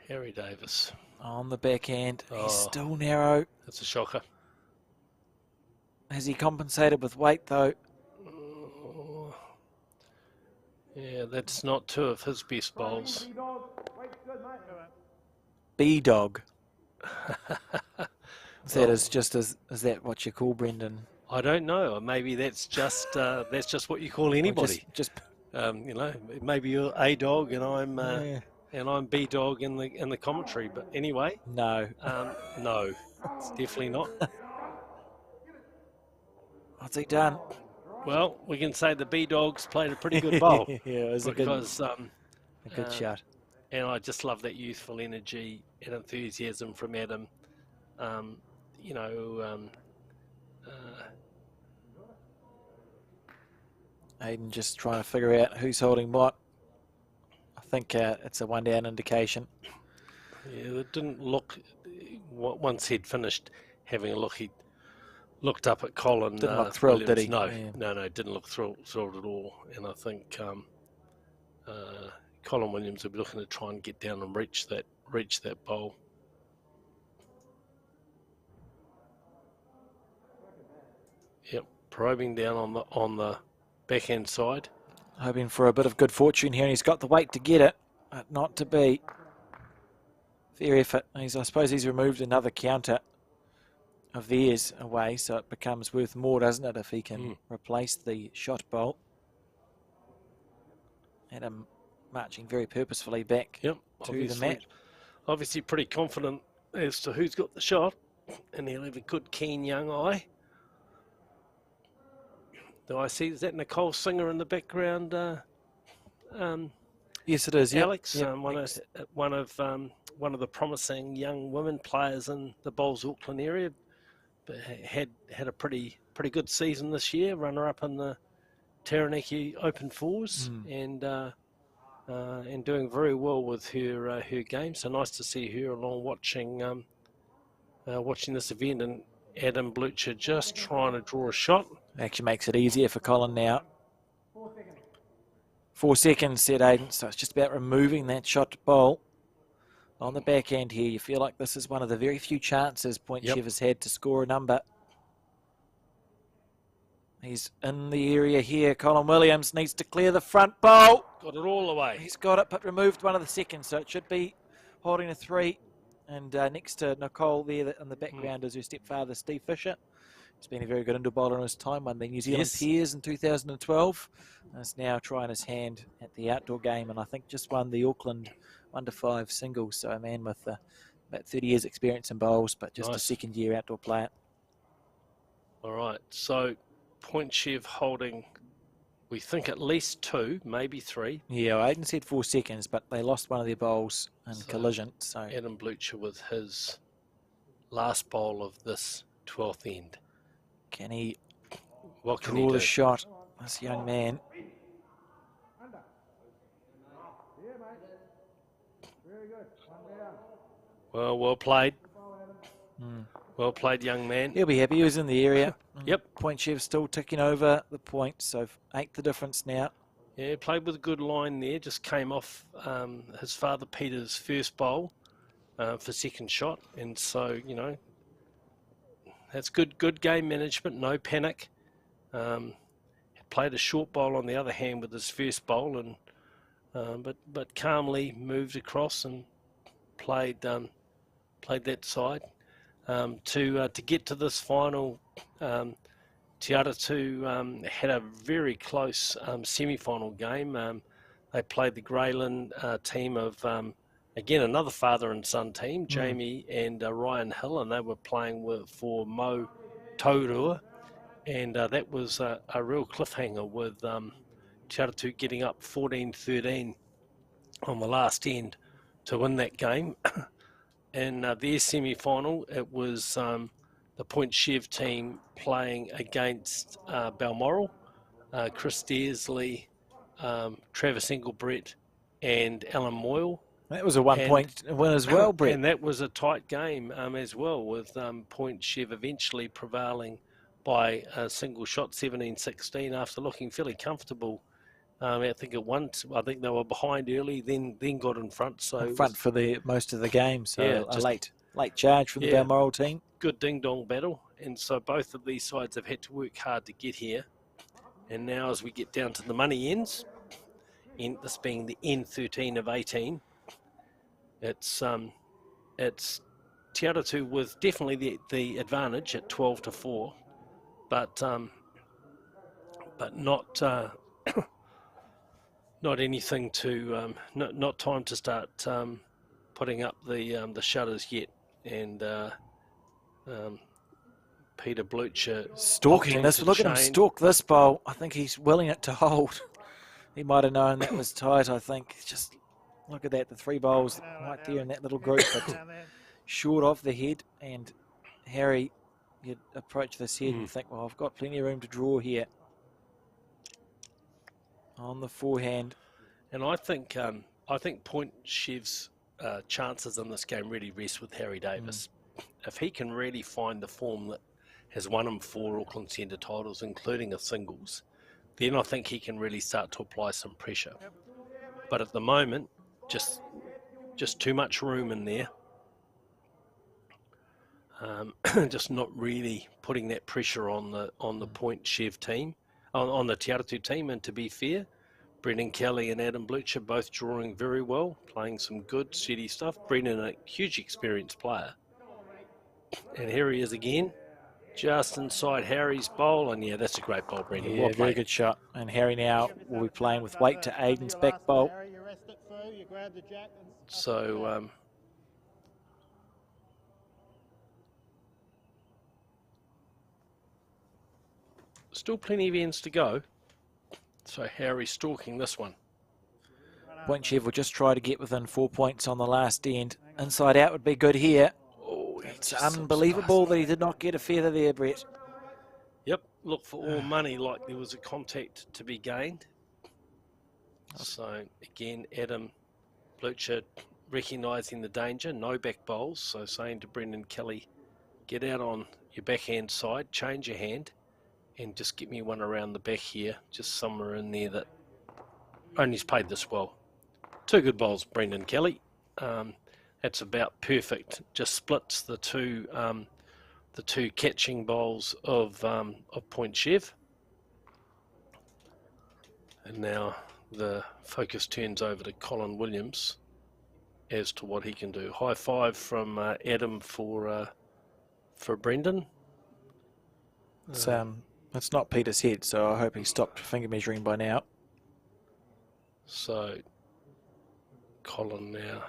Harry Davis. On the backhand. He's still narrow. That's a shocker. Has he compensated with weight, though? Yeah, that's not 2 of his best bowls. B-dog. Is that what you call Brendan? I don't know. Maybe that's just what you call anybody. Just maybe you're A dog and I'm B dog in the commentary. But anyway, no, no, it's definitely not. What's he done? Well, we can say the B dogs played a pretty good bowl. Yeah, it was a good shot. And I just love that youthful energy and enthusiasm from Adam. Aiden just trying to figure out who's holding what. I think it's a 1 down indication. Yeah, it didn't look. Once he'd finished having a look, he looked up at Colin. Didn't look thrilled, Williams. did he? No, didn't look thrilled at all. And I think Colin Williams will be looking to try and get down and reach that bowl. Yep, probing down on the backhand side. Hoping for a bit of good fortune here, and he's got the weight to get it, but not to be. Fair effort. I suppose he's removed another counter of theirs away, so it becomes worth more, doesn't it, if he can replace the shot bolt. Adam marching very purposefully back to the mat. Obviously pretty confident as to who's got the shot, and he'll have a good keen young eye. Do I see, is that Nicole Singer in the background, Yes, it is. Yep. Alex, Yep. one of the promising young women players in the Bowls Auckland area, but had a pretty good season this year. Runner up in the Taranaki Open Fours, and doing very well with her game. So nice to see her along watching this event, and Adam Blucher just trying to draw a shot. Actually makes it easier for Colin now. 4 seconds, said Aiden, so it's just about removing that shot to bowl. On the back end here, you feel like this is one of the very few chances Point Chev has had to score a number. He's in the area here. Colin Williams needs to clear the front bowl. Got it all the way. He's got it, but removed one of the seconds, so it should be holding a 3. And next to Nicole there in the background is her stepfather, Steve Fisher. He's been a very good indoor bowler in his time, won the New Zealand Peers in 2012. And is now trying his hand at the outdoor game, and I think just won the Auckland 1-5 singles. So a man with about 30 years experience in bowls, but just a second-year outdoor player. All right, so Point Chev holding, we think at least 2, maybe 3. Yeah, Aiden said 4 seconds, but they lost one of their bowls in collision. So Adam Blucher with his last bowl of this 12th end. Can he draw the shot, this young man? Well played. Well played, young man. He'll be happy. He was in the area. Yep. Point Chev still ticking over the point, so 8 the difference now. Yeah, played with a good line there. Just came off his father Peter's first bowl for second shot, and so that's good game management. No panic. Played a short bowl on the other hand with his first bowl, and but calmly moved across and played that side to get to this final. Te Aratu had a very close semi-final game. They played the Greyland team of, again, another father and son team, Jamie and Ryan Hill, and they were playing for Mo Taurua. And that was a real cliffhanger with Te Aratu getting up 14-13 on the last end to win that game. And their semi-final, it was the Point Chev team playing against Balmoral, Chris Dearsley, Travis Engelbrett, and Alan Moyle. That was a 1-point win as well, Brett. And that was a tight game as well, with Point Chev eventually prevailing by a single shot, 17-16, after looking fairly comfortable. I think they were behind early, then got in front. So in front for the most of the game. So a late charge from the Balmoral team. Good ding-dong battle. And so both of these sides have had to work hard to get here. And now as we get down to the money ends, this being the N13 of 18, it's Te Aratu with definitely the advantage at 12-4, but not not anything to not time to start putting up the shutters yet. And Peter Blucher stalking this. Look at him stalk this bowl. I think he's willing it to hold. He might have known that was tight. I think just look at that, the 3 bowls right there in that little group, but short of the head. And Harry, you'd approach this head and you think, well, I've got plenty of room to draw here on the forehand. And I think Point Chev's chances in this game really rest with Harry Davis. If he can really find the form that has won him 4 Auckland Centre titles, including a singles, then I think he can really start to apply some pressure. But at the moment, just too much room in there. Just not really putting that pressure on the Point Chev team, on the Te Aratu team. And to be fair, Brendan Kelly and Adam Blucher both drawing very well, playing some good, steady stuff. Brendan, a huge experienced player. And here he is again, just inside Harry's bowl. And yeah, that's a great bowl, Brendan. Yeah, very good shot. And Harry now will be playing with weight to Aiden's back bowl. So, still plenty of ends to go. So Harry stalking this one. Point Chev will just try to get within 4 points on the last end. Inside out would be good here. Oh, it's unbelievable that he did not get a feather there, Brett. Yep, look for all money like there was a contact to be gained. So, again, Adam Blucher recognising the danger, no back bowls, so saying to Brendan Kelly, get out on your backhand side, change your hand, and just get me one around the back here, just somewhere in there that only's played this well. 2 good bowls, Brendan Kelly. That's about perfect. Just splits the two catching bowls of Point Chev. And now the focus turns over to Colin Williams as to what he can do. High five from Adam for Brendan. It's not Peter's head, so I hope he stopped finger measuring by now. So Colin now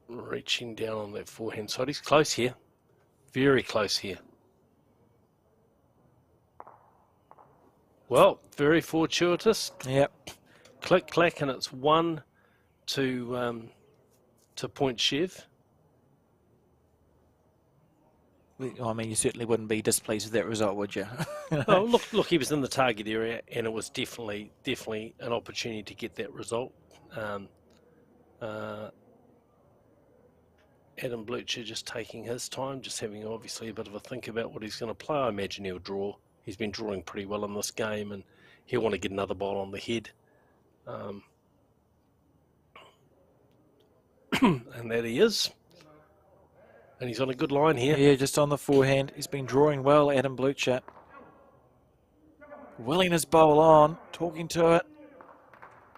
reaching down on that forehand side. He's close here, very close here. Well, very fortuitous. Yep. Click, clack, and it's 1 to Point Chev. I mean, you certainly wouldn't be displeased with that result, would you? Oh, look, he was in the target area, and it was definitely an opportunity to get that result. Adam Blucher just taking his time, just having obviously a bit of a think about what he's going to play. I imagine he'll draw. He's been drawing pretty well in this game, and he'll want to get another ball on the head. And that he is. And he's on a good line here. Yeah, just on the forehand. He's been drawing well, Adam Blucher. Willing his bowl on, talking to it.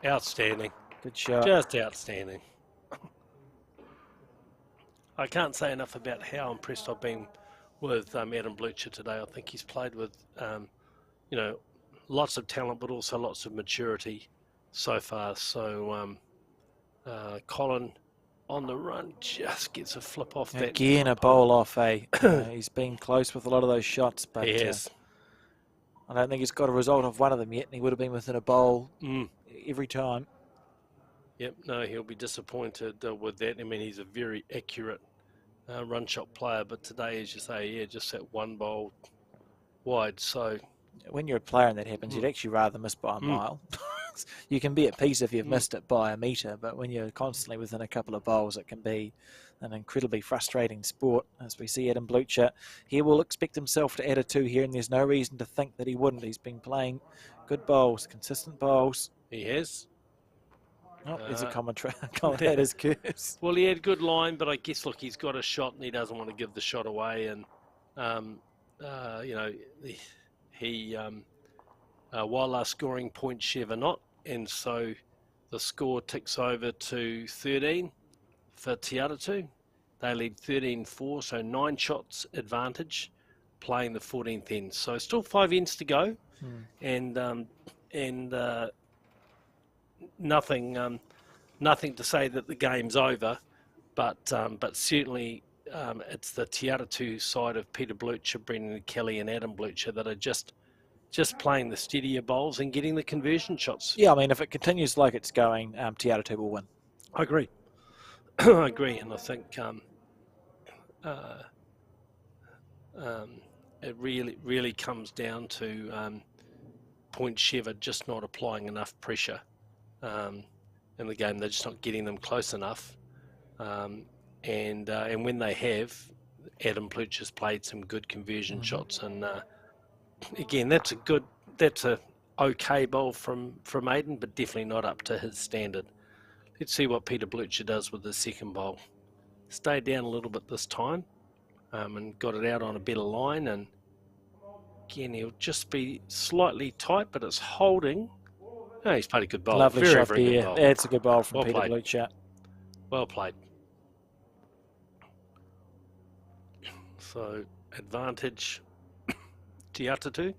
Outstanding. Good shot. Just outstanding. I can't say enough about how impressed I've been with Adam Blucher today. I think he's played with, lots of talent, but also lots of maturity so far. So Colin on the run just gets a flip off that. Again, a bowl off, eh? He's been close with a lot of those shots, but yes. I don't think he's got a result of one of them yet, and he would have been within a bowl every time. Yep, no, he'll be disappointed with that. I mean, he's a very accurate run shot player, but today, as you say, just that one bowl wide. So when you're a player and that happens, you'd actually rather miss by a mile. You can be at peace if you've missed it by a metre, but when you're constantly within a couple of bowls, it can be an incredibly frustrating sport. As we see Adam Blucher, he will expect himself to add a 2 here, and there's no reason to think that he wouldn't. He's been playing good bowls, consistent bowls. He has. Oh, there's a commentator's curse. Well, he had good line, but I guess, look, he's got a shot and he doesn't want to give the shot away. And, he while are scoring Point Chev or not. And so the score ticks over to 13 for Te Aratu. They lead 13-4, so 9 shots advantage, playing the 14th end. So still 5 ends to go. And nothing to say that the game's over, but certainly it's the Te Aratu side of Peter Blucher, Brendan Kelly and Adam Blucher that are just playing the steadier bowls and getting the conversion shots. Yeah, I mean, if it continues like it's going, Te Aratu will win. I agree. I agree, and I think it really comes down to Point Chev just not applying enough pressure in the game. They're just not getting them close enough, and when they have, Adam Blucher's played some good conversion shots, and again, that's a okay bowl from Aiden, but definitely not up to his standard. Let's see what Peter Blucher does with the second bowl. Stayed down a little bit this time, and got it out on a better line, and again, he'll just be slightly tight, but it's holding. Oh, he's played a good bowl. Lovely shot there. Good bowl. That's a good bowl from Well Peter played. Blucher. Well played. So, advantage Te Aratu.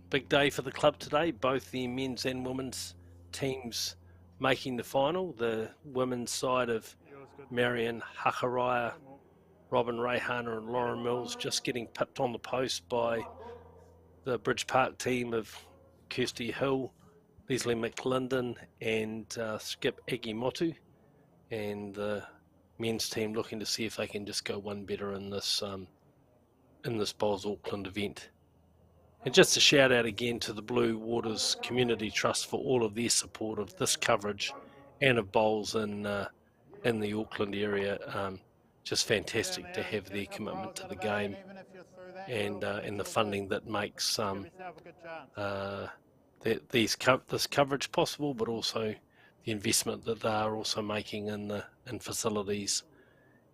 Big day for the club today. Both the men's and women's teams making the final. The women's side of Marion Hakaraya Robin Rayhana and Lauren Mills just getting pipped on the post by the Bridge Park team of Kirsty Hill, Leslie McLinden and Skip Agimotu, and the men's team looking to see if they can just go one better in this Bowls Auckland event. And just a shout out again to the Blue Waters Community Trust for all of their support of this coverage and of bowls in the Auckland area. Just fantastic to have their commitment to the game and the funding that makes this coverage possible, but also the investment that they are also making in facilities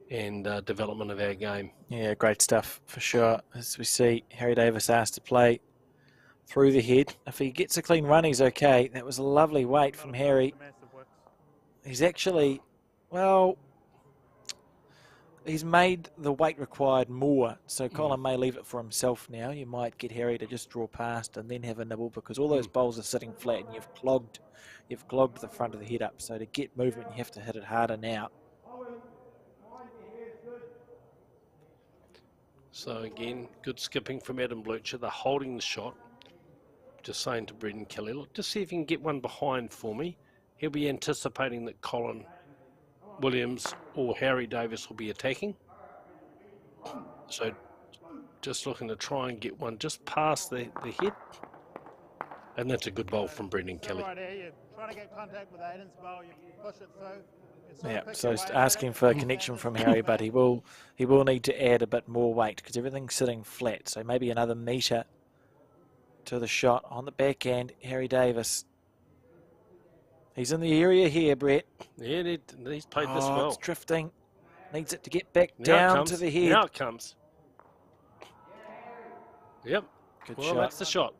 and development of our game. Yeah, great stuff for sure. As we see, Harry Davis asked to play through the head. If he gets a clean run, he's okay. That was a lovely weight from Harry. He's actually, well, he's made the weight required more, so Colin may leave it for himself now. You might get Harry to just draw past and then have a nibble, because all those bowls are sitting flat and you've clogged the front of the head up. So to get movement, you have to hit it harder now. So again, good skipping from Adam Blucher. They're holding the shot. Just saying to Brendan Kelly, look, just see if you can get one behind for me. He'll be anticipating that Colin Williams or Harry Davis will be attacking. So just looking to try and get one just past the head. And that's a good bowl from Brendan Kelly. Right here, you're trying to get contact with Aiden's bowl, you push it through. Yeah, so he's asking for a connection from Harry, but he will need to add a bit more weight because everything's sitting flat. So maybe another metre to the shot on the backhand. Harry Davis. He's in the area here, Brett. Yeah, he's played this well. It's drifting. Needs it to get back down to the head. Now it comes. Yep. Good well, shot. That's the shot.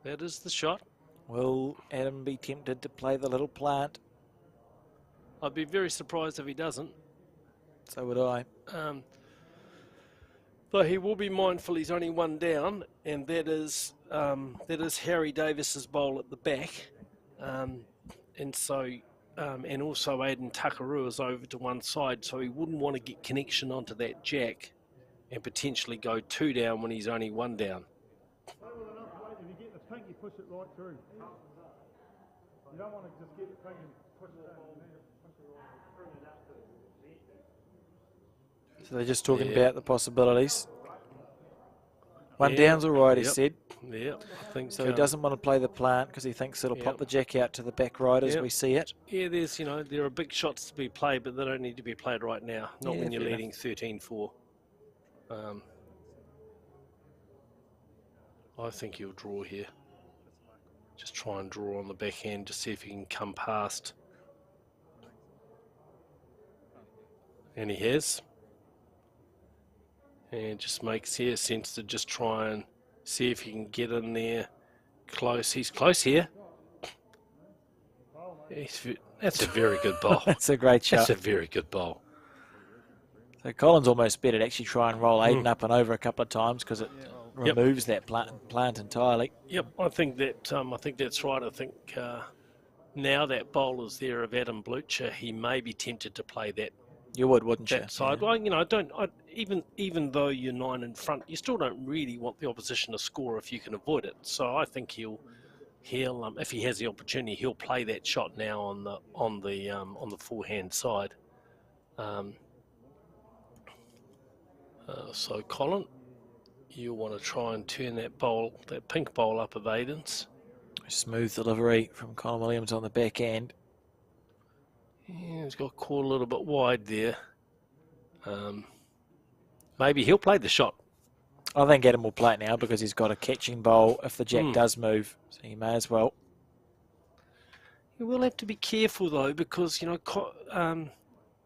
That is the shot. Will Adam be tempted to play the little plant? I'd be very surprised if he doesn't. So would I. Though he will be mindful he's only one down, and that is Harry Davis's bowl at the back. And also Aidan Takarua's over to one side, so he wouldn't want to get connection onto that jack and potentially go two down when he's only one down. If you get the pink, you push it right through. You don't want to just get the pink and push it down. So they're just talking about the possibilities. One down's all right, he said. Yeah, I think so. He doesn't want to play the plant because he thinks it'll pop the jack out to the back right as we see it. Yeah, there are big shots to be played, but they don't need to be played right now. Not when you're leading 13-4. I think he'll draw here. Just try and draw on the backhand to see if he can come past. And he has. And just makes sense to just try and see if he can get in there close. He's close here. That's a very good bowl. That's a great shot. That's a very good bowl. So Colin's almost better to actually try and roll Aiden up and over a couple of times because it removes that plant entirely. Yep, I think that's right. I think now that bowl is there of Adam Blucher, he may be tempted to play that. You would, wouldn't you? Side. Well, even though you're 9 in front, you still don't really want the opposition to score if you can avoid it. So I think he'll if he has the opportunity, he'll play that shot now on the forehand side. So Colin, you want to try and turn that pink bowl up of Aiden's. Smooth delivery from Colin Williams on the back end. Yeah, he's got caught a little bit wide there. Maybe he'll play the shot. I think Adam will play it now because he's got a catching bowl if the jack does move. So he may as well. You will have to be careful though, because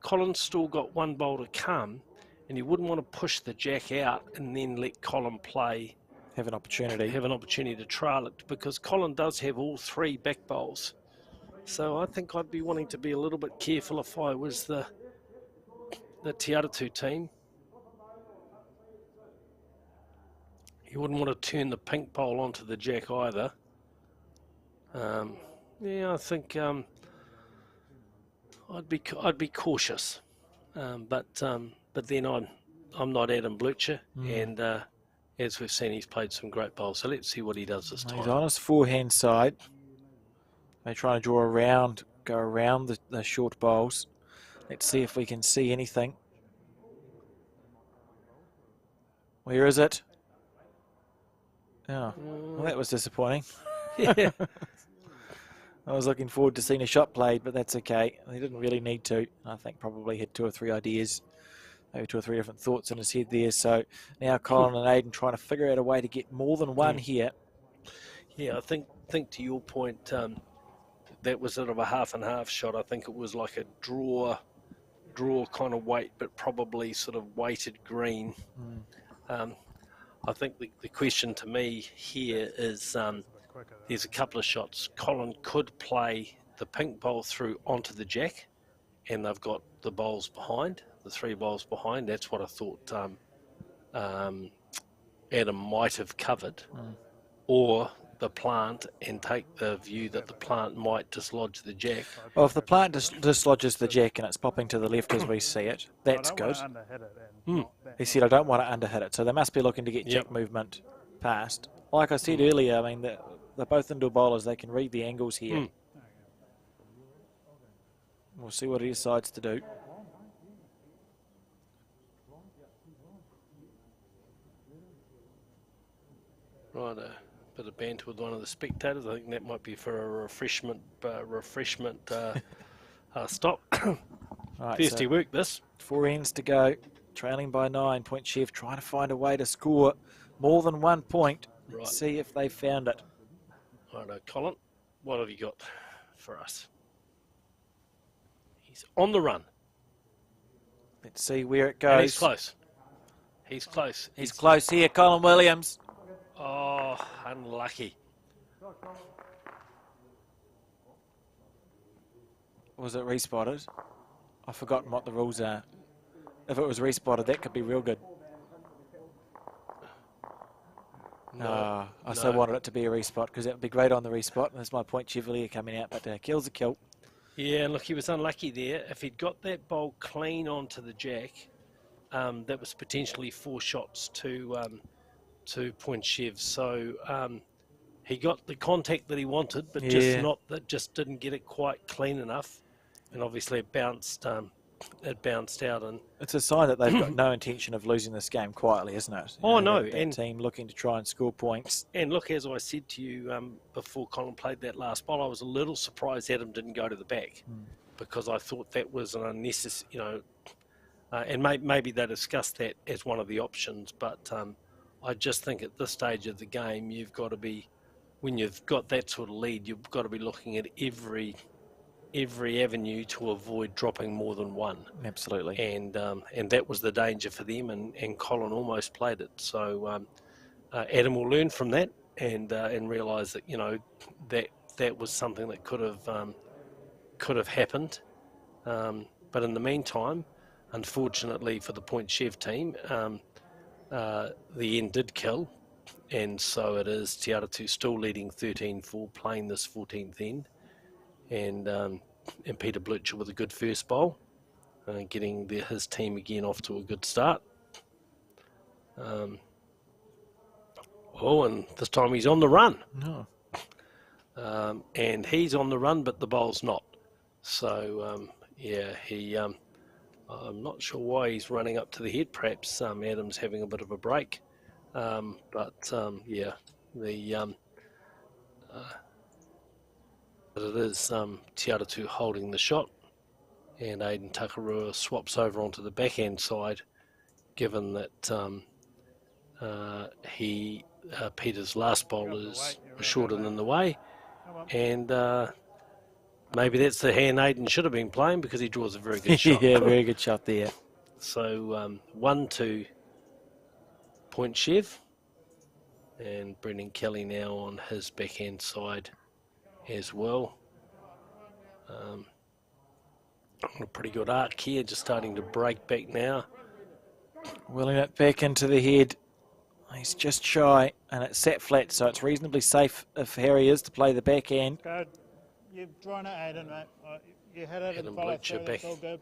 Colin's still got one bowl to come, and you wouldn't want to push the jack out and then let Colin play. Have an opportunity to trail it, because Colin does have all three back bowls. So I think I'd be wanting to be a little bit careful if I was the Te Aratu team. You wouldn't want to turn the pink bowl onto the jack either. Yeah, I think I'd be cautious. But then I'm not Adam Blucher, and as we've seen, he's played some great bowls. So let's see what he does this He's time. on his forehand side. They're trying to draw around, go around the short bowls. Let's see if we can see anything. Where is it? Oh, well, that was disappointing. Yeah. I was looking forward to seeing a shot played, but that's okay. He didn't really need to. I think probably had 2 or 3 ideas, maybe 2 or 3 different thoughts in his head there. So now Colin and Aidan trying to figure out a way to get more than one here. Yeah, I think to your point, that was sort of a half and half shot. I think it was like a draw kind of weight, but probably sort of weighted green. I think the question to me here is there's a couple of shots. Colin could play the pink bowl through onto the jack, and they've got the bowls behind, the 3 bowls behind. That's what I thought Adam might have covered. Or the plant and take the view that the plant might dislodge the jack. Well, if the plant dislodges the jack and it's popping to the left as we see it, that's good. He said, I don't want to underhit it. So they must be looking to get jack movement past. Like I said earlier, I mean, they're both indoor bowlers. They can read the angles here. We'll see what he decides to do. Right, a bit of banter with one of the spectators. I think that might be for a refreshment stop. Right, Thirsty so work, this. 4 ends to go. Trailing by 9. Point Chef trying to find a way to score more than 1 point. Let's see if they found it. Right, Colin, what have you got for us? He's on the run. Let's see where it goes. And he's close. He's close. He's close here, Colin Williams. Oh, unlucky. Was it respotted? I've forgotten what the rules are. If it was respotted, that could be real good. I so wanted it to be a respot because that would be great on the respot. And there's my Point Chevalier coming out, but kill's a kill. Yeah, look, he was unlucky there. If he'd got that bowl clean onto the jack, that was potentially 4 shots to Point Chev. So he got the contact that he wanted, but just didn't get it quite clean enough. And obviously it bounced out. And it's a sign that they've got no intention of losing this game quietly, isn't it? No. That team looking to try and score points. And look, as I said to you before Colin played that last bowl, I was a little surprised Adam didn't go to the back because I thought that was an unnecessary, and maybe they discussed that as one of the options. But I just think at this stage of the game, you've got to be, when you've got that sort of lead, you've got to be looking at every avenue to avoid dropping more than 1. Absolutely. And that was the danger for them, and Colin almost played it. So Adam will learn from that and realise that that was something that could have happened. But in the meantime, unfortunately for the Point Chev team, the end did kill, and so it is Te Aratu still leading 13-4, playing this 14th end. And Peter Blucher with a good first bowl, getting his team again off to a good start. And this time he's on the run. No. And he's on the run, but the bowl's not. So, I'm not sure why he's running up to the head. Perhaps Adam's having a bit of a break. But it is Te Aratu holding the shot, and Aidan Takarua swaps over onto the backhand side, given that Peter's last bowl was shorter than the way, and maybe that's the hand Aidan should have been playing because he draws a very good shot. Yeah, very good shot there. So 1-2 Point Chev, and Brendan Kelly now on his backhand side as well. A pretty good arc here, just starting to break back now. Wheeling it back into the head. He's just shy, and it's sat flat, so it's reasonably safe if Harry is to play the backhand. Good. You've drawn it, Aidan, mate. You had it and Adam follow Blucher through. That's all good.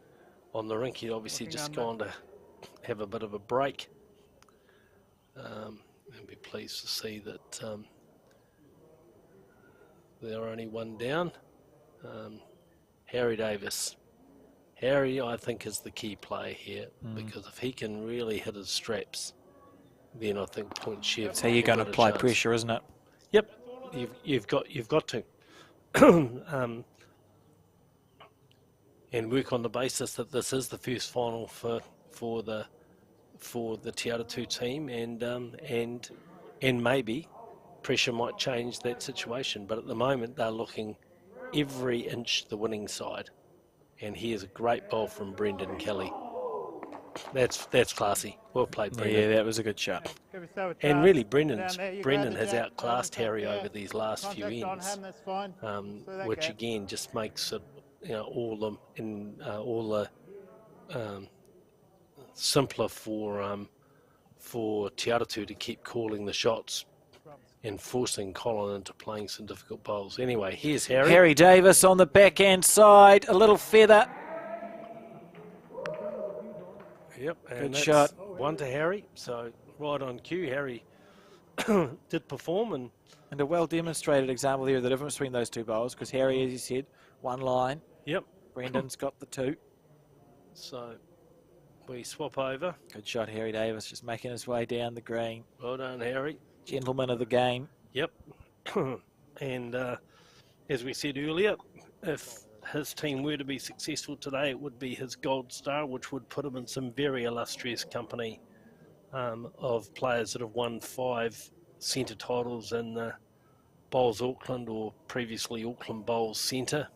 on the rink. He'd obviously Looking just under. gone to have a bit of a break. And be pleased to see that they're only one down. Harry Davis. Harry, I think, is the key player here because if he can really hit his straps, then I think Point Chev. So you're going to apply pressure, isn't it? Yep, you've got to, and work on the basis that this is the first final for the Te Atatū team, and maybe pressure might change that situation. But at the moment, they're looking every inch the winning side. And here's a great bowl from Brendan Kelly. That's classy. Well played, Brendan. Yeah, that was a good shot. Give yourself a And chance. really, Down Brendan there, you has grab the jack, outclassed hold Harry it up, over these last few Contact on ends, him, that's fine. Through that which gap. again just makes it, all the simpler for Te Atatū to keep calling the shots and forcing Colin into playing some difficult bowls. Anyway, here's Harry. Harry Davis on the backhand side, a little feather. Yep, and Good that's shot. one to Harry. So right on cue, Harry did perform, And a well demonstrated example here of the difference between those two bowls, because Harry, as you said, one line. yep. Brendan's got the two. So we swap over. Good shot, Harry Davis, just making his way down the green. Well done, Harry. Gentleman of the game. Yep. And as we said earlier, if his team were to be successful today, it would be his gold star, which would put him in some very illustrious company of players that have won 5 centre titles in the Bowls Auckland, or previously Auckland Bowls Centre.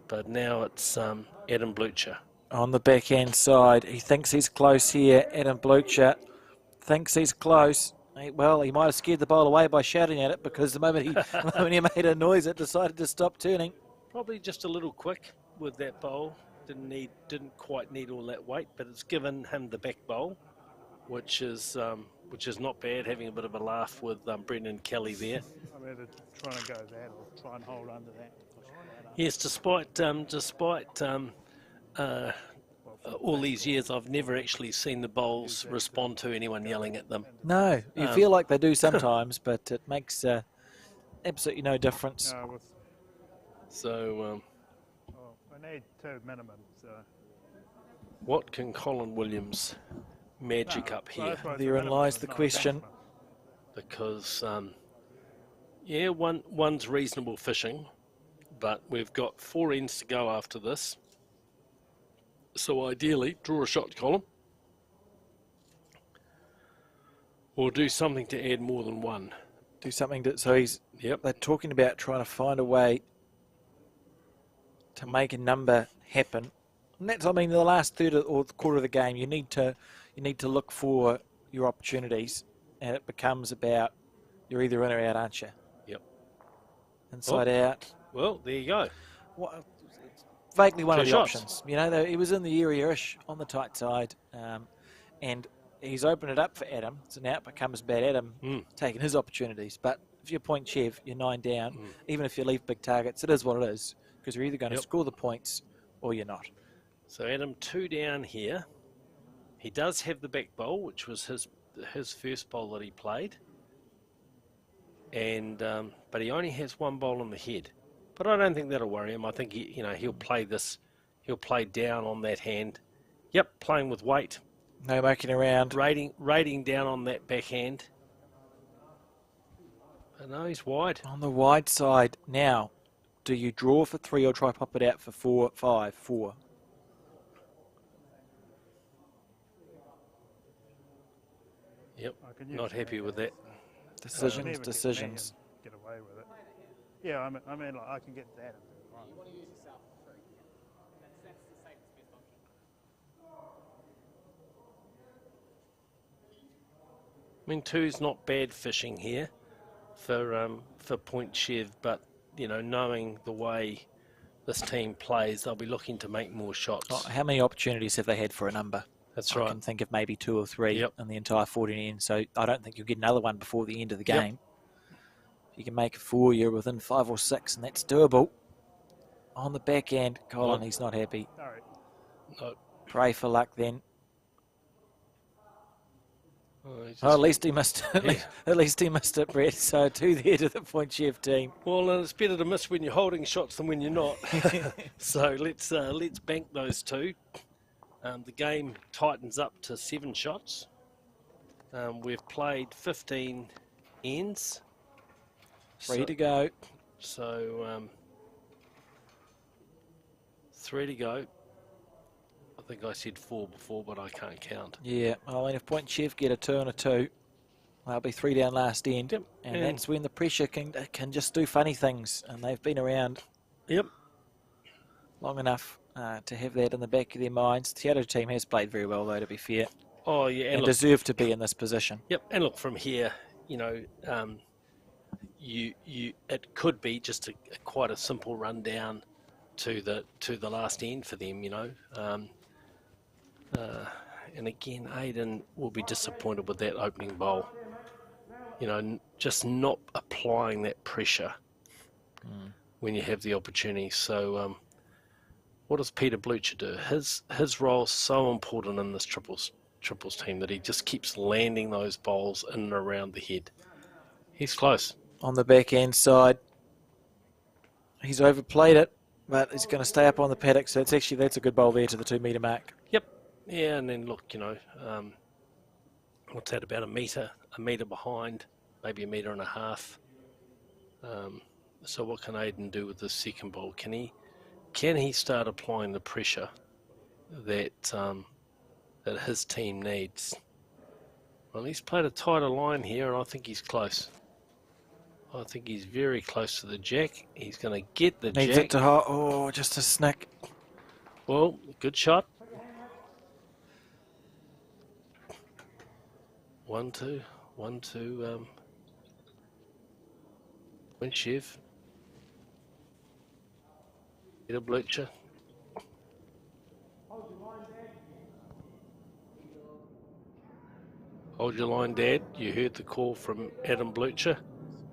But now it's Adam Blucher. On the backhand side, he thinks he's close here. Adam Blucher thinks he's close. Well, he might have scared the bowl away by shouting at it, because the moment he made a noise, it decided to stop turning. Probably just a little quick with that bowl. Didn't quite need all that weight, but it's given him the back bowl, which is not bad. Having a bit of a laugh with Brendan Kelly there. I'm either trying to go that or try and hold under that. Yes, despite all these years, I've never actually seen the bowls respond to anyone yelling at them. No, you feel like they do sometimes, but it makes absolutely no difference. So we need 2 minimum. So what can Colin Williams magic up here? Therein lies the question. Because one's reasonable fishing, but we've got 4 ends to go after this. So ideally, draw a shot, Colin, or do something to add more than 1. Do something to, so he's. Yep. They're talking about trying to find a way to make a number happen. And that's, I mean, the last third or quarter of the game, you need to look for your opportunities, and it becomes about you're either in or out, aren't you? Yep. Inside out. Well, there you go. What, vaguely one 2 of the shots. options. You know, he was in the area-ish on the tight side, and he's opened it up for Adam. So now it becomes about Adam taking his opportunities. But if you're Point Chev, you're 9 down. Even if you leave big targets, it is what it is, because you're either going to score the points or you're not. So Adam 2 down here. He does have the back bowl, which was his first bowl that he played, and but he only has 1 bowl in the head. But I don't think that'll worry him. I think he'll play this. He'll play down on that hand. Yep, playing with weight. No mucking around. Rating down on that backhand. And no, he's wide. On the wide side. Now, do you draw for 3 or try pop it out for 4, 5, 4? Yep, not happy with that. Decisions. Get away with it. Yeah, I mean, like, I can get that. I mean, 2's not bad fishing here for Point Chev, but knowing the way this team plays, they'll be looking to make more shots. Oh, how many opportunities have they had for a number? That's I right. can think of maybe 2 or 3 in the entire 14 ends, so I don't think you'll get another one before the end of the game. If you can make a 4, you're within 5 or 6, and that's doable. On the back end, Colin, Oh. he's not happy. Sorry. No. Pray for luck then. Oh, he's Oh, just- at least he missed it. At least he missed it, Brett. So 2 there to the Point Chef team. Well, it's better to miss when you're holding shots than when you're not. So let's bank those 2. The game tightens up to 7 shots. We've played 15 ends. 3 to go. So 3 to go. I think I said 4 before, but I can't count. Yeah, well, and if Point Chef get a 2 and a 2, they'll be 3 down last end. Yep. And that's when the pressure can just do funny things. And they've been around Yep. long enough to have that in the back of their minds. The other team has played very well, though, to be fair, Oh, yeah. and look, deserve to be in this position. Yep, and look, from here, you know, it could be just quite a simple rundown to the last end for them, you know. And again, Aiden will be disappointed with that opening bowl. You know, just not applying that pressure when you have the opportunity. So, what does Peter Blucher do? His role is so important in this triples team that he just keeps landing those bowls in and around the head. He's close. On the back end side, he's overplayed it, but he's going to stay up on the paddock. So that's a good bowl there to the 2 metre mark. Yep. Yeah, and then look, you know, what's that, about a metre behind, maybe 1.5 metres. So what can Aiden do with the second bowl? Can he start applying the pressure that his team needs? Well, he's played a tighter line here, and I think he's close. I think he's very close to the jack. He's going to get the Needs jack. it to just a snick. Well, good shot. 1-2, 1-2. Point Chef. Peter Blucher. Hold your line, Dad. You heard the call from Adam Blucher,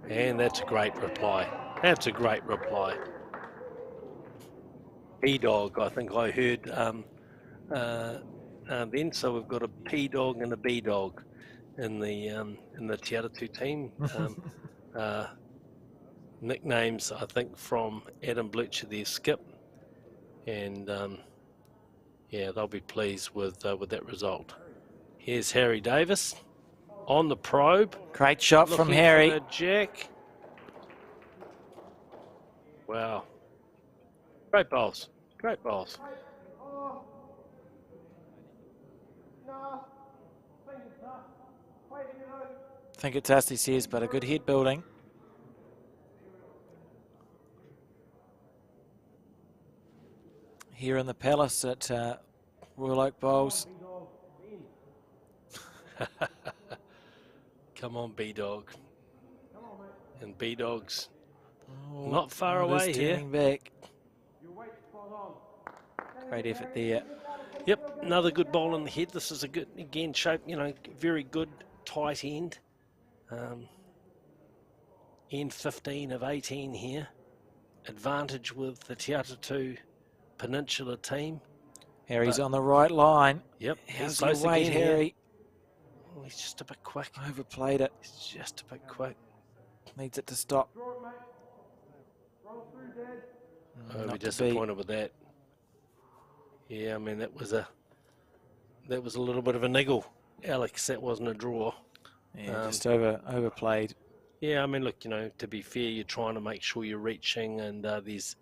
and that's a great reply. That's a great reply. B-dog, I think I heard then. So we've got a P-dog and a B-dog in the Te Aratu team. Nicknames, I think, from Adam Blucher, their skip, and yeah, they'll be pleased with that result. Here's Harry Davis on the probe. Great shot from Looking Harry. for a jack. Wow. Great bowls. Great bowls. I think it's us, he says, but a good head building. Here in the Palace at Royal Oak Bowls. Come on, B-Dog. And B-Dog's Oh, not far it is away here. turning back. Great effort there. Yep, another good bowl in the head. This is a good, again, shape, you know, very good tight end. End 15 of 18 here. Advantage with the Te Aratu Peninsula team. Harry's on the right line. Yep, How's he's your close weight, again here. Harry? Oh, he's just a bit quick. Overplayed it. He's just a bit quick. Needs it to stop. I'll be Not to disappointed with that. Yeah, I mean that was a little bit of a niggle, Alex. That wasn't a draw. Yeah, just overplayed. Yeah, I mean, look, you know, to be fair, you're trying to make sure you're reaching, and there's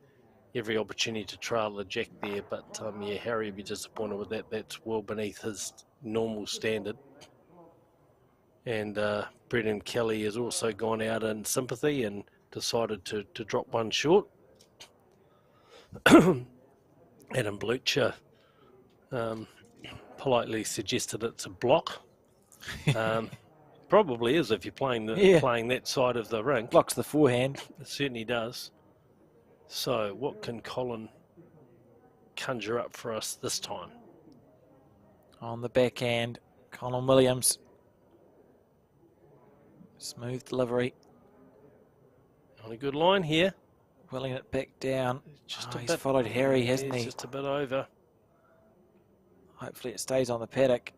every opportunity to trail the jack there. But yeah, Harry would be disappointed with that. That's well beneath his normal standard. And Brendan Kelly has also gone out in sympathy and decided to drop one short. Adam Blucher politely suggested it's a block. Probably is if you're playing that side of the rink. Blocks the forehand. It certainly does. So what can Colin conjure up for us this time? On the backhand, Colin Williams. Smooth delivery. On a good line here. Willing it back down. Just Oh, a he's bit, followed Harry, hasn't he's he? just a bit over. Hopefully it stays on the paddock.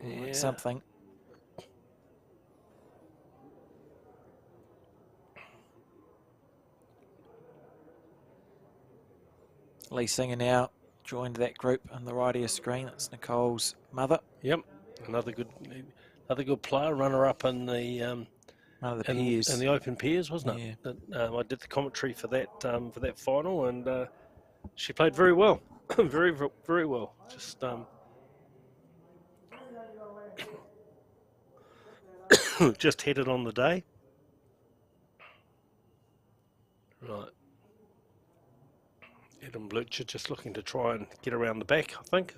Yeah. Like something. Lee Singer now joined that group on the right of your screen. That's Nicole's mother. Yep, another good player, runner-up in the One of the in peers. the Open Pairs, wasn't Yeah. it? I did the commentary for that final, and she played very well, very well. Just just headed on the day. Right. Adam Blucher just looking to try and get around the back, I think.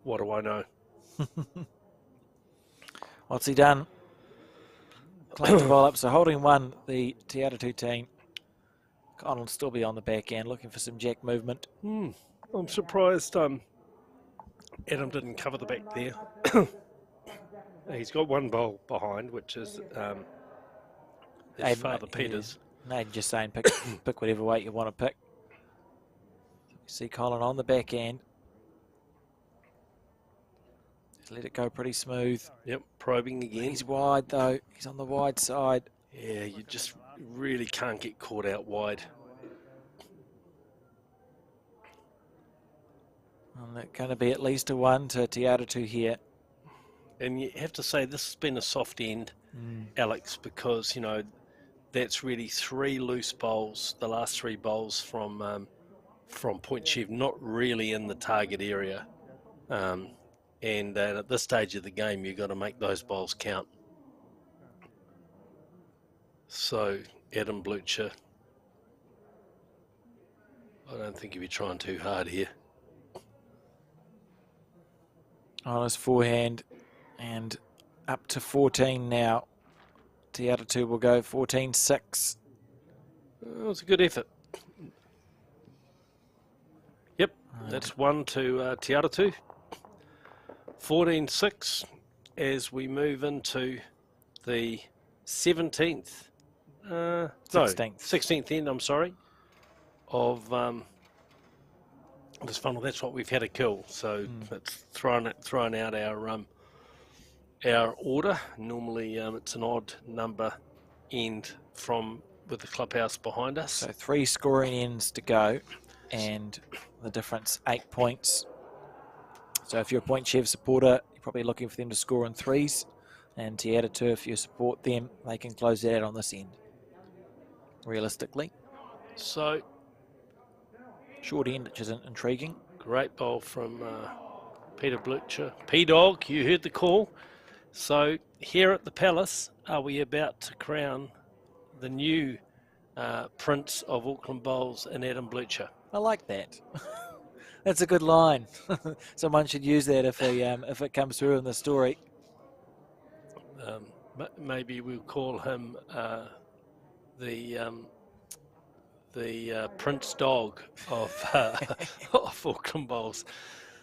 What do I know? What's he done? Cleans the ball up. So holding one, the Te Atatu team. Connell will still be on the back end, looking for some jack movement. I'm surprised Adam didn't cover the back there. He's got one bowl behind, which is his father Peter's. No, just saying pick whatever weight you want to pick. You see Colin on the back end. Just let it go pretty smooth. Yep, probing again. He's wide though. He's on the wide side. Yeah, you just really can't get caught out wide. And they're going to be at least a 1 to Te Atatu here. And you have to say this has been a soft end, Alex, because, you know, that's really 3 loose bowls, the last 3 bowls from Point Chev, not really in the target area. And at this stage of the game, you've got to make those bowls count. So, Adam Blucher, I don't think he'll be trying too hard here. On his forehand and up to 14 now. Te Atatu will go 14-6. It was a good effort. Yep, that's 1 to Te Atatu. 14-6 as we move into the 17th. 16th end, I'm sorry, of this funnel. That's what we've had a kill. So it's thrown out our order. Normally it's an odd number end with the clubhouse behind us. So 3 scoring ends to go, and the difference 8 points. So if you're a Point Chev supporter, you're probably looking for them to score in 3s, and Te Atatu, if you support them, they can close that out on this end. Realistically, So short end, which isn't intriguing. great bowl from Peter Blucher. P-Dog, you heard the call. So here at the Palace, are we about to crown the new Prince of Auckland Bowls in Adam Blucher? I like that. That's a good line. Someone should use that if it comes through in the story. Maybe we'll call him the Prince Dog of Auckland Bowls.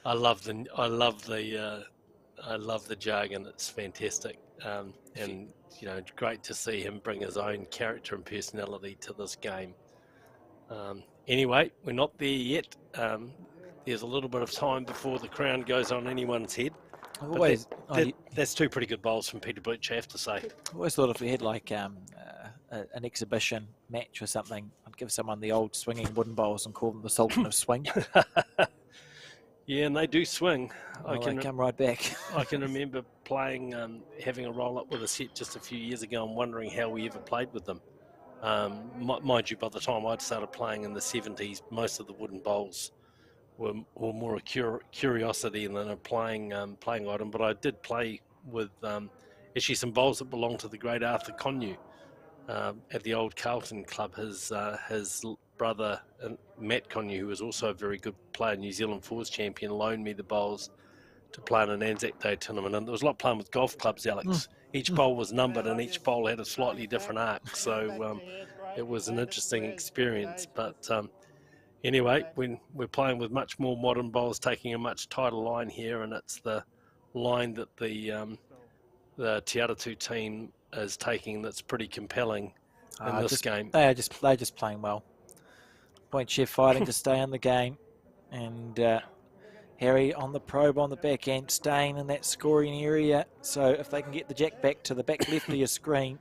I love the jargon. It's fantastic, and you know, great to see him bring his own character and personality to this game. Anyway, we're not there yet. There's a little bit of time before the crown goes on anyone's head. That's 2 pretty good bowls from Peter Blucher, I have to say. I always thought if we had like an exhibition match or something, I'd give someone the old swinging wooden bowls and call them the Sultan of Swing. Yeah, and they do swing. They come right back. I can remember playing, having a roll up with a set just a few years ago and wondering how we ever played with them. Mind you, by the time I'd started playing in the 70s, most of the wooden bowls were more a curiosity than a playing item. But I did play with actually some bowls that belonged to the great Arthur Connew at the old Carlton Club. His brother Matt Connew, who was also a very good player, New Zealand Fours champion, loaned me the bowls to play in an Anzac Day tournament. And there was a lot playing with golf clubs, Alex. Each bowl was numbered and each bowl had a slightly different arc. So it was an interesting experience. But anyway, when we're playing with much more modern bowls, taking a much tighter line here, and it's the line that the Te Atatu team is taking that's pretty compelling. in this game. They're just playing well. Point Chef fighting to stay in the game, and Harry on the probe on the back end, staying in that scoring area. So if they can get the jack back to the back left of your screen,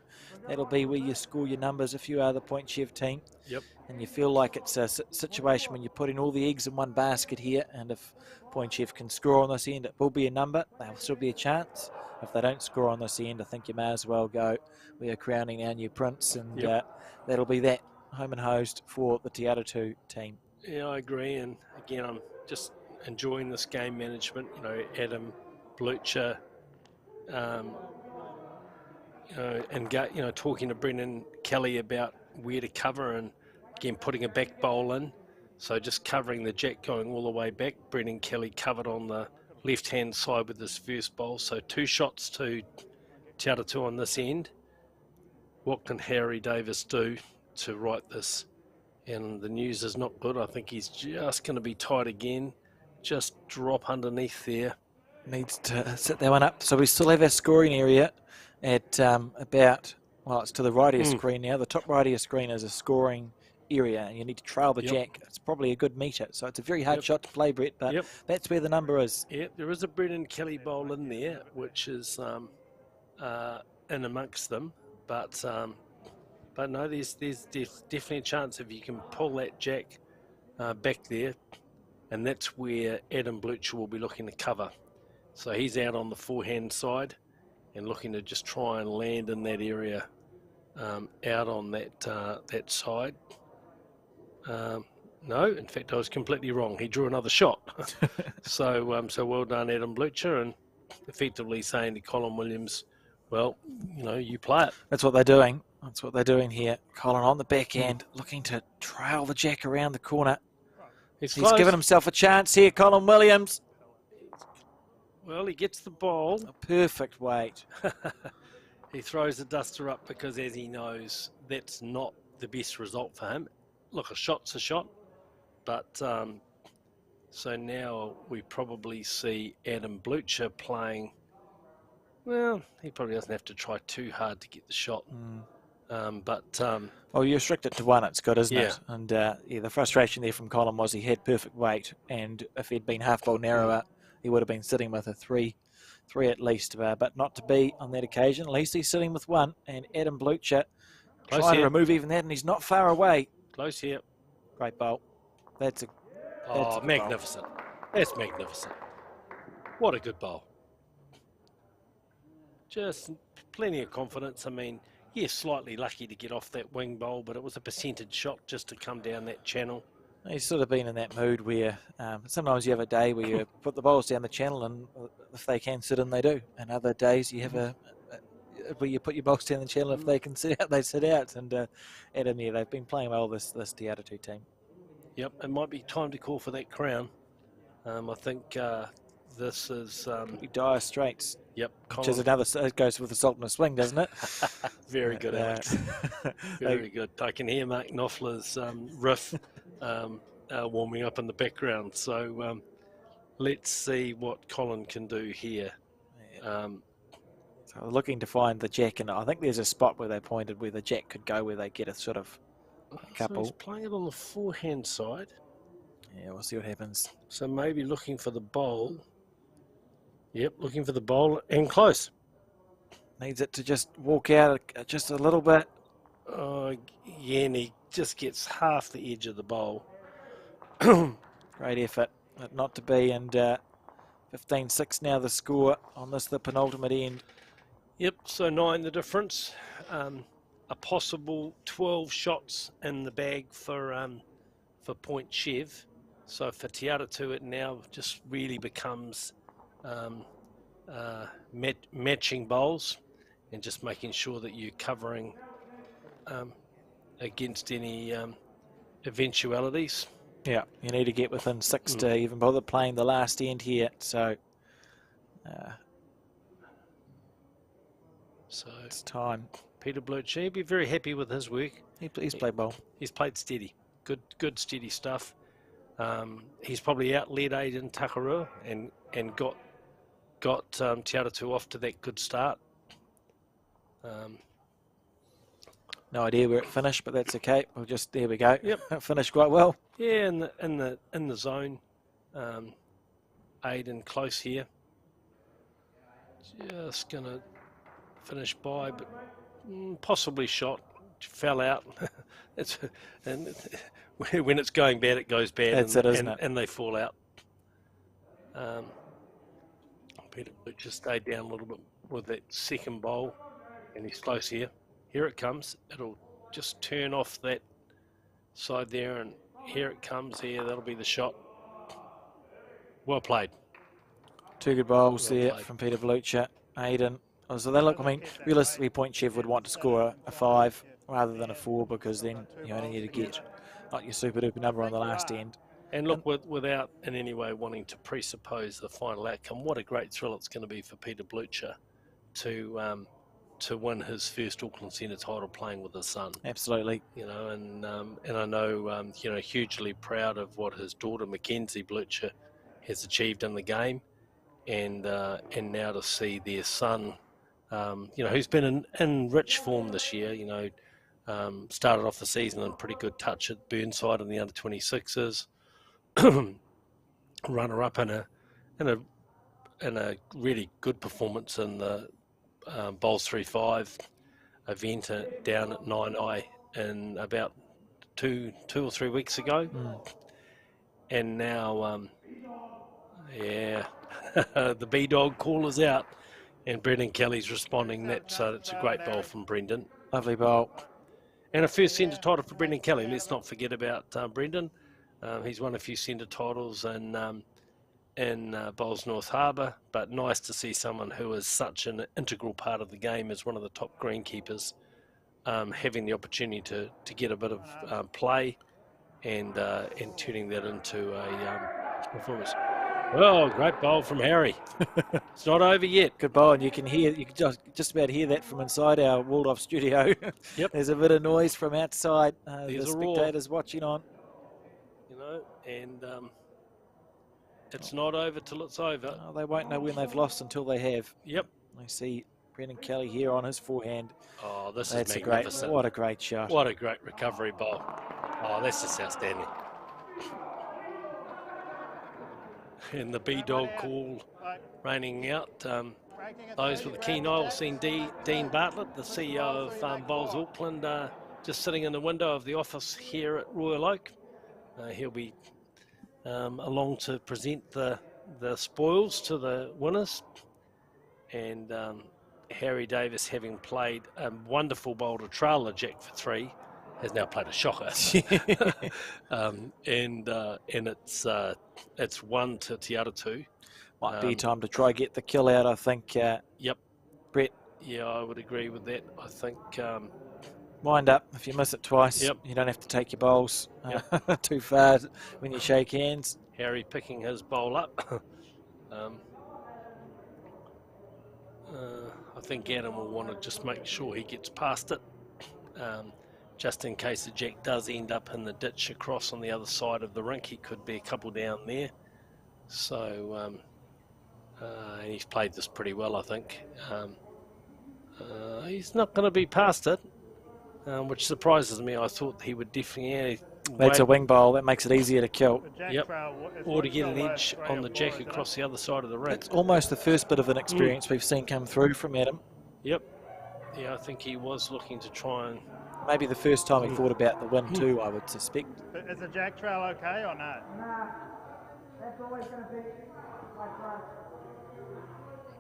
that'll be where you score your numbers if you are the Point Chef team. Yep. And you feel like it's a situation when you're putting all the eggs in one basket here, and if Point Chef can score on this end, it will be a number. There'll still be a chance. If they don't score on this end, I think you may as well go, we are crowning our new prince, and that'll be that home and host for the Te Aratu team. Yeah, I agree. And again, I'm just enjoying this game management. You know, Adam Blucher, and talking to Brendan Kelly about where to cover, and again putting a back bowl in. So just covering the jack going all the way back. Brendan Kelly covered on the left-hand side with this first bowl. So 2 shots to Te Aratu on this end. What can Harry Davis do to right this? And the news is not good. I think he's just going to be tight again. Just drop underneath there. Needs to sit that one up. So we still have our scoring area at about, well, it's to the right of your screen now. The top right of your screen is a scoring area, and you need to trail the jack. It's probably a good meter. So it's a very hard shot to play, Brett, but that's where the number is. Yep, there is a Brendan Kelly bowl in there, which is in amongst them. But no, there's definitely a chance if you can pull that jack back there, and that's where Adam Blucher will be looking to cover. So he's out on the forehand side and looking to just try and land in that area, out on that side. No, in fact, I was completely wrong. He drew another shot. So well done, Adam Blucher, and effectively saying to Colin Williams, well, you know, you play it. That's what they're doing. That's what they're doing here. Colin on the back end, looking to trail the jack around the corner. He's given himself a chance here, Colin Williams. Well, he gets the ball. A perfect weight. He throws the duster up because, as he knows, that's not the best result for him. Look, a shot's a shot. But so now we probably see Adam Blucher playing. Well, he probably doesn't have to try too hard to get the shot. Well, you restrict it to 1, it's good, isn't it? And the frustration there from Colin was he had perfect weight, and if he'd been half bowl narrower, he would have been sitting with a 3 at least, but not to be on that occasion. At least he's sitting with 1, and Adam Blucher trying to remove even that, and he's not far away. Close here. Great bowl. That's magnificent. Bowl. That's magnificent. What a good bowl. Just plenty of confidence. I mean, yes, slightly lucky to get off that wing bowl, but it was a percentage shot just to come down that channel. He's sort of been in that mood where sometimes you have a day where you put the bowls down the channel, and if they can sit in, they do. And other days you have where you put your bowls down the channel, if they can sit out, they sit out. And Adam, they've been playing well, this Te Aratu team. Yep, it might be time to call for that crown. I think this is... Dire Straits. Yep. Which is another, it goes with the salt and a swing, doesn't it? Very good, Alex. Very good. I can hear Mark Knopfler's riff warming up in the background. So let's see what Colin can do here. So looking to find the jack, and I think there's a spot where they pointed where the jack could go, where they get a sort of couple. So he's playing it on the forehand side. Yeah, we'll see what happens. So maybe looking for the bowl. Yep, looking for the bowl and close. Needs it to just walk out just a little bit. Oh, yeah, and he just gets half the edge of the bowl. Great effort, but not to be. And 15-6 now the score on this, the penultimate end. Yep, so 9 the difference. A possible 12 shots in the bag for Point Chev. So for Te Aratu, it now just really becomes matching bowls and just making sure that you're covering against any eventualities. Yeah, you need to get within 6 to even bother playing the last end here. So it's time. Peter Blucher, be very happy with his work. He's played well. He's played steady. Good steady stuff. He's probably outled Aiden Takarua and got Te Aratu off to that good start. No idea where it finished, but that's okay. We'll just, there we go. Yep. It finished quite well. Yeah, in the zone. Aiden close here. Just gonna finish by, but possibly shot. Fell out. And when it's going bad, it goes bad. That's and, it, isn't it? And they fall out. Peter just stayed down a little bit with that second bowl, and he's close here. Here it comes. It'll just turn off that side there, and here it comes here. That'll be the shot. Well played. Two good bowls Well there played. from Peter Volucha. Aiden. Oh, so they look, I mean, realistically, Point Chev would want to score a 5 rather than a 4, because then you only need to get not your super duper number on the last end. And look, without in any way wanting to presuppose the final outcome, what a great thrill it's going to be for Peter Blucher to win his first Auckland Centre title playing with his son. Absolutely. You know, and I know you know, hugely proud of what his daughter Mackenzie Blucher has achieved in the game, and now to see their son, you know, who's been in rich form this year. You know, started off the season in pretty good touch at Burnside in the under-26s. Runner up in a really good performance in the Bowls 3-5 event down at 9i in about two or 3 weeks ago, and now yeah, the B Dog call is out, and Brendan Kelly's responding. That's a great bowl from Brendan. Lovely bowl. And a first centre title for Brendan Kelly. Let's not forget about Brendan. He's won a few centre titles in Bowls North Harbour, but nice to see someone who is such an integral part of the game as one of the top greenkeepers having the opportunity to get a bit of play and turning that into a performance. Oh, great bowl from Harry. It's not over yet. Good bowl, and you can just about hear that from inside our walled-off studio. Yep. There's a bit of noise from outside. The There's a roar. spectators watching on. You know, and it's not over till it's over. Oh, they won't know when they've lost until they have. Yep. I see Brendan Kelly here on his forehand. Oh, this That's is a great, magnificent. what a great shot. What a great recovery bowl. Oh, that's just outstanding. And the B-Dog call raining out. Those with a keen eye will see Dean Bartlett, the CEO of Bowls Auckland, just sitting in the window of the office here at Royal Oak. He'll be along to present the spoils to the winners. And Harry Davis, having played a wonderful bowl to trail the jack for 3, has now played a shocker. And it's 1 to Te Ara 2. Might be time to try get the kill out, I think. Yep. Brett. Yeah, I would agree with that. I think... wind up. If you miss it twice, Yep. You don't have to take your bowls too far when you shake hands. Harry picking his bowl up. I think Adam will want to just make sure he gets past it, just in case the jack does end up in the ditch across on the other side of the rink. He could be a couple down there. So and he's played this pretty well, I think. He's not going to be past it, which surprises me. I thought he would definitely... That's a wing bowl. That makes it easier to kill. Yep. Or to get an edge on the jack across the other side of the rink. It's almost the first bit of an experience we've seen come through from Adam. Yep. Yeah, I think he was looking to try and... Maybe the first time he thought about the win too, I would suspect. Is the jack trail okay or not? Nah, that's always going to be like that.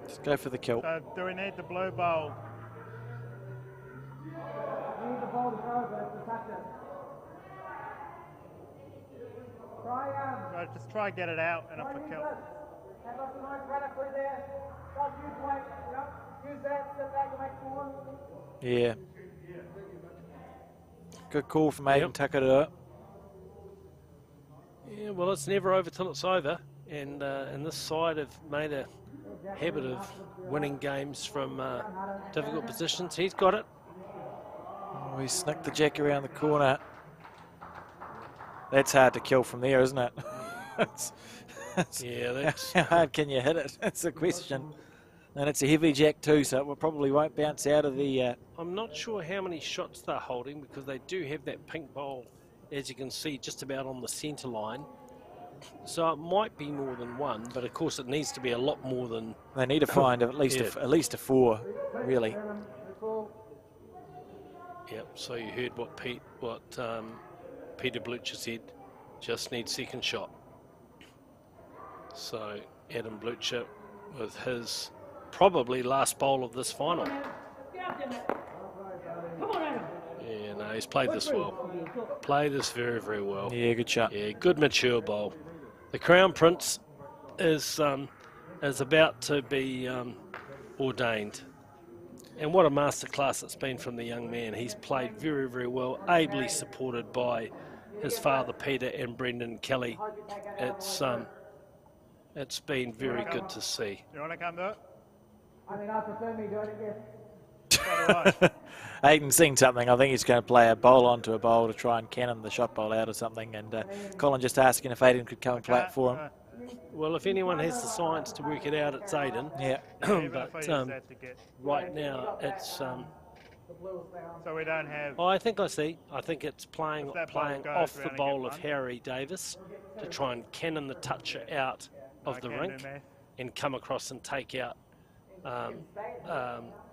Just go for the kill. So do we need the blue bowl? You need the ball to go, but to touch it. Try, So just try get it out and up a kill. have us a nice run up through there. Don't use weight, you know, use that, sit back and make form. Yeah. Good call from Aiden Takara. Yeah, well, it's never over till it's over. And this side have made a habit of winning games from difficult positions. He's got it. Oh, he snuck the jack around the corner. That's hard to kill from there, isn't it? Yeah, that's... How hard can you hit it? That's the question. And it's a heavy jack too, so it will probably won't bounce out of the... I'm not sure how many shots they're holding because they do have that pink bowl, as you can see, just about on the centre line. So it might be more than one, but of course it needs to be a lot more than... They need to find at least Yeah. at least a 4, really. Yep, so you heard what Peter Blucher said, just need second shot. So Adam Blucher with his probably last bowl of this final. Yeah, no, he's played this well. Played this very, very well. Yeah, good shot. Yeah, good mature bowl. The Crown Prince is about to be ordained. And what a masterclass it's been from the young man. He's played very, very well, ably supported by his father Peter and Brendan Kelly. It's been very good to see. You want to come to it? I mean, I prefer me doing it, yes. So do I. Aiden's seen something. I think he's going to play a bowl onto a bowl to try and cannon the shot bowl out or something. And Colin just asking if Aiden could come and play it for him. Well, if anyone has the science to work it out, it's Aiden. Yeah. Even if I But use that to get, right now, it's... so we don't have. I think I see. I think it's playing If that ball goes off the round and bowl get of one. Harry Davis to try and cannon the toucher out of I the can do rink math. and come across and take out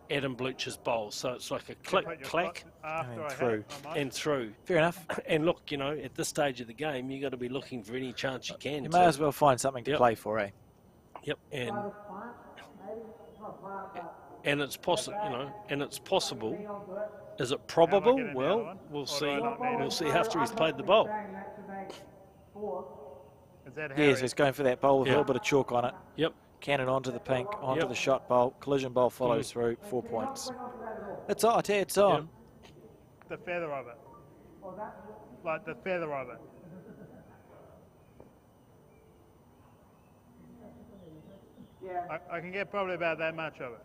Adam Blucher's bowl. So it's like a Put click, your clack, foot after And I hit through. it, I might. and through. Fair enough. And look, you know, at this stage of the game, you've got to be looking for any chance you can. You to- may as well find something to Yep. play for, eh? Yep, and it's possible, you know, and it's possible. Is it probable? getting the other Well, one? we'll Or do see. I not need it? We'll see after he's played the bowl. Is that Harry? Yes, he's going for that bowl with a Yeah. little bit of chalk on it. Yep. Cannon onto the pink, onto Yep. the shot bowl. Collision bowl follows through. 4 points. It's on. I tell you, it's on. The feather of it. Like the feather of it. I can get probably about that much of it.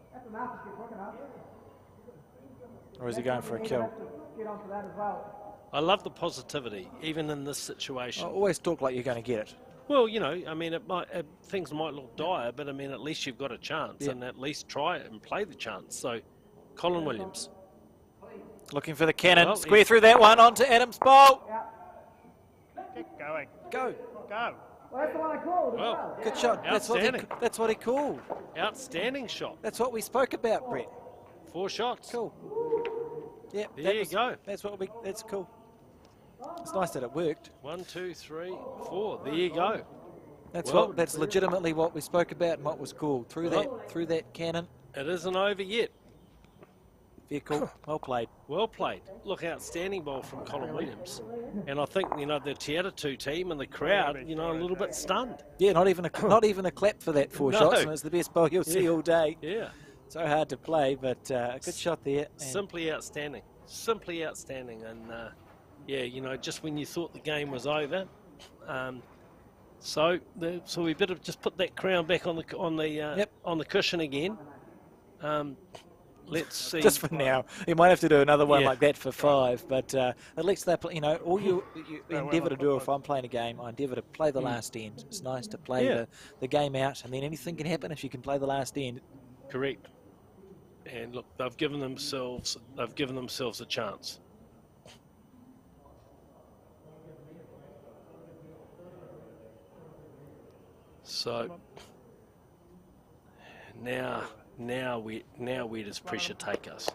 Or is he going for a kill? Get onto that as well. I love the positivity, even in this situation. Always talk like you're going to get it. Well, you know, I mean, things might look dire, but I mean, at least you've got a chance, Yeah. and at least try it and play the chance. So, Colin Williams. Looking for the cannon. Well, Square he's- through that one onto Adam's bowl. Keep going. Go. Go. Well, that's the one I called as Well, well. Good shot. Outstanding. That's what he called. Outstanding shot. That's what we spoke about, Brett. 4 shots. Cool. Yeah, There you go. That's cool. It's nice that it worked. 1, 2, 3, 4. There you go. Well- That's legitimately what we spoke about and what was called. Through that cannon. It isn't over yet. Very cool. Well played. Well played. Look, outstanding ball from Colin Williams. And I think, you know, the Tiaratu team and the crowd, you know, a little bit stunned. Yeah, not even a clap for that 4 No. shots, and it's the best bowl you'll see Yeah. all day. Yeah. So hard to play, but a good shot there. And Simply outstanding. Simply outstanding. And, yeah, you know, just when you thought the game was over. So we better just put that crown back on the cushion again. Let's see. just for now, you might have to do another one Yeah. like that for 5. But at least they, you know, all you well, endeavour to I do thought- if I'm playing a game, I endeavour to play the last end. It's nice to play Yeah. the game out, and then anything can happen if you can play the last end. Correct. And look, they've given themselves a chance. So now where does pressure take us?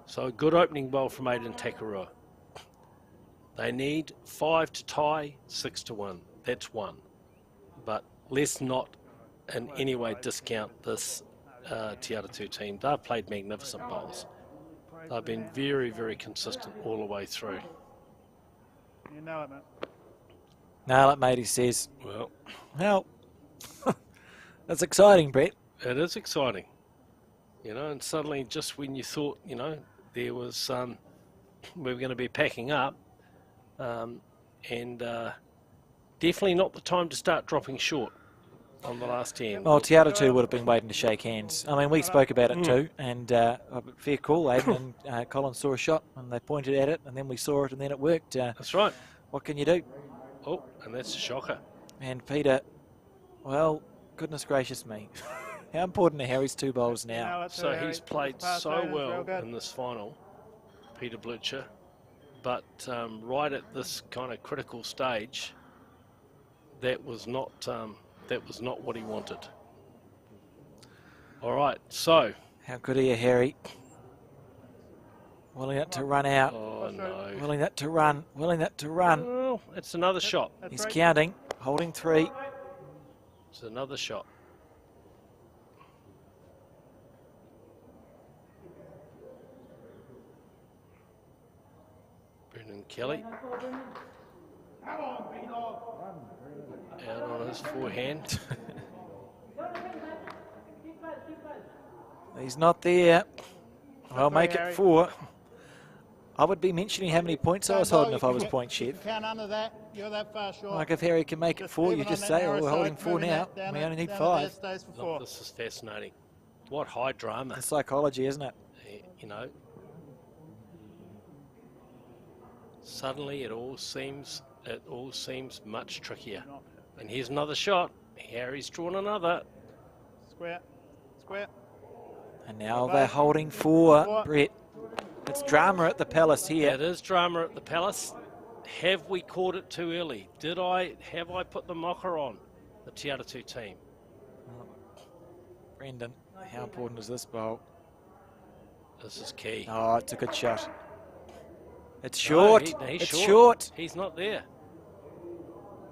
So a good opening bowl from Aiden Takarua. They need 5 to tie, 6 to 1. That's 1. But let's not in any way discount this Tiaratu team. They've played magnificent bowls. They've been very, very consistent all the way through. You know it, man. Nail it, mate, he says. Well, That's exciting, Brett. it is exciting. You know, and suddenly just when you thought, you know, there was, we were going to be packing up, and definitely not the time to start dropping short on the last 10. Well, Tiaratu would have been waiting to shake hands. I mean, we spoke about it too, and fair call. Aiden and Colin saw a shot, and they pointed at it, and then we saw it, and then it worked. That's right. What can you do? Oh, and that's a shocker. And Peter, well, goodness gracious me. How important are Harry's 2 bowls now? That's So Harry. he's played Pass so Hayden's real well good. in this final, Peter Blucher, but right at this kind of critical stage, that was not what he wanted. All right, so. How good are you, Harry? Willing it to run out. Oh no. Willing that to run. Willing that to run. Well, it's another shot. That's He's right. counting. Holding 3. It's another shot. Brendan Kelly. Out on his forehand. He's not there. I'll make Harry. it 4. I would be mentioning how many points I was holding if I was point chef. Count under that. You're that far short. Like if Harry can make it 4, you just say, oh, we're holding 4 now. We only need 5. Stays for Look, 4. this is fascinating. What high drama, It's psychology, isn't it? you know. Suddenly it all seems much trickier. And here's another shot. Harry's drawn another. Square. Square. And now they're holding 4, Brett. It's drama at the Palace here. It is drama at the Palace. Have we caught it too early? Have I put the mocker on the Te Aratu team? Brendan, how important is this bowl? This is key. Oh, it's a good shot. It's No, short. he's It's short. He's not there.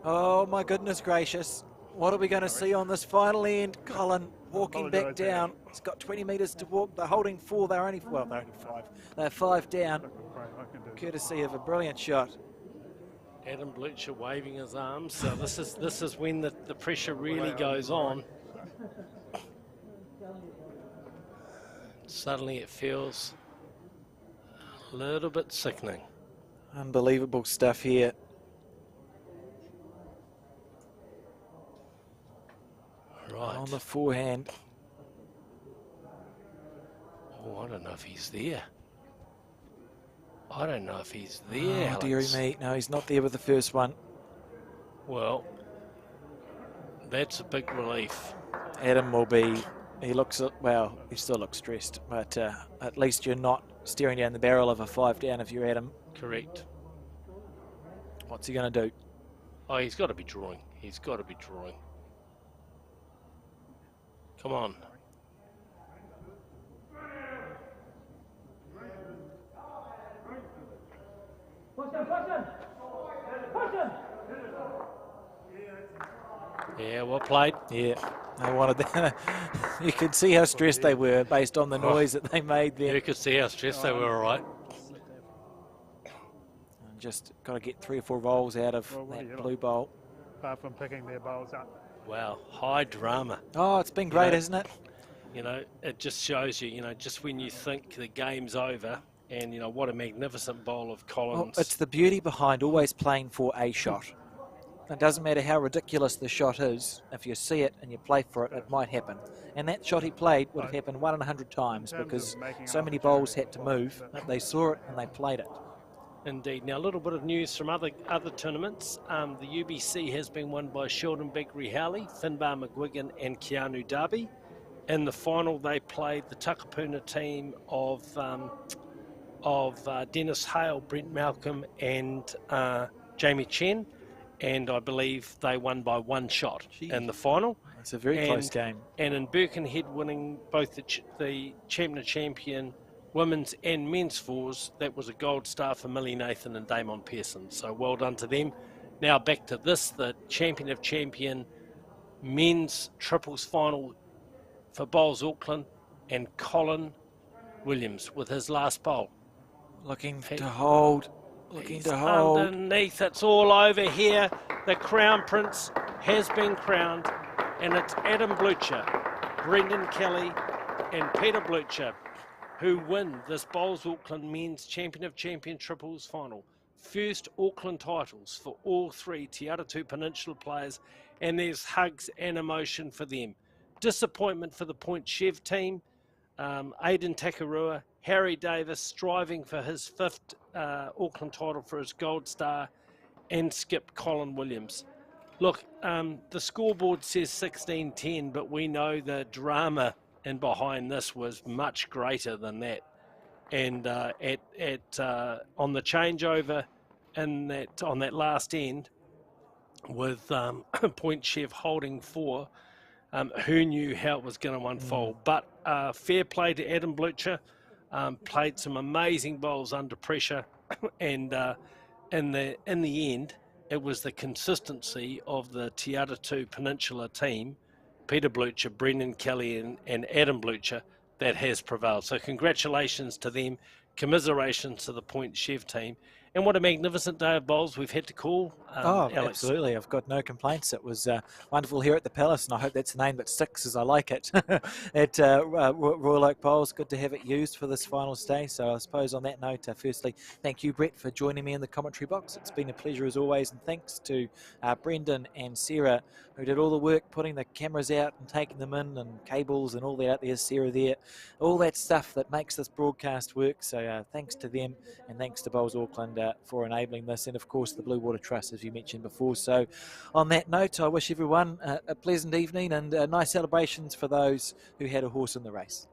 Oh, my goodness gracious. What are we going to see on this final end? Colin walking back Apologise, down. He's got 20 metres to walk. They're holding 4. They're only 5. They're 5 down, courtesy of a brilliant shot. Adam Blucher waving his arms. So this is when the pressure really goes on. Suddenly it feels a little bit sickening. Unbelievable stuff here. Right. On the forehand. Oh, I don't know if he's there. I don't know if he's there. Oh, dearie Alex. me. No, he's not there with the first one. Well, that's a big relief. Adam will be, he looks, well, he still looks stressed, but at least you're not staring down the barrel of a 5 down if you're Adam. Correct. What's he going to do? Oh, he's got to be drawing. He's got to be drawing. Come on. Yeah, well played. Yeah, they wanted that. You could see how stressed they were based on the noise that they made there. You could see how stressed they were, all right. And just got to get 3 or 4 rolls out of that blue bowl. Apart from picking their bowls up. Wow, high drama. Oh, it's been great, know, isn't it? You know, it just shows you, just when you think the game's over, and, what a magnificent bowl of Well, Collins. it's the beauty behind always playing for a shot. It doesn't matter how ridiculous the shot is. If you see it and you play for it, it might happen. And that shot he played would have happened 1 in 100 times because so many bowls had to move. But they saw it and they played it. Indeed. Now, a little bit of news from other tournaments. The UBC has been won by Sheldon Begley-Howley, Finbar McGuigan and Keanu Darby. In the final, they played the Takapuna team of Dennis Hale, Brent Malcolm and Jamie Chen. And I believe they won by 1 shot in the final. It's a very close game. And in Birkenhead winning both the Champion of Champion women's and men's fours, that was a gold star for Millie Nathan and Damon Pearson. So well done to them. Now back to this, the Champion of Champion men's triples final for Bowls Auckland, and Colin Williams with his last bowl. Looking to hold. Looking He's to hold. underneath, it's all over here. The Crown Prince has been crowned, and it's Adam Blucher, Brendan Kelly, and Peter Blucher who win this Bowls Auckland Men's Champion of Champion Triples final. First Auckland titles for all 3 Te Aratu Peninsula players, and there's hugs and emotion for them. Disappointment for the Point Chev team. Aidan Takarua, Harry Davis striving for his 5th Auckland title for his gold star, and skip Colin Williams. Look, the scoreboard says 16-10, but we know the drama and behind this was much greater than that. And on the changeover and on that last end, with Point Chef holding 4, who knew how it was going to unfold? But fair play to Adam Blucher, played some amazing bowls under pressure, and in the end, it was the consistency of the Te Atatū Peninsula team, Peter Blucher, Brendan Kelly, and Adam Blucher, that has prevailed. So congratulations to them, commiserations to the Point Chef team, and what a magnificent day of bowls we've had to call, Alex. Absolutely. I've got no complaints. It was wonderful here at the Palace, and I hope that's the name that sticks as I like it. At Royal Oak Bowls, good to have it used for this final day. So I suppose on that note, firstly, thank you, Brett, for joining me in the commentary box. It's been a pleasure as always, and thanks to Brendan and Sarah, who did all the work putting the cameras out and taking them in, and cables and all that out there, Sarah there, all that stuff that makes this broadcast work. So thanks to them, and thanks to Bowls Auckland for enabling this, and of course the Blue Water Trust, as you mentioned before. So on that note, I wish everyone a pleasant evening, and nice celebrations for those who had a horse in the race.